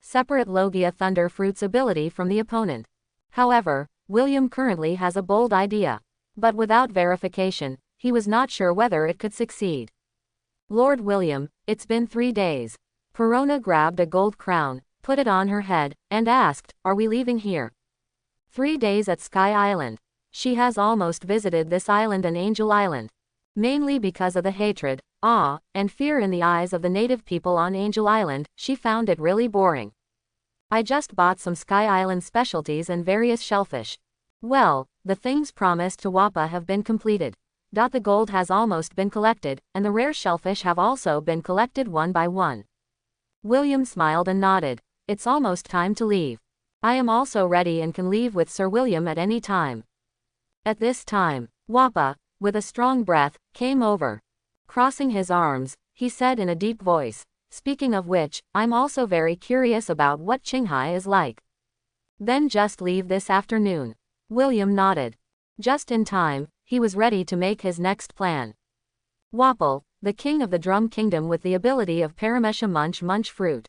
Separate Logia Thunder Fruit's ability from the opponent. However, William currently has a bold idea. But without verification, he was not sure whether it could succeed. Lord William, it's been 3 days. Perona grabbed a gold crown, put it on her head, and asked, are we leaving here? 3 days at Sky Island. She has almost visited this island and Angel Island. Mainly because of the hatred, awe, and fear in the eyes of the native people on Angel Island, she found it really boring. I just bought some Sky Island specialties and various shellfish. Well, the things promised to Wapa have been completed. The gold has almost been collected, and the rare shellfish have also been collected one by one. William smiled and nodded. It's almost time to leave. I am also ready and can leave with Sir William at any time. At this time, Wapa, with a strong breath, came over. Crossing his arms, he said in a deep voice, speaking of which, I'm also very curious about what Qinghai is like. Then just leave this afternoon. William nodded. Just in time, he was ready to make his next plan. Wapol, the king of the Drum Kingdom with the ability of Paramesha Munch fruit.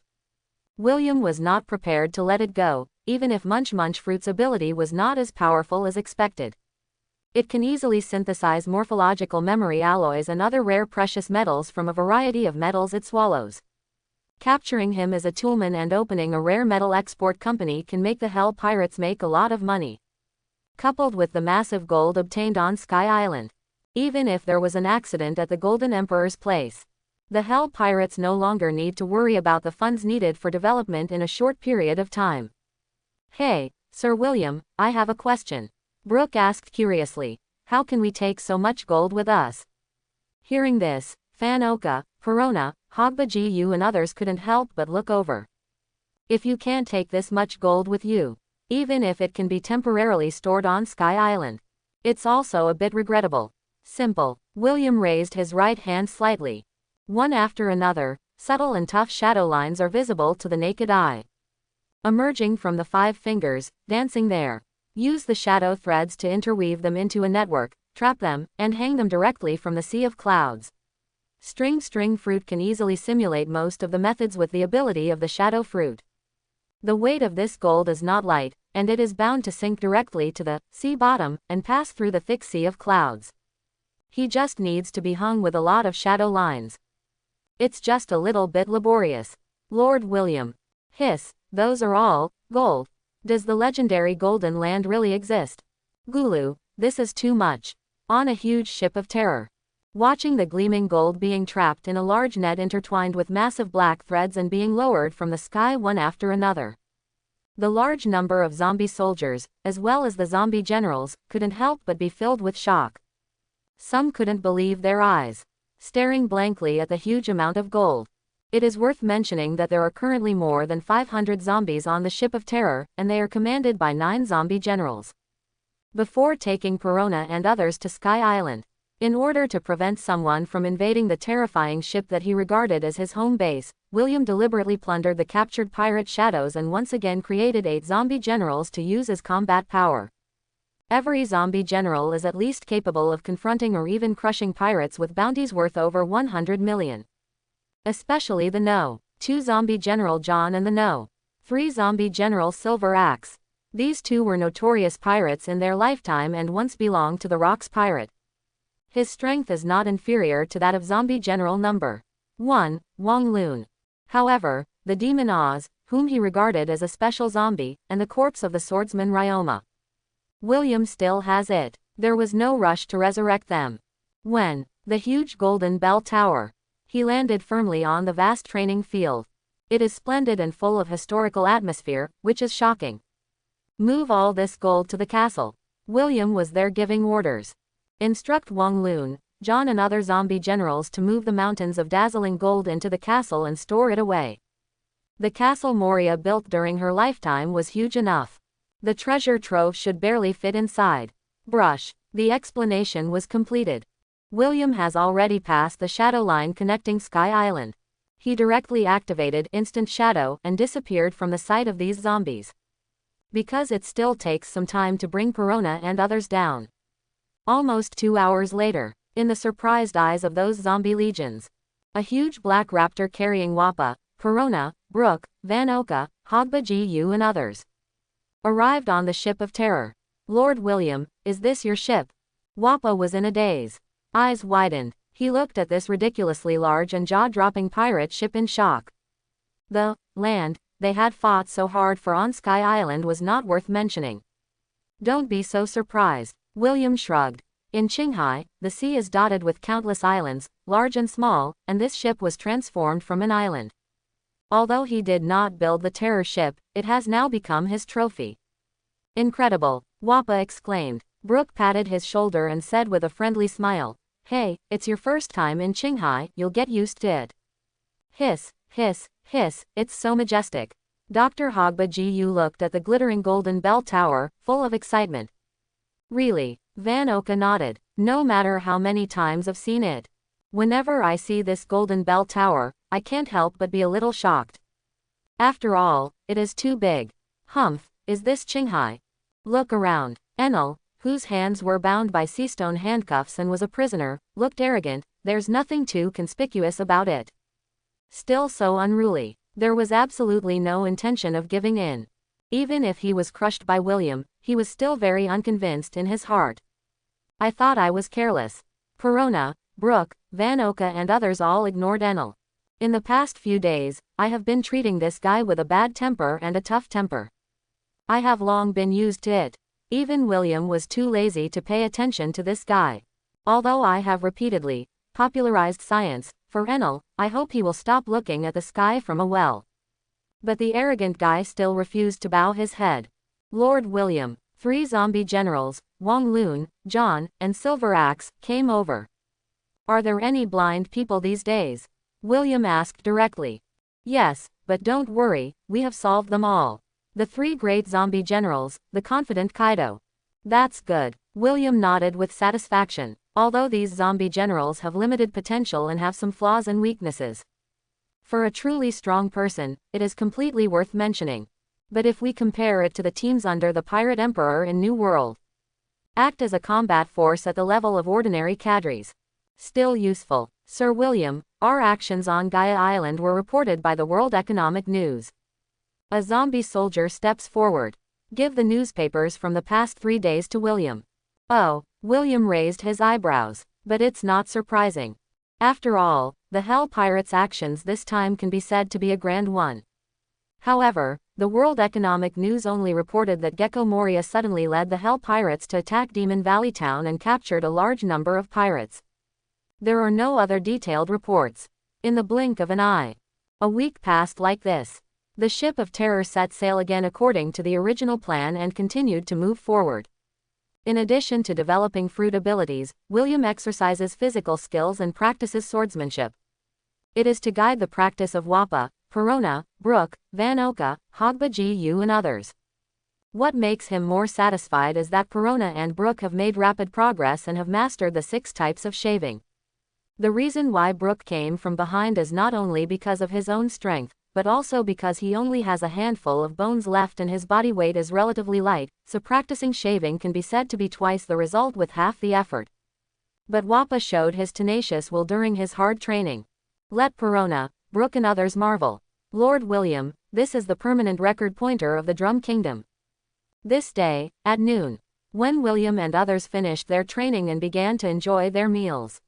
William was not prepared to let it go, even if Munch fruit's ability was not as powerful as expected. It can easily synthesize morphological memory alloys and other rare precious metals from a variety of metals it swallows. Capturing him as a toolman and opening a rare metal export company can make the Hell Pirates make a lot of money. Coupled with the massive gold obtained on Sky Island. Even if there was an accident at the Golden Emperor's place, the Hell Pirates no longer need to worry about the funds needed for development in a short period of time. Hey, Sir William, I have a question. Brooke asked curiously. How can we take so much gold with us? Hearing this, Fanoka, Perona, Hogba Gu and others couldn't help but look over. If you can't take this much gold with you, even if it can be temporarily stored on Sky Island, it's also a bit regrettable. Simple. William raised his right hand slightly. One after another, subtle and tough shadow lines are visible to the naked eye. Emerging from the 5 fingers, dancing there. Use the shadow threads to interweave them into a network, trap them, and hang them directly from the sea of clouds. String fruit can easily simulate most of the methods with the ability of the shadow fruit. The weight of this gold is not light, and it is bound to sink directly to the sea bottom and pass through the thick sea of clouds. He just needs to be hung with a lot of shadow lines. It's just a little bit laborious. Lord William. Hiss, those are all gold. Does the legendary Golden Land really exist? Gulu, this is too much. On a huge ship of terror. Watching the gleaming gold being trapped in a large net intertwined with massive black threads and being lowered from the sky one after another. The large number of zombie soldiers, as well as the zombie generals, couldn't help but be filled with shock. Some couldn't believe their eyes, staring blankly at the huge amount of gold. It is worth mentioning that there are currently more than 500 zombies on the Ship of Terror, and they are commanded by 9 zombie generals. Before taking Perona and others to Sky Island, in order to prevent someone from invading the terrifying ship that he regarded as his home base, William deliberately plundered the captured pirate shadows and once again created 8 zombie generals to use as combat power. Every zombie general is at least capable of confronting or even crushing pirates with bounties worth over 100 million. Especially the No. 2 zombie general John and the No. 3 zombie general Silver Axe. These 2 were notorious pirates in their lifetime and once belonged to the Rocks pirate. His strength is not inferior to that of zombie general number 1, Wong Lon. However, the demon Oz, whom he regarded as a special zombie, and the corpse of the swordsman Ryoma. William still has it. There was no rush to resurrect them. When the huge golden bell tower, he landed firmly on the vast training field. It is splendid and full of historical atmosphere, which is shocking. Move all this gold to the castle. William was there giving orders. Instruct Wong Lon, John and other zombie generals to move the mountains of dazzling gold into the castle and store it away. The castle Moria built during her lifetime was huge enough. The treasure trove should barely fit inside. Brush. The explanation was completed. William has already passed the shadow line connecting Sky Island. He directly activated Instant Shadow and disappeared from the sight of these zombies. Because it still takes some time to bring Perona and others down. Almost 2 hours later, in the surprised eyes of those zombie legions, a huge black raptor carrying Wappa, Perona, Brooke, Vanoka, Hogba Gu and others arrived on the Ship of Terror. Lord William, is this your ship? Wappa was in a daze. Eyes widened. He looked at this ridiculously large and jaw-dropping pirate ship in shock. The land they had fought so hard for on Sky Island was not worth mentioning. Don't be so surprised. William shrugged. In Qinghai, the sea is dotted with countless islands, large and small, and this ship was transformed from an island. Although he did not build the terror ship, it has now become his trophy. Incredible, Wappa exclaimed. Brooke patted his shoulder and said with a friendly smile, "Hey, it's your first time in Qinghai, you'll get used to it." Hiss, hiss, hiss, it's so majestic. Dr. Hogba Gu looked at the glittering golden bell tower, full of excitement. Really? Vanoka nodded. No matter how many times I've seen it. Whenever I see this golden bell tower, I can't help but be a little shocked. After all, it is too big. Humph, is this Qinghai? Look around. Enel, whose hands were bound by seastone handcuffs and was a prisoner, looked arrogant. There's nothing too conspicuous about it. Still so unruly. There was absolutely no intention of giving in. Even if he was crushed by William, he was still very unconvinced in his heart. I thought I was careless. Perona, Brooke, Van Oka and others all ignored Enel. In the past few days, I have been treating this guy with a bad temper and a tough temper. I have long been used to it. Even William was too lazy to pay attention to this guy. Although I have repeatedly popularized science for Enel, I hope he will stop looking at the sky from a well. But the arrogant guy still refused to bow his head. Lord William, 3 zombie generals, Wong Lon, John, and Silver Axe, came over. Are there any blind people these days? William asked directly. Yes, but don't worry, we have solved them all. The 3 great zombie generals, the confident Kaido. That's good. William nodded with satisfaction. Although these zombie generals have limited potential and have some flaws and weaknesses. For a truly strong person, it is completely worth mentioning. But if we compare it to the teams under the Pirate Emperor in New World, act as a combat force at the level of ordinary cadres. Still useful. Sir William, our actions on Gaia Island were reported by the World Economic News. A zombie soldier steps forward. Give the newspapers from the past 3 days to William. Oh, William raised his eyebrows. But it's not surprising. After all, the Hell Pirates' actions this time can be said to be a grand one. However, the World Economic News only reported that Gecko Moria suddenly led the Hell Pirates to attack Demon Valley Town and captured a large number of pirates. There are no other detailed reports. In the blink of an eye. A week passed like this. The ship of terror set sail again according to the original plan and continued to move forward. In addition to developing fruit abilities, William exercises physical skills and practices swordsmanship. It is to guide the practice of Wapol, Perona, Brooke, Van Oka, Hogba Gu and others. What makes him more satisfied is that Perona and Brooke have made rapid progress and have mastered the 6 types of shaving. The reason why Brooke came from behind is not only because of his own strength, but also because he only has a handful of bones left and his body weight is relatively light, so practicing shaving can be said to be twice the result with half the effort. But Wapol showed his tenacious will during his hard training. Let Perona, Brooke and others marvel. Lord William, this is the permanent record pointer of the Drum Kingdom. This day, at noon, when William and others finished their training and began to enjoy their meals,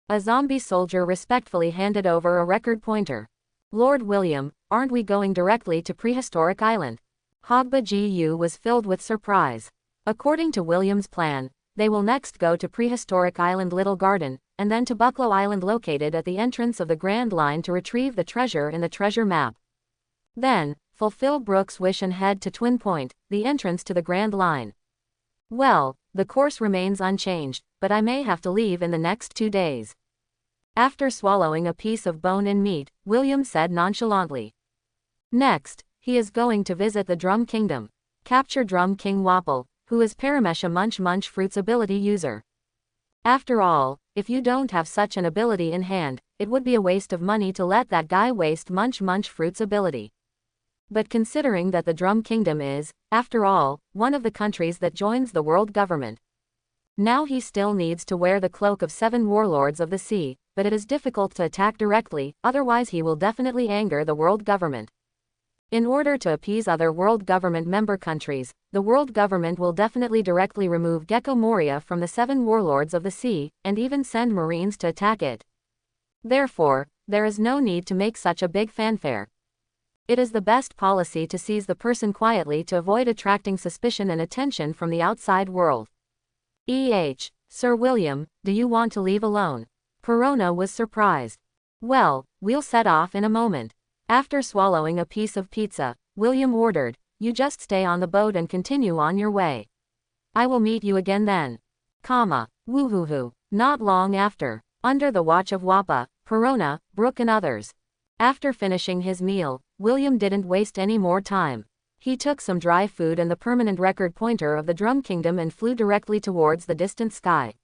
a zombie soldier respectfully handed over a record pointer. Lord William, aren't we going directly to Prehistoric Island? Hogba Gu was filled with surprise. According to William's plan, they will next go to Prehistoric Island Little Garden, and then to Bucklow Island located at the entrance of the Grand Line to retrieve the treasure in the treasure map. Then, fulfill Brooke's wish and head to Twin Point, the entrance to the Grand Line. Well, the course remains unchanged, but I may have to leave in the next 2 days. After swallowing a piece of bone and meat, William said nonchalantly. Next, he is going to visit the Drum Kingdom. Capture Drum King Wapol, who is Paramesha Munch Munch Fruit's ability user. After all, if you don't have such an ability in hand, it would be a waste of money to let that guy waste Munch Munch Fruit's ability. But considering that the Drum Kingdom is, after all, one of the countries that joins the world government, now he still needs to wear the cloak of 7 warlords of the sea, but it is difficult to attack directly, otherwise he will definitely anger the world government. In order to appease other world government member countries, the world government will definitely directly remove Gecko Moria from the 7 warlords of the sea, and even send marines to attack it. Therefore, there is no need to make such a big fanfare. It is the best policy to seize the person quietly to avoid attracting suspicion and attention from the outside world. Sir William, do you want to leave alone? Perona was surprised. Well, we'll set off in a moment. After swallowing a piece of pizza, William ordered, you just stay on the boat and continue on your way. I will meet you again then. Woohoo. Not long after, under the watch of Wapol, Perona, Brooke and others. After finishing his meal, William didn't waste any more time. He took some dry food and the permanent record pointer of the Drum Kingdom and flew directly towards the distant sky.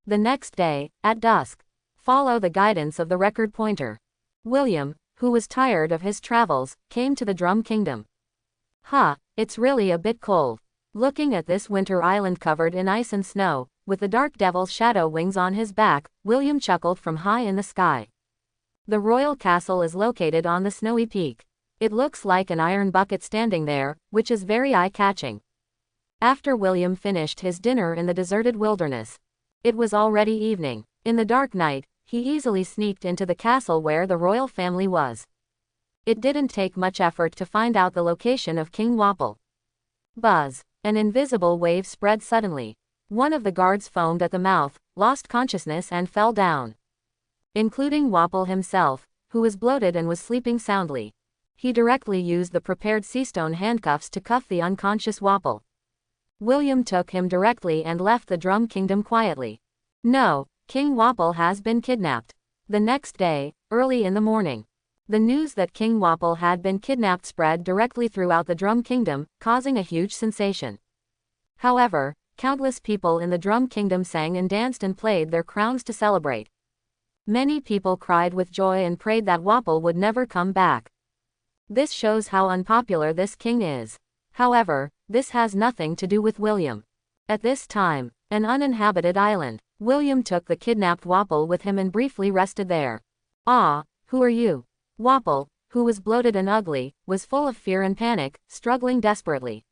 The next day, at dusk, follow the guidance of the record pointer. William, who was tired of his travels, came to the Drum Kingdom. It's really a bit cold. Looking at this winter island covered in ice and snow, with the dark devil's shadow wings on his back, William chuckled from high in the sky. The royal castle is located on the snowy peak. It looks like an iron bucket standing there, which is very eye-catching. After William finished his dinner in the deserted wilderness, it was already evening. In the dark night, he easily sneaked into the castle where the royal family was. It didn't take much effort to find out the location of King Wapol. Buzz! An invisible wave spread suddenly. One of the guards foamed at the mouth, lost consciousness and fell down. Including Wapol himself, who was bloated and was sleeping soundly. He directly used the prepared seastone handcuffs to cuff the unconscious Wapol. William took him directly and left the Drum Kingdom quietly. No, King Wapol has been kidnapped. The next day, early in the morning, the news that King Wapol had been kidnapped spread directly throughout the Drum Kingdom, causing a huge sensation. However, countless people in the Drum Kingdom sang and danced and played their crowns to celebrate. Many people cried with joy and prayed that Wapol would never come back. This shows how unpopular this king is. However, this has nothing to do with William. At this time, an uninhabited island, William took the kidnapped Wapol with him and briefly rested there. "Ah, who are you?" Wapol, who was bloated and ugly, was full of fear and panic, struggling desperately.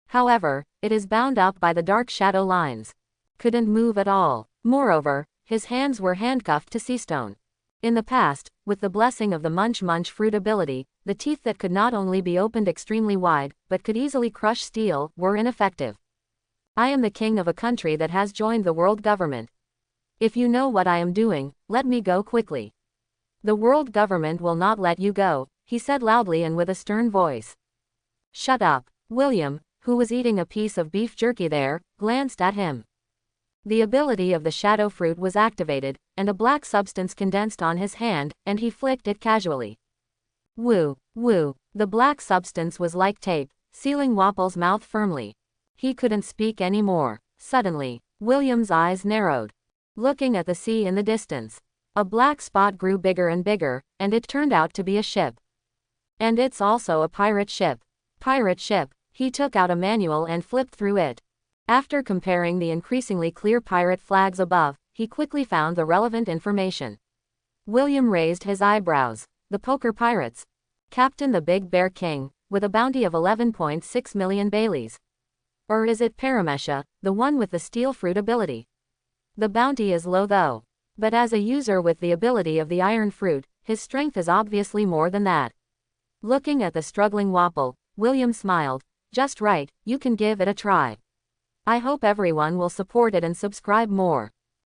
However, it is bound up by the dark shadow lines. Couldn't move at all. Moreover, his hands were handcuffed to seastone. In the past, with the blessing of the munch fruit ability, the teeth that could not only be opened extremely wide, but could easily crush steel, were ineffective. I am the king of a country that has joined the world government. If you know what I am doing, let me go quickly. The world government will not let you go, he said loudly and with a stern voice. Shut up. William, who was eating a piece of beef jerky there, glanced at him. The ability of the shadow fruit was activated, and a black substance condensed on his hand, and he flicked it casually. Woo, woo. The black substance was like tape, sealing Wapol's mouth firmly. He couldn't speak anymore. Suddenly, William's eyes narrowed. Looking at the sea in the distance, a black spot grew bigger and bigger, and it turned out to be a ship. And it's also a pirate ship. Pirate ship. He took out a manual and flipped through it. After comparing the increasingly clear pirate flags above, he quickly found the relevant information. William raised his eyebrows. The poker pirates. Captain the Big Bear King, with a bounty of 11.6 million Baileys. Or is it Paramesha, the one with the steel fruit ability? The bounty is low though. But as a user with the ability of the iron fruit, his strength is obviously more than that. Looking at the struggling Wapol, William smiled. Just right, you can give it a try. I hope everyone will support it and subscribe more.